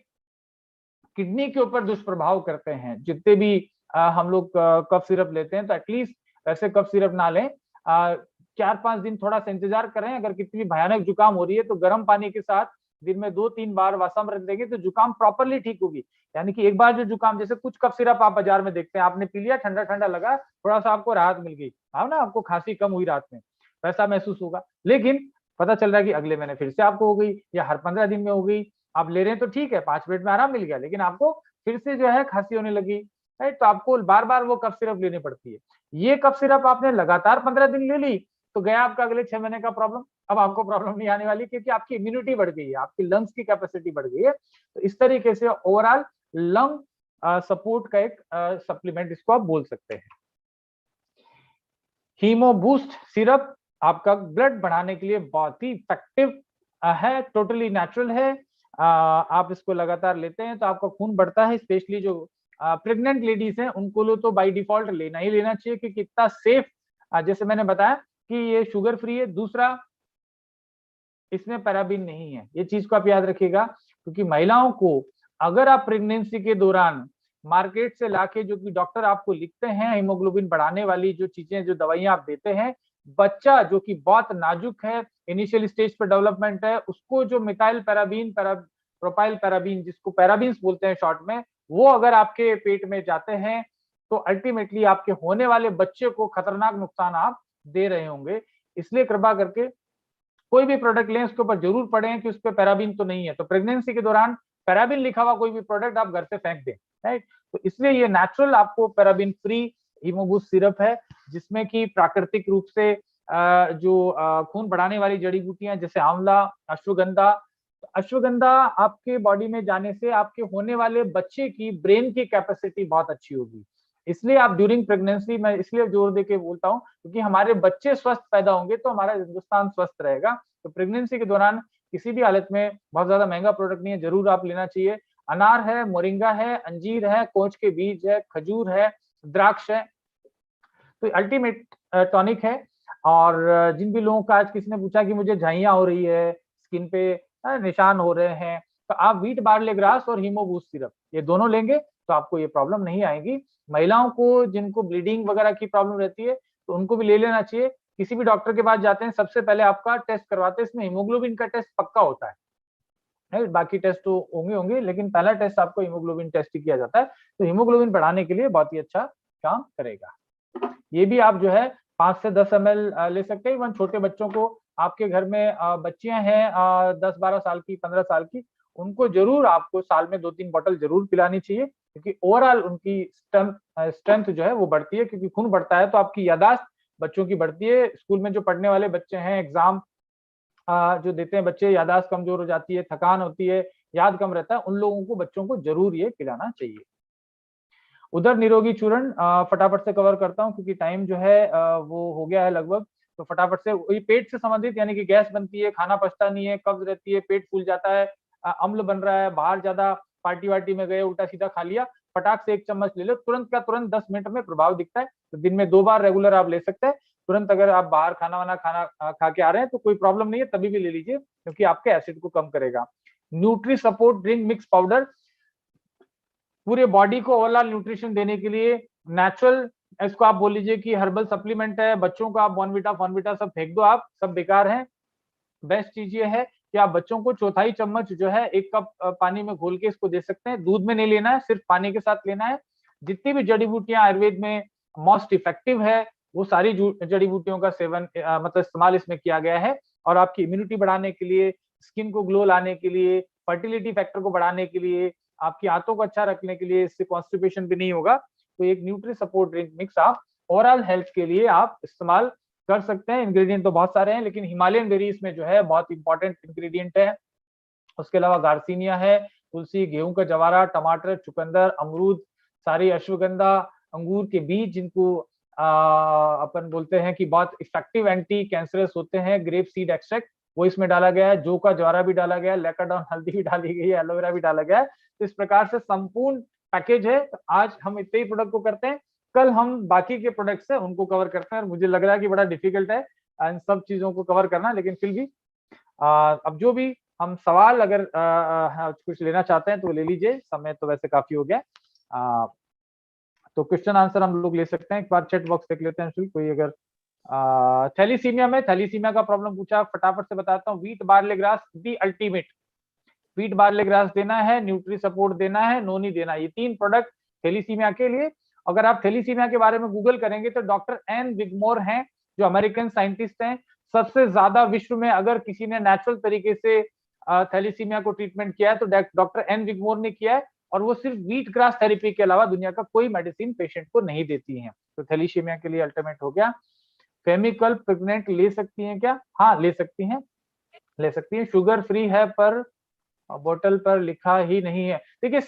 किडनी के ऊपर दुष्प्रभाव करते हैं। जितने भी हम लोग कफ सिरप लेते हैं तो एटलीस्ट वैसे कफ सिरप ना लें, 4-5 दिन थोड़ा सा इंतजार करें। अगर कितनी भयानक जुकाम हो रही है तो गर्म पानी के साथ दिन में 2-3 बार वासामृत देंगे तो जुकाम प्रॉपरली ठीक होगी। यानी कि एक बार जो जुकाम, जैसे कुछ कफ सिरप आप बाजार में देखते हैं, आपने पी लिया, ठंडा ठंडा लगा, थोड़ा सा आपको राहत मिल गई, हाँ ना, आपको खांसी कम हुई रात में, वैसा महसूस होगा। लेकिन पता चल रहा है कि अगले महीने फिर से आपको हो गई, या हर 15 दिन में हो गई। आप ले रहे हैं तो ठीक है, 5 मिनट में आराम मिल गया, लेकिन आपको फिर से जो है खांसी होने लगी, राइट। तो आपको बार बार वो कफ सिरप लेनी पड़ती है। ये कफ सिरप आपने लगातार 15 दिन ले ली तो गया आपका अगले 6 महीने का प्रॉब्लम। अब आपको प्रॉब्लम नहीं आने वाली, क्योंकि आपकी इम्यूनिटी बढ़ गई है, आपकी लंग्स की कैपेसिटी बढ़ गई है। तो इस तरीके से ओवरऑल लंग सपोर्ट का एक सप्लीमेंट इसको आप बोल सकते हैं। हीमो बूस्ट सिरप आपका ब्लड बढ़ाने के लिए बहुत ही इफेक्टिव है, टोटली नेचुरल है। आप इसको लगातार लेते हैं तो आपका खून बढ़ता है। स्पेशली जो प्रेग्नेंट लेडीज हैं उनको तो बाय डिफॉल्ट लेना ही लेना चाहिए, क्योंकि कितना सेफ, जैसे मैंने बताया कि ये शुगर फ्री है। दूसरा, इसमें पैराबिन नहीं है, ये चीज को आप याद रखिएगा। क्योंकि महिलाओं को अगर आप प्रेगनेंसी के दौरान मार्केट से लाके, जो कि डॉक्टर आपको लिखते हैं हीमोग्लोबिन बढ़ाने वाली जो चीजें, जो दवाइयां आप देते हैं, बच्चा जो कि बहुत नाजुक है, इनिशियल स्टेज पर डेवलपमेंट है, उसको जो मिथाइल पैराबीन, प्रोपाइल पैराबीन, जिसको पैराबीन्स बोलते हैं शॉर्ट में, वो अगर आपके पेट में जाते हैं तो अल्टीमेटली आपके होने वाले बच्चे को खतरनाक नुकसान आप दे रहे होंगे। इसलिए कृपा करके कोई भी प्रोडक्ट लें उसके ऊपर जरूर पढ़ें कि उस पर पैराबीन तो नहीं है। तो प्रेगनेंसी के दौरान पैराबीन लिखा हुआ कोई भी प्रोडक्ट आप घर से फेंक दें, राइट। तो इसलिए ये नेचुरल आपको पैराबीन फ्री हीमोबूस्ट सिरप है, जिसमें कि प्राकृतिक रूप से जो खून बढ़ाने वाली जड़ी बूटियां जैसे आंवला, अश्वगंधा, अश्वगंधा आपके बॉडी में जाने से आपके होने वाले बच्चे की ब्रेन की कैपेसिटी बहुत अच्छी होगी। इसलिए आप ड्यूरिंग प्रेगनेंसी, मैं इसलिए जोर देके बोलता हूँ क्योंकि हमारे बच्चे स्वस्थ पैदा होंगे तो हमारा हिंदुस्तान स्वस्थ रहेगा। तो प्रेगनेंसी के दौरान किसी भी हालत में, बहुत ज्यादा महंगा प्रोडक्ट नहीं है, जरूर आप लेना चाहिए। अनार है, मोरिंगा है, अंजीर है, कोच के बीज है, खजूर है, द्राक्ष है, तो अल्टीमेट टॉनिक है। और जिन भी लोगों का, आज किसी ने पूछा कि मुझे झाइयां हो रही है, स्किन पे निशान हो रहे हैं, तो आप व्हीट बार्ले ग्रास और हीमोबूस्ट सिरप ये दोनों लेंगे तो आपको ये प्रॉब्लम नहीं आएगी। महिलाओं को जिनको ब्लीडिंग वगैरह की प्रॉब्लम रहती है तो उनको भी ले लेना चाहिए। किसी भी डॉक्टर के पास जाते हैं सबसे पहले आपका टेस्ट करवाते हैं, इसमें हीमोग्लोबिन का टेस्ट पक्का होता है, बाकी टेस्ट तो होंगे लेकिन पहला टेस्ट आपको हीमोग्लोबिन टेस्ट ही किया जाता है। तो हीमोग्लोबिन बढ़ाने के लिए बहुत ही अच्छा काम करेगा। ये भी आप जो है 5 से 10 ml ले सकते हैं। इवन छोटे बच्चों को, आपके घर में बच्चियां हैं 10-12 साल की, 15 साल की, उनको जरूर आपको साल में 2-3 बॉटल जरूर पिलानी चाहिए, क्योंकि ओवरऑल उनकी स्ट्रेंथ जो है वो बढ़ती है। क्योंकि खून बढ़ता है तो आपकी यादाश्त बच्चों की बढ़ती है। स्कूल में जो पढ़ने वाले बच्चे हैं, एग्जाम जो देते हैं बच्चे, यादाश्त कमजोर हो जाती है, थकान होती है, याद कम रहता है, उन लोगों को, बच्चों को जरूर ये पिलाना चाहिए। उधर निरोगी चूर्ण फटाफट से कवर करता हूँ क्योंकि टाइम जो है वो हो गया है लगभग। तो फटाफट से ये पेट से संबंधित, यानी कि गैस बनती है, खाना पचता नहीं है, कब्ज रहती है, पेट फूल जाता है, अम्ल बन रहा है, बाहर ज्यादा पार्टी वार्टी में गए, उल्टा सीधा खा लिया, फटाक से 1 चम्मच ले लो, तुरंत का तुरंत 10 मिनट में प्रभाव दिखता है। तो दिन में 2 बार रेगुलर आप ले सकते हैं। तुरंत अगर आप बाहर खाना खा के आ रहे हैं तो कोई प्रॉब्लम नहीं है, तभी भी ले लीजिए, क्योंकि आपके एसिड को कम करेगा। Nutri support drink mix powder पूरे बॉडी को ओवरऑल न्यूट्रिशन देने के लिए नेचुरल, इसको आप बोल लीजिए कि हर्बल सप्लीमेंट है। बच्चों को आप बॉर्नविटा सब फेंक दो, आप सब बेकार है। बेस्ट चीज ये है कि आप बच्चों को 1/4 चम्मच जो है 1 कप पानी में घोल के इसको दे सकते हैं। दूध में नहीं लेना है, सिर्फ पानी के साथ लेना है। जितनी भी जड़ी बूटियां आयुर्वेद में मोस्ट इफेक्टिव है, वो सारी जड़ी बूटियों का सेवन मतलब इस्तेमाल इसमें किया गया है। और आपकी इम्यूनिटी बढ़ाने के लिए, स्किन को ग्लो लाने के लिए, फर्टिलिटी फैक्टर को बढ़ाने के लिए, आपकी आंतों को अच्छा रखने के लिए, इससे कॉन्स्टिपेशन भी नहीं होगा। तो एक न्यूट्री सपोर्ट ड्रिंक मिक्स आप ओवरऑल हेल्थ के लिए आप इस्तेमाल कर सकते हैं। इंग्रेडिएंट तो बहुत सारे हैं, लेकिन हिमालयन बेरीज में जो है बहुत इंपॉर्टेंट इंग्रेडिएंट है। उसके अलावा गार्सिनिया है, तुलसी, गेहूं का जवारा, टमाटर, चुकंदर, अमरूद, सारी अश्वगंधा, अंगूर के बीज जिनको अपन बोलते हैं कि बहुत इफेक्टिव एंटी कैंसरस होते हैं, ग्रेप सीड एक्सट्रैक्ट, वो इसमें डाला गया है। जौ का ज्वारा भी डाला गया है, लेकाडॉन हल्दी भी डाली गई है, एलोवेरा भी डाला गया है। तो इस प्रकार से संपूर्ण पैकेज है। तो आज हम इतने ही प्रोडक्ट को करते हैं, कल हम बाकी के प्रोडक्ट्स है उनको कवर करते हैं। और मुझे लग रहा है कि बड़ा डिफिकल्ट है इन सब चीजों को कवर करना, लेकिन फिर भी अब जो भी हम सवाल अगर कुछ लेना चाहते हैं तो ले लीजिए, समय तो वैसे काफी हो गया। तो क्वेश्चन आंसर हम लोग ले सकते हैं। एक बार चैट बॉक्स देख लेते हैं, कोई अगर थैलीसीमिया का प्रॉब्लम पूछा, फटाफट से बताता हूँ। Wheat barley grass the ultimate, wheat barley grass देना है, न्यूट्री सपोर्ट देना है, नोनी देना है, ये 3 प्रोडक्ट थैलीसीमिया के लिए। अगर आप थैलीसीमिया के बारे में गूगल करेंगे तो डॉक्टर एन विगमोर हैं, जो अमेरिकन साइंटिस्ट हैं। सबसे ज्यादा विश्व में अगर किसी ने नेचुरल तरीके से थैलीसीमिया को ट्रीटमेंट किया है तो डॉक्टर एन विगमोर ने किया है। और वो सिर्फ व्हीट ग्रास थेरेपी के अलावा दुनिया का कोई मेडिसिन पेशेंट को नहीं देती है। तो थैलीसीमिया के लिए अल्टीमेट हो गया। केमिकल प्रेग्नेंट ले सकती हैं क्या? हाँ, ले सकती हैं, ले सकती हैं। शुगर फ्री है पर बोतल पर लिखा ही नहीं है। देखिए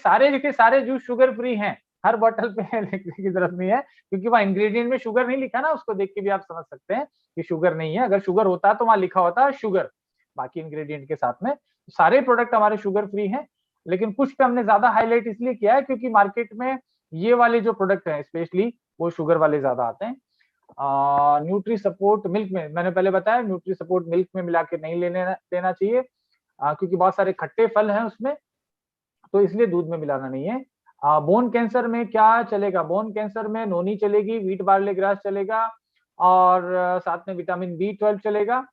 सारे जूस शुगर फ्री हैं, हर बोतल पे लिखने की जरूरत नहीं है, क्योंकि वहाँ इंग्रेडिएंट में शुगर नहीं लिखा ना, उसको देख के भी आप समझ सकते हैं कि शुगर नहीं है। अगर शुगर होता तो वहां लिखा होता शुगर बाकी इंग्रेडिएंट के साथ में। सारे प्रोडक्ट हमारे शुगर फ्री हैं, लेकिन कुछ पे हमने ज्यादा हाईलाइट इसलिए किया है क्योंकि मार्केट में ये वाले जो प्रोडक्ट हैं स्पेशली वो शुगर वाले ज्यादा आते हैं। न्यूट्री सपोर्ट मिल्क में मैंने पहले बताया, न्यूट्री सपोर्ट मिल्क में मिला के नहीं लेना चाहिए, क्योंकि बहुत सारे खट्टे फल हैं उसमें, तो इसलिए दूध में मिलाना नहीं है। बोन कैंसर में क्या चलेगा? बोन कैंसर में नोनी चलेगी, व्हीट बार्ले ग्रास चलेगा, और साथ में विटामिन B12 चलेगा।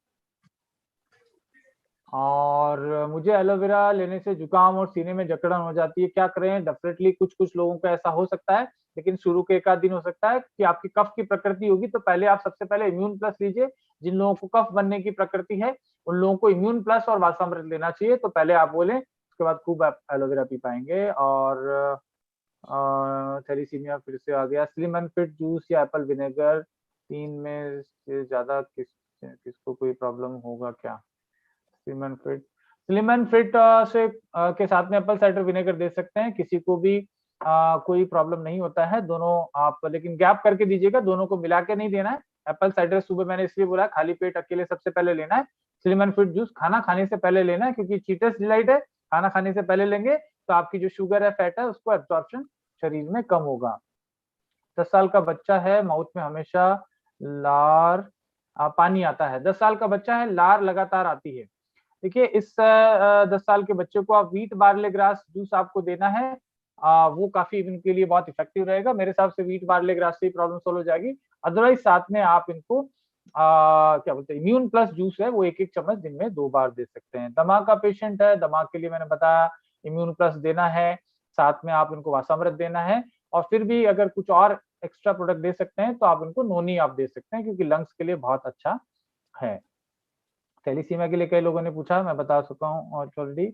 और मुझे एलोवेरा लेने से जुकाम और सीने में जकड़न हो जाती है, क्या करें? डेफिनेटली कुछ लोगों को ऐसा हो सकता है, लेकिन शुरू के 1 आध दिन हो सकता है कि आपकी कफ की प्रकृति होगी, तो पहले आप सबसे पहले इम्यून प्लस लीजिए। जिन लोगों को कफ बनने की प्रकृति है उन लोगों को इम्यून प्लस और वासामृत लेना चाहिए। तो पहले आप बोले, उसके बाद खूब आप एलोवेरा पी पाएंगे। और थैलीसीमिया फिर से आ गया। स्लिम एंड फिट जूस या एप्पल विनेगर, 3 में से ज्यादा किसको कोई प्रॉब्लम होगा क्या? स्लिम एंड फिट से के साथ में एप्पल साइडर विनेगर दे सकते हैं, किसी को भी कोई प्रॉब्लम नहीं होता है। दोनों आप लेकिन गैप करके दीजिएगा, दोनों को मिला के नहीं देना है। एप्पल साइडर सुबह मैंने इसलिए बोला, खाली पेट अकेले सबसे पहले लेना है। स्लिम एंड फिट जूस खाना खाने से पहले लेना है, क्योंकि चीटस डिलाइट है, खाना खाने से पहले लेंगे तो आपकी जो शुगर है, फैट है, उसको एब्जॉर्प्शन शरीर में कम होगा। 10 साल का बच्चा है, माउथ में हमेशा लार पानी आता है। 10 साल का बच्चा है, लार लगातार आती है। देखिए इस 10 साल के बच्चे को आप व्हीट बार्ले ग्रास जूस आपको देना है, वो काफी इनके लिए बहुत इफेक्टिव रहेगा। मेरे हिसाब से व्हीट बार्ले ग्रास से प्रॉब्लम सोल्व हो जाएगी। अदरवाइज साथ में आप इनको क्या बोलते हैं, इम्यून प्लस जूस है, वो 1-1 चम्मच दिन में 2 बार दे सकते हैं। दिमाग का पेशेंट है, दिमाग के लिए मैंने बताया इम्यून प्लस देना है, साथ में आप इनको वासामृत देना है। और फिर भी अगर कुछ और एक्स्ट्रा प्रोडक्ट दे सकते हैं तो आप इनको नोनी आप दे सकते हैं, क्योंकि लंग्स के लिए बहुत अच्छा है। थैलीसीमिया के लिए कई लोगों ने पूछा, मैं बता चुका हूँ ऑलरेडी।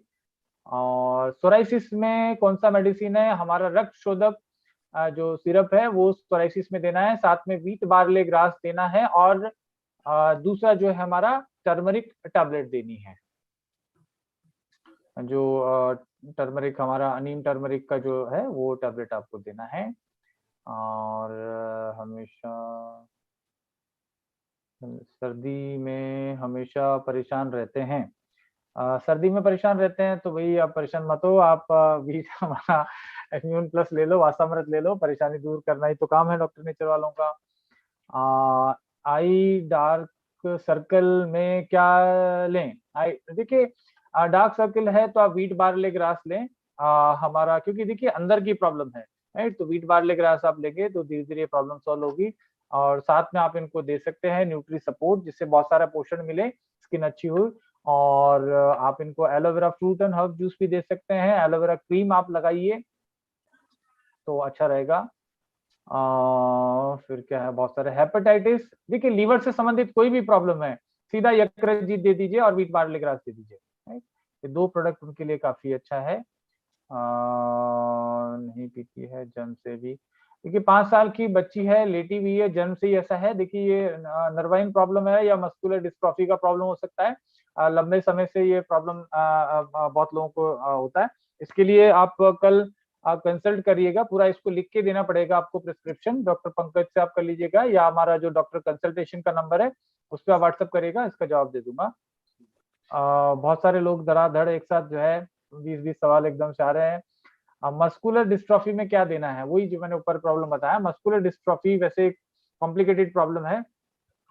और सोराइसिस में कौन सा मेडिसिन है? हमारा रक्त शोधक जो सिरप है वो सोराइसिस में देना है, साथ में व्हीट बार्ले ग्रास देना है, और दूसरा जो है हमारा टर्मरिक टैबलेट देनी है। जो टर्मरिक हमारा नीम टर्मरिक का जो है वो टैबलेट आपको देना है। और हमेशा सर्दी में हमेशा परेशान रहते हैं। सर्दी में परेशान रहते हैं तो भाई आप परेशान मत हो, आप भी हमारा इम्यून प्लस ले लो, वासामृत ले लो, परेशानी दूर करना ही तो काम है डॉक्टर नेचर वालों का। आई डार्क सर्कल में क्या लें? आई देखिए, डार्क सर्कल है तो आप व्हीट बार्ले ग्रास लें। हमारा क्योंकि देखिए अंदर की प्रॉब्लम है, राइट, तो व्हीट बार्ले ग्रास आप लेंगे तो धीरे धीरे प्रॉब्लम सॉल्व होगी। और साथ में आप इनको दे सकते हैं न्यूट्री सपोर्ट, जिससे बहुत सारा पोषण मिले, स्किन अच्छी हो। और आप इनको aloe vera fruit and herb juice भी दे सकते हैं, एलोवेरा क्रीम आप लगाइए तो अच्छा रहेगा। फिर क्या है, बहुत सारे हेपेटाइटिस, देखिए लीवर से संबंधित कोई भी प्रॉब्लम है, सीधा यकृत दे दीजिए और व्हीट बार्ले ग्रास दे दीजिए, राइट। ये दो प्रोडक्ट उनके लिए काफी अच्छा है। नहीं पीती है जन्म से भी, देखिए 5 साल की बच्ची है, लेटी हुई है, जन्म से ही ऐसा है। देखिए ये नर्वाइन प्रॉब्लम है या मस्कुलर डिस्ट्रॉफी का प्रॉब्लम हो सकता है। लंबे समय से ये प्रॉब्लम बहुत लोगों को होता है। इसके लिए आप कल आप कंसल्ट करिएगा, पूरा इसको लिख के देना पड़ेगा आपको प्रिस्क्रिप्शन, डॉक्टर पंकज से आप कर लीजिएगा, या हमारा जो डॉक्टर कंसल्टेशन का नंबर है उस पर आप व्हाट्सअप करिएगा, इसका जवाब दे दूंगा। बहुत सारे लोग धड़ाधड़ एक साथ जो है 20-20 सवाल एकदम से आ रहे हैं। मस्कुलर डिस्ट्रॉफी में क्या देना है, वही जो मैंने ऊपर प्रॉब्लम बताया। मस्कुलर डिस्ट्रॉफी वैसे कॉम्प्लिकेटेड प्रॉब्लम है,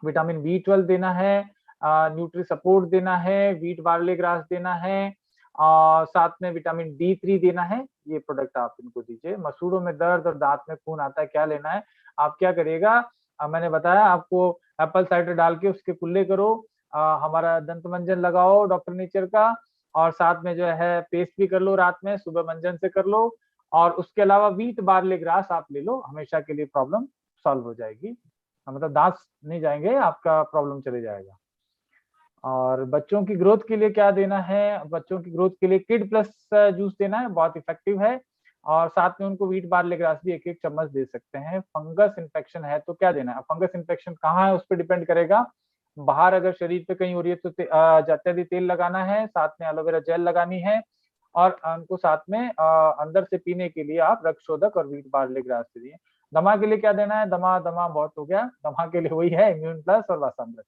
विटामिन B12 देना है, न्यूट्री सपोर्ट देना है, व्हीट बार्ले ग्रास देना है, और साथ में विटामिन D3 देना है। ये प्रोडक्ट आप इनको दीजिए। मसूड़ों में दर्द और दांत में खून आता है, क्या लेना है? आप क्या करिएगा, मैंने बताया आपको, एप्पल साइडर डाल के उसके कुल्ले करो, हमारा दंत मंजन लगाओ डॉक्टर नेचर का, और साथ में जो है पेस्ट भी कर लो, रात में सुबह मंजन से कर लो, और उसके अलावा व्हीट बार्ले ग्रास आप ले लो, हमेशा के लिए प्रॉब्लम सॉल्व हो जाएगी। मतलब दांत नहीं जाएंगे, आपका प्रॉब्लम चले जाएगा। और बच्चों की ग्रोथ के लिए क्या देना है? बच्चों की ग्रोथ के लिए किड प्लस जूस देना है, बहुत इफेक्टिव है। और साथ में उनको व्हीट बार्ले ग्रास भी 1-1 चम्मच दे सकते हैं। फंगस इन्फेक्शन है तो क्या देना है? फंगस इन्फेक्शन कहाँ है उस पर डिपेंड करेगा। बाहर अगर शरीर पे कहीं हो रही है तो जाते तेल लगाना है, साथ में एलोवेरा जेल लगानी है, और उनको साथ में अंदर से पीने के लिए आप रक्त शोधक और व्हीट बार्ले ग्रास दे दिए। दमा के लिए क्या देना है? दमा बहुत हो गया, दमा के लिए वही है इम्यून प्लस और वासामृत।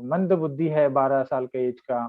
मंद बुद्धि है, 12 साल के एज का।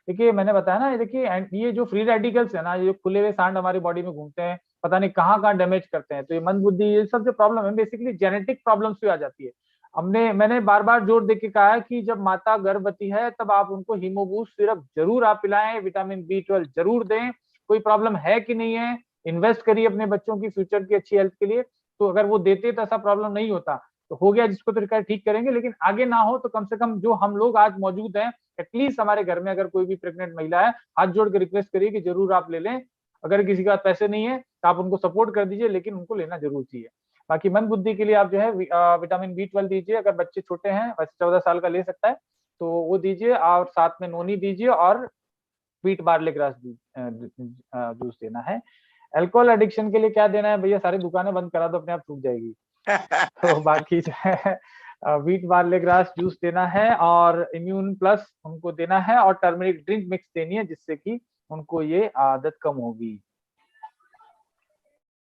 देखिए मैंने बताया ना, देखिए ये जो फ्री रेडिकल्स है ना, ये जो खुले हुए सांड हमारी बॉडी में घूमते हैं, पता नहीं कहाँ कहाँ डैमेज करते हैं, तो ये मंद बुद्धि, ये सब जो प्रॉब्लम है बेसिकली जेनेटिक प्रॉब्लम्स भी आ जाती है। मैंने बार बार जोर देके कहा है कि जब माता गर्भवती है तब आप उनको हीमोबूस्ट सिरप जरूर आप पिलाएं, विटामिन B12 जरूर दें। कोई प्रॉब्लम है कि नहीं है, इन्वेस्ट करिए अपने बच्चों की फ्यूचर की अच्छी हेल्थ के लिए। तो अगर वो देते तो ऐसा प्रॉब्लम नहीं होता। तो हो गया जिसको तो ठीक करेंगे, लेकिन आगे ना हो तो कम से कम जो हम लोग आज मौजूद हैं, एटलीस्ट हमारे घर में अगर कोई भी प्रेग्नेंट महिला है, हाथ जोड़ के रिक्वेस्ट करिए कि जरूर आप ले लें। अगर किसी के पास पैसे नहीं है तो आप उनको सपोर्ट कर दीजिए, लेकिन उनको लेना जरूर चाहिए। बाकी मन बुद्धि के लिए आप जो है विटामिन B12 दीजिए, अगर बच्चे छोटे हैं, वैसे 14 साल का ले सकता है तो वो दीजिए, और साथ में नोनी दीजिए, और व्हीट बार्ले ग्रास जूस देना है। अल्कोहल एडिक्शन के लिए क्या देना है भैया? सारी दुकानें बंद करा दो, अपने आप सूख जाएगी। तो बाकी जो है व्हीट बार्ले ग्रास जूस देना है, और इम्यून प्लस उनको देना है, और टर्मरिक ड्रिंक मिक्स देनी है, जिससे कि उनको ये आदत कम होगी।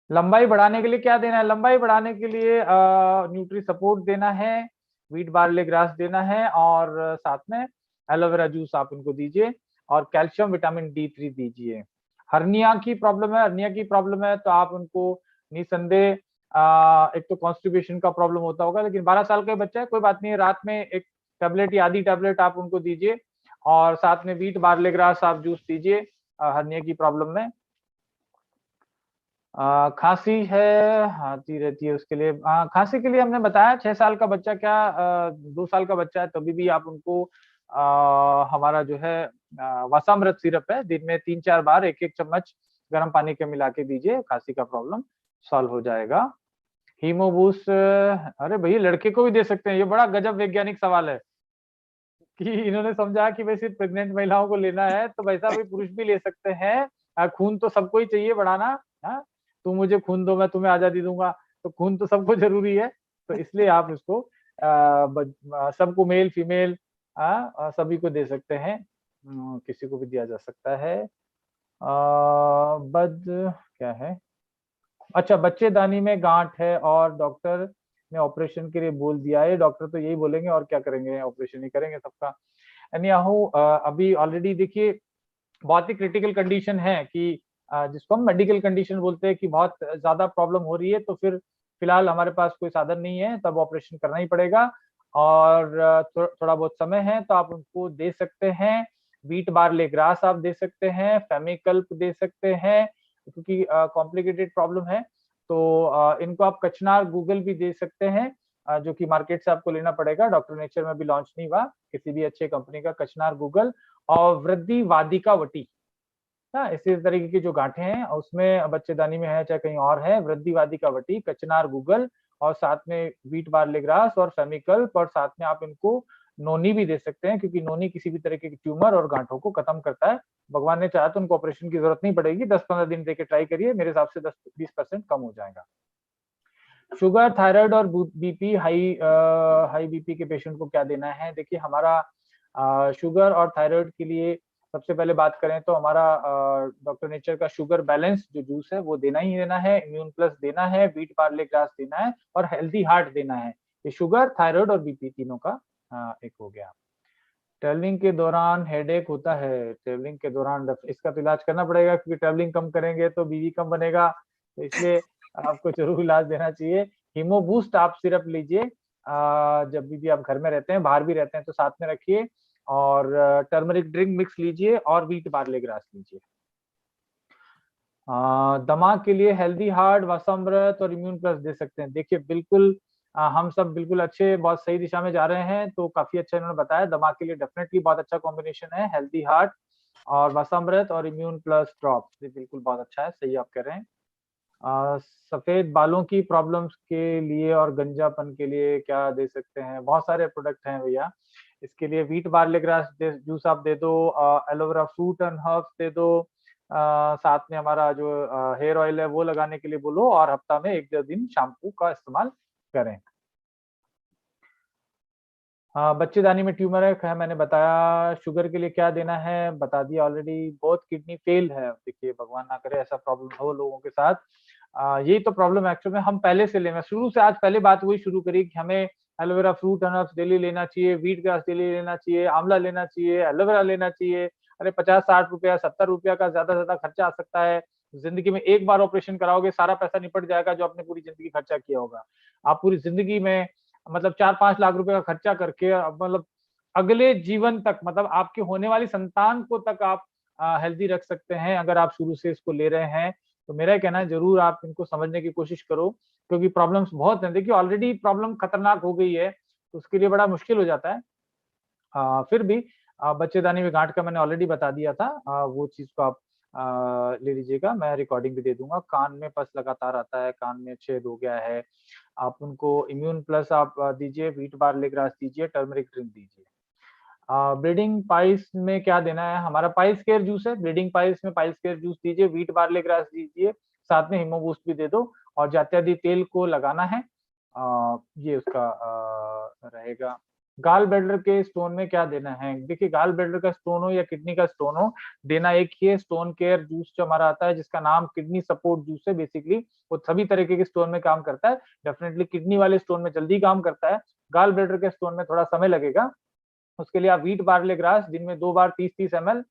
लंबाई बढ़ाने के लिए क्या देना है? लंबाई बढ़ाने के लिए न्यूट्री सपोर्ट देना है, व्हीट बार्ले ग्रास देना है, और साथ में एलोवेरा जूस आप उनको दीजिए, और कैल्शियम विटामिन D3 दीजिए। हर्निया की प्रॉब्लम है, हर्निया की प्रॉब्लम है तो आप उनको निसंदेह, एक तो कॉन्स्टिपेशन का प्रॉब्लम होता होगा, लेकिन 12 साल का बच्चा है, कोई बात नहीं है, रात में एक टेबलेट या आधी टेबलेट आप उनको दीजिए, और साथ में व्हीट बार्ले ग्रास आप जूस दीजिए हर्निया की प्रॉब्लम में। खांसी है, आती रहती है, उसके लिए खांसी के लिए हमने बताया 6 साल का बच्चा क्या 2 साल का बच्चा है तभी भी आप उनको हमारा जो है वासामृत सिरप है, दिन में 3-4 बार 1-1 चम्मच गर्म पानी के मिला के दीजिए, खांसी का प्रॉब्लम सॉल्व हो जाएगा। हीमोबूस्ट, अरे भैया लड़के को भी दे सकते हैं, ये बड़ा गजब वैज्ञानिक सवाल है कि इन्होंने समझा कि भाई सिर्फ प्रेग्नेंट महिलाओं को लेना है, तो वैसा भाई पुरुष भी ले सकते हैं। खून तो सबको ही चाहिए बढ़ाना। हाँ, तुम मुझे खून दो, मैं तुम्हें आजादी दूंगा, तो खून तो सबको जरूरी है, तो इसलिए आप इसको सबको, मेल फीमेल सभी को दे सकते हैं, किसी को भी दिया जा सकता है। बद क्या है, अच्छा, बच्चेदानी में गांठ है और डॉक्टर ने ऑपरेशन के लिए बोल दिया है, डॉक्टर तो यही बोलेंगे और क्या करेंगे, ऑपरेशन ही करेंगे सबका। एनीहाउ अभी ऑलरेडी देखिए बहुत ही क्रिटिकल कंडीशन है कि जिसको हम मेडिकल कंडीशन बोलते हैं कि बहुत ज्यादा प्रॉब्लम हो रही है, तो फिर फिलहाल हमारे पास कोई साधन नहीं है, तब ऑपरेशन करना ही पड़ेगा। और थोड़ा बहुत समय है तो आप उनको दे सकते हैं, व्हीट बार्ले ग्रास आप दे सकते हैं, फेमिकल्प दे सकते हैं, क्योंकि कॉम्प्लिकेटेड प्रॉब्लम है। तो इनको आप कचनार गूगल भी दे सकते हैं, जो कि मार्केट से आपको लेना पड़ेगा, डॉक्टर नेचर में भी लॉन्च नहीं हुआ किसी भी अच्छे कंपनी का, कचनार गूगल। और वृद्धि वादिका वटी, हाँ, इसी तरीके की जो गांठें हैं उसमें बच्चेदानी में है चाहे कहीं और है, वृद्धि वादिका वटी, कचनार गूगल, और साथ में व्हीट बार्ले ग्रास और फेमिकल्प, और साथ में आप इनको नोनी भी दे सकते हैं, क्योंकि नोनी किसी भी तरीके की ट्यूमर और गांठों को खत्म करता है। भगवान ने चाहा तो उनको ऑपरेशन की जरूरत नहीं पड़ेगी, 10-15 दिन देके ट्राई करिए, मेरे हिसाब से 10-20% कम हो जाएगा। शुगर, थायराइड और बीपी, हाई बीपी के पेशेंट को क्या देना है? देखिए हमारा शुगर और थायराइड के लिए सबसे पहले बात करें तो हमारा डॉक्टर नेचर का शुगर बैलेंस जो जूस है वो देना ही देना है, इम्यून प्लस देना है, व्हीट बार्ले ग्रास देना है, और हेल्दी हार्ट देना है। ये शुगर, थायराइड और बीपी तीनों का एक हो गया। ट्रेवलिंग के दौरान हेडेक होता है, ट्रेवलिंग के दौरान इसका तो इलाज करना पड़ेगा, क्योंकि ट्रेवलिंग कम करेंगे तो बीवी कम बनेगा, तो इसलिए आपको जरूर इलाज देना चाहिए। हीमो बूस्ट आप सिरप लीजिए, जब भी आप घर में रहते हैं, बाहर भी रहते हैं तो साथ में रखिए, और टर्मरिक ड्रिंक मिक्स लीजिए, और व्हीट बार्ले ग्रास लीजिए। दिमाग के लिए हेल्दी हार्ट, वसामृत और इम्यून प्लस दे सकते हैं। देखिए बिल्कुल हम सब बिल्कुल अच्छे, बहुत सही दिशा में जा रहे हैं, तो काफी अच्छा इन्होंने बताया। दिमाग के लिए डेफिनेटली बहुत अच्छा कॉम्बिनेशन है, हेल्दी हार्ट और वसामृत और इम्यून प्लस ड्रॉप्स, ये बिल्कुल बहुत अच्छा है, सही आप कह रहे हैं। सफेद बालों की प्रॉब्लम्स के लिए और गंजापन के लिए क्या दे सकते हैं? बहुत सारे प्रोडक्ट हैं भैया, इसके लिए व्हीट बार्ले ग्रास जूस आप दे दो, एलोवेरा फ्रूट एंड हर्ब्स दे दो, साथ में हमारा जो हेयर ऑयल है वो लगाने के लिए बोलो, और हफ्ता में 1-2 दिन शैम्पू का इस्तेमाल करें। बच्चेदानी में ट्यूमर है, मैंने बताया। शुगर के लिए क्या देना है बता दिया ऑलरेडी। बहुत किडनी फेल है, देखिए भगवान ना करे ऐसा प्रॉब्लम हो लोगों के साथ। यही तो प्रॉब्लम एक्चुअल में हम पहले से ले, मैं शुरू से आज पहले बात वही शुरू करी कि हमें aloe vera fruit and herbs daily लेना चाहिए, व्हीट ग्रास डेली लेना चाहिए, आंवला लेना चाहिए, एलोवेरा लेना चाहिए। अरे 50-60 रुपया 70 रुपया का ज्यादा से ज्यादा खर्चा आ सकता है। जिंदगी में एक बार ऑपरेशन कराओगे, सारा पैसा निपट जाएगा जो आपने पूरी जिंदगी खर्चा किया होगा। आप पूरी जिंदगी में मतलब 4-5 लाख रुपए का खर्चा करके मतलब अगले जीवन तक, मतलब आपके होने वाली संतान को तक आप हेल्दी रख सकते हैं अगर आप शुरू से इसको ले रहे हैं। तो मेरा कहना है जरूर आप इनको समझने की कोशिश करो, क्योंकि प्रॉब्लम्स बहुत हैं। देखिए ऑलरेडी प्रॉब्लम खतरनाक हो गई है, तो उसके लिए बड़ा मुश्किल हो जाता है। फिर भी बच्चेदानी में गांठ का मैंने ऑलरेडी बता दिया था, वो चीज को आप ले लीजिएगा, मैं रिकॉर्डिंग भी दे दूंगा। कान में पस लगातार आता है, कान में छेद हो गया है, आप उनको इम्यून प्लस आप दीजिए, व्हीट बार्ले ग्रास दीजिए, टर्मरिक ड्रिंक दीजिए। ब्लीडिंग पाइल्स में क्या देना है? हमारा पाइल्स केयर जूस है, ब्लीडिंग पाइल्स में पाइल्स केयर जूस दीजिए, व्हीट बार्ले ग्रास दीजिए, साथ में हीमो बूस्ट भी दे दो, और जात्यादी तेल को लगाना है। ये उसका रहेगा। गाल ब्लैडर के स्टोन में क्या देना है? देखिए गाल ब्लैडर का स्टोन हो या किडनी का स्टोन हो, देना एक ही है, स्टोन केयर जूस जो हमारा आता है जिसका नाम किडनी सपोर्ट जूस है। बेसिकली वो सभी तरीके के स्टोन में काम करता है, डेफिनेटली किडनी वाले स्टोन में जल्दी काम करता है, गाल ब्लैडर के स्टोन में थोड़ा समय लगेगा। उसके लिए आप व्हीट बार्ले ग्रास दिन में 2 बार 30-30 ml,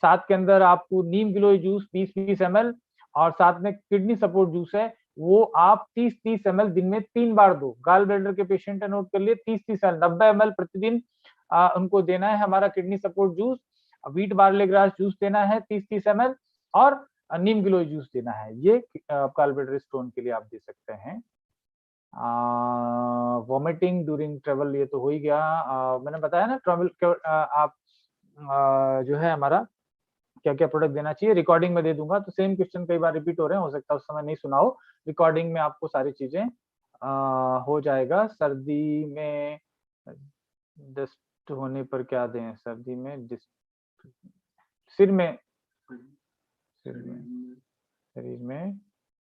साथ के अंदर आपको नीम गिलोय जूस 20-20 ml, और साथ में किडनी सपोर्ट जूस है वो आप 30-30 ml दिन में 3 बार दो। गाल ब्लैडर के पेशेंट है, नोट कर लिए, 30-30 ml 90 ml प्रतिदिन उनको देना है हमारा kidney support juice. Wheat barley grass juice देना है 30-30 ml, और नीम गिलोय जूस देना है। ये गाल ब्लैडर स्टोन के लिए आप दे सकते हैं। वॉमिटिंग ड्यूरिंग ट्रेवल, ये तो हो ही गया। मैंने बताया ना ट्रेवल आप जो है हमारा क्या क्या प्रोडक्ट देना चाहिए, रिकॉर्डिंग में दे दूंगा। तो सेम क्वेश्चन कई बार रिपीट हो रहे हैं, हो सकता है उस समय नहीं सुना हो, रिकॉर्डिंग में आपको सारी चीजें हो जाएगा। सर्दी में डिस्ट होने पर क्या दें? सर्दी में सिर में शरीर में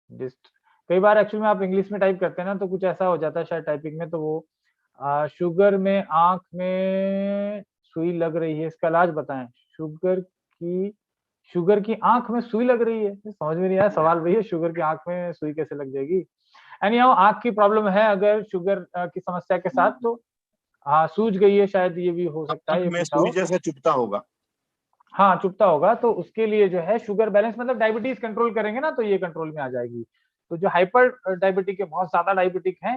डिस्ट, कई बार एक्चुअली में आप इंग्लिश में टाइप करते हैं ना तो कुछ ऐसा हो जाता है शायद टाइपिंग में, तो वो शुगर में आंख में सुई लग रही है, इसका इलाज बताएं। शुगर की आंख में सुई लग रही है, समझ में नहीं आया सवाल भैया, शुगर की आंख में सुई कैसे लग जाएगी? एनीहाउ आंख की प्रॉब्लम है अगर शुगर की समस्या के साथ, तो हाँ सूज गई है शायद, ये भी हो सकता है,
आंख
ये
में
पूछा हो।
सुई जैसा चुभता होगा।
हाँ चुभता होगा, तो उसके लिए जो है शुगर बैलेंस, मतलब डायबिटीज कंट्रोल करेंगे ना तो ये कंट्रोल में आ जाएगी। तो जो हाइपर डायबिटिक है, बहुत ज्यादा डायबिटिक है,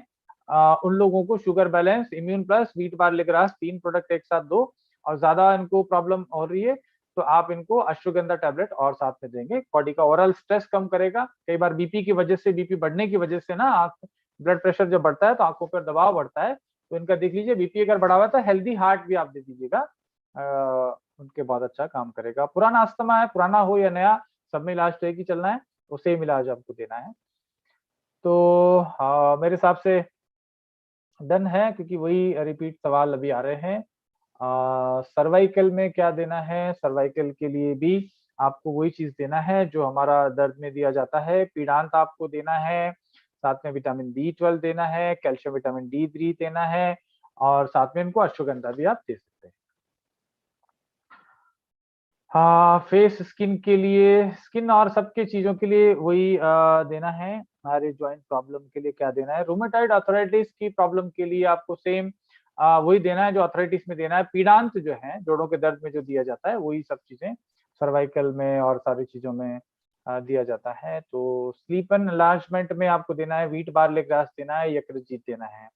उन लोगों को sugar balance, immune plus, wheat barley grass 3 product एक साथ दो, और ज्यादा इनको प्रॉब्लम हो रही है तो आप इनको अश्वगंधा टैबलेट और साथ में देंगे। बॉडी का ओवरऑल स्ट्रेस कम करेगा। कई बार बीपी की वजह से, बीपी बढ़ने की वजह से ना आंख, ब्लड प्रेशर जब बढ़ता है तो आंखों पर दबाव बढ़ता है, तो इनका देख लीजिए, बीपी अगर बढ़ा हुआ है तो हेल्दी हार्ट भी आप दे दीजिएगा, उनके बहुत अच्छा काम करेगा। पुराना अस्थमा है, पुराना हो या नया, सब में इलाज तो एक ही चलना है, तो सेम इलाज आपको देना है। तो मेरे हिसाब से डन है, क्योंकि वही रिपीट सवाल अभी आ रहे हैं। सर्वाइकल में क्या देना है? सर्वाइकल के लिए भी आपको वही चीज देना है जो हमारा दर्द में दिया जाता है। पीड़ांत आपको देना है, साथ में विटामिन B12 देना है, कैल्शियम विटामिन D3 देना है, और साथ में इनको अश्वगंधा भी आप दे सकते हैं। हाँ, फेस स्किन के लिए, स्किन और सबके चीजों के लिए वही देना है। हमारे जॉइंट प्रॉब्लम के लिए क्या देना है? रूमेटॉइड आर्थराइटिस की प्रॉब्लम के लिए आपको सेम वही देना है जो आर्थराइटिस में देना है। पीड़ांत जो है, जोड़ों के दर्द में जो दिया जाता है, वही सब चीजें सर्वाइकल में और सारी चीजों में दिया जाता है। तो स्लीप एंड एनलार्जमेंट में आपको देना है व्हीट बार्ले ग्रास देना है, यकृत देना है।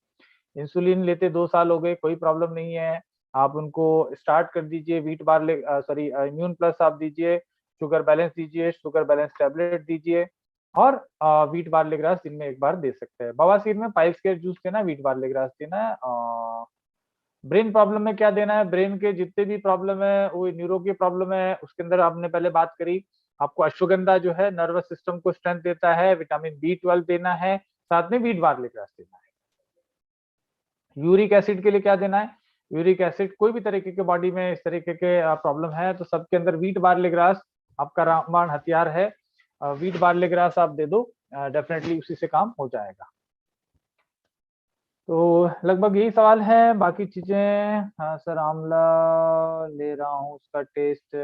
इंसुलिन लेते 2 साल हो गए, कोई प्रॉब्लम नहीं है, आप उनको स्टार्ट कर दीजिए, व्हीट बार्ले इम्यून प्लस आप दीजिए, शुगर बैलेंस दीजिए, शुगर बैलेंस टैबलेट दीजिए, और व्हीट बार्ले ग्रास दिन में 1 बार दे सकते हैं। बवासीर में पाइल्स केयर जूस देना है, व्हीट बार्ले ग्रास देना है। ब्रेन प्रॉब्लम में क्या देना है? ब्रेन के जितने भी प्रॉब्लम है, वो न्यूरो की प्रॉब्लम है, उसके अंदर आपने पहले बात करी, आपको अश्वगंधा जो है नर्वस सिस्टम को स्ट्रेंथ देता है, विटामिन B12 देना है, साथ में व्हीट बार्ले ग्रास देना है। यूरिक एसिड के लिए क्या देना है? यूरिक एसिड, कोई भी तरीके के बॉडी में इस तरीके के प्रॉब्लम है तो सबके अंदर व्हीट बार्ले ग्रास आपका रामबाण हथियार है। व्हीट बार्ले ग्रास आप दे दो, डेफिनेटली उसी से काम हो जाएगा। तो लगभग यही सवाल है, बाकी चीजें। हाँ सर, आंवला ले रहा हूँ, उसका टेस्ट,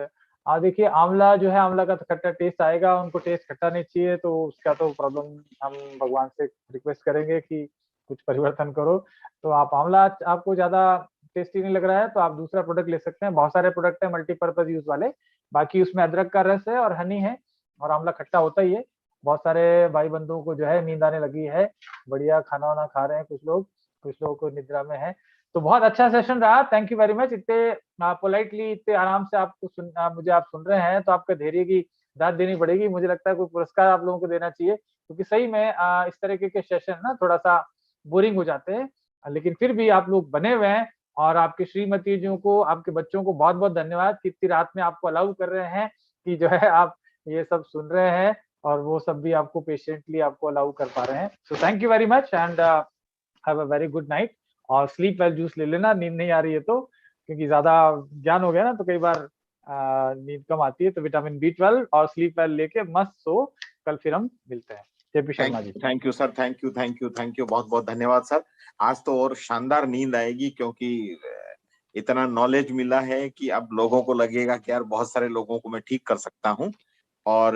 देखिए आंवला जो है, आंवला का तो खट्टा टेस्ट आएगा, उनको टेस्ट खट्टा नहीं चाहिए, तो उसका तो प्रॉब्लम हम भगवान से रिक्वेस्ट करेंगे कि कुछ परिवर्तन करो। तो आप आंवला, आपको ज्यादा टेस्टी नहीं लग रहा है तो आप दूसरा प्रोडक्ट ले सकते हैं, बहुत सारे प्रोडक्ट है मल्टीपर्पज यूज वाले, बाकी उसमें अदरक का रस है और हनी है, और आंवला खट्टा होता ही है। बहुत सारे भाई बंधुओं को जो है नींद आने लगी है, बढ़िया खाना वाना खा रहे हैं कुछ लोग, कुछ लोगों को निद्रा में है। तो बहुत अच्छा सेशन रहा, थैंक यू वेरी मच। इतने पोलाइटली, इतने आराम से आपको मुझे आप सुन रहे हैं, तो आपका धैर्य की दाद देनी पड़ेगी। मुझे लगता है कोई पुरस्कार आप लोगों को देना चाहिए, क्योंकि सही में इस तरीके के सेशन ना थोड़ा सा बोरिंग हो जाते हैं, लेकिन फिर भी आप लोग बने हुए हैं, और आपके श्रीमती जी को, आपके बच्चों को बहुत बहुत धन्यवाद कि इतनी रात में आपको अलाउ कर रहे हैं कि जो है आप ये सब सुन रहे हैं, और वो सब भी आपको पेशेंटली आपको अलाउ कर पा रहे हैं। So thank you very much, and have a very good night, और स्लीप वेल जूस ले लेना, नींद नहीं आ रही है तो, क्योंकि ज्यादा ज्ञान हो गया ना तो कई बार नींद कम आती है। तो विटामिन B12 और स्लीप वेल लेके मस्त सो, कल फिर हम मिलते हैं। JP Sharma ji.
Thank you sir, thank you, thank you, thank you, बहुत बहुत धन्यवाद सर। आज तो और शानदार नींद आएगी, क्योंकि इतना नॉलेज मिला है कि अब लोगों को लगेगा कि यार बहुत सारे लोगों को मैं ठीक कर सकता हूँ। और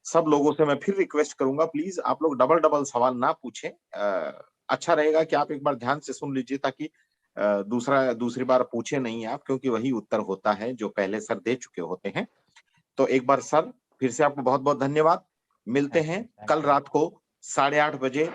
सब लोगों से मैं फिर रिक्वेस्ट करूंगा, प्लीज आप लोग डबल डबल सवाल ना पूछें। अच्छा रहेगा कि आप एक बार ध्यान से सुन लीजिए, ताकि दूसरी बार पूछे नहीं आप, क्योंकि वही उत्तर होता है जो पहले सर दे चुके होते हैं। तो एक बार सर फिर से आपको बहुत बहुत धन्यवाद। मिलते हैं कल रात को 8:30 बजे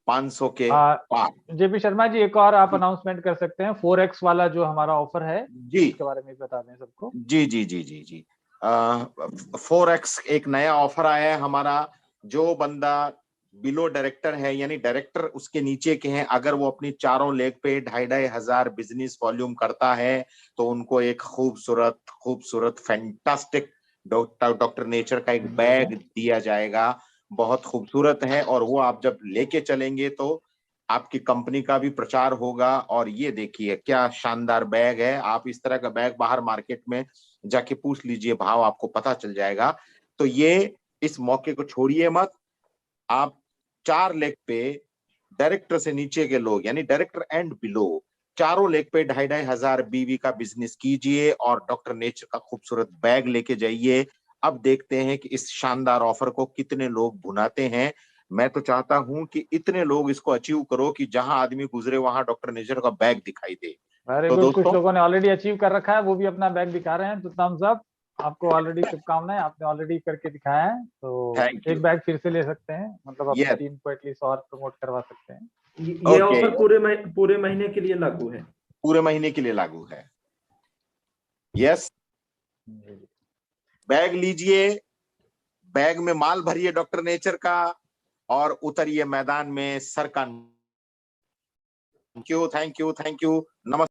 500 के पार।
जेपी शर्मा जी, एक और आप अनाउंसमेंट कर सकते हैं, 4x वाला जो हमारा ऑफर है
जी,
उसके बारे में बता दें सबको।
जी जी जी जी जी 4x एक नया ऑफर आया है हमारा। जो बंदा बिलो डायरेक्टर है, यानी डायरेक्टर उसके नीचे के हैं, अगर वो अपनी चारों लेग पे 2,500 बिजनेस वॉल्यूम करता है, तो उनको एक खूबसूरत फैंटास्टिक डॉक्टर नेचर का एक बैग दिया जाएगा। बहुत खूबसूरत है, और वो आप जब लेके चलेंगे तो आपकी कंपनी का भी प्रचार होगा। और ये देखिए क्या शानदार बैग है, आप इस तरह का बैग बाहर मार्केट में जाके पूछ लीजिए, भाव आपको पता चल जाएगा। तो ये इस मौके को छोड़िए मत। आप 4 लेग पे डायरेक्टर से नीचे के लोग, यानी डायरेक्टर एंड बिलो, चारों लेग पे 2,500 बीवी का बिजनेस कीजिए, और डॉक्टर नेचर का खूबसूरत बैग लेके जाइए। अब देखते हैं कि इस शानदार ऑफर को कितने लोग भुनाते हैं। मैं तो चाहता हूं कि इतने लोग इसको अचीव करो कि जहां आदमी गुजरे वहां डॉक्टर नेचर का बैग दिखाई दे।
वेरी
तो
गुड, कुछ
दोस्तों
लोगों ने ऑलरेडी अचीव कर रखा है, वो भी अपना बैग दिखा रहे हैं, तो थम्स अप। आपको ऑलरेडी शुभकामनाएं, आपने ऑलरेडी करके दिखाया है, तो
थैंक यू।
एक बैग फिर से ले सकते हैं, मतलब अपनी
यस
टीम को एटलीस्ट और प्रमोट करवा सकते हैं।
ये
ओके,
ऑफर पूरे महीने के लिए लागू है।
पूरे महीने के लिए लागू है। यस, बैग लीजिए, बैग में माल भरिए डॉक्टर नेचर का और उतरिए मैदान में सर का। Thank you, thank you, thank you, नमस्ते।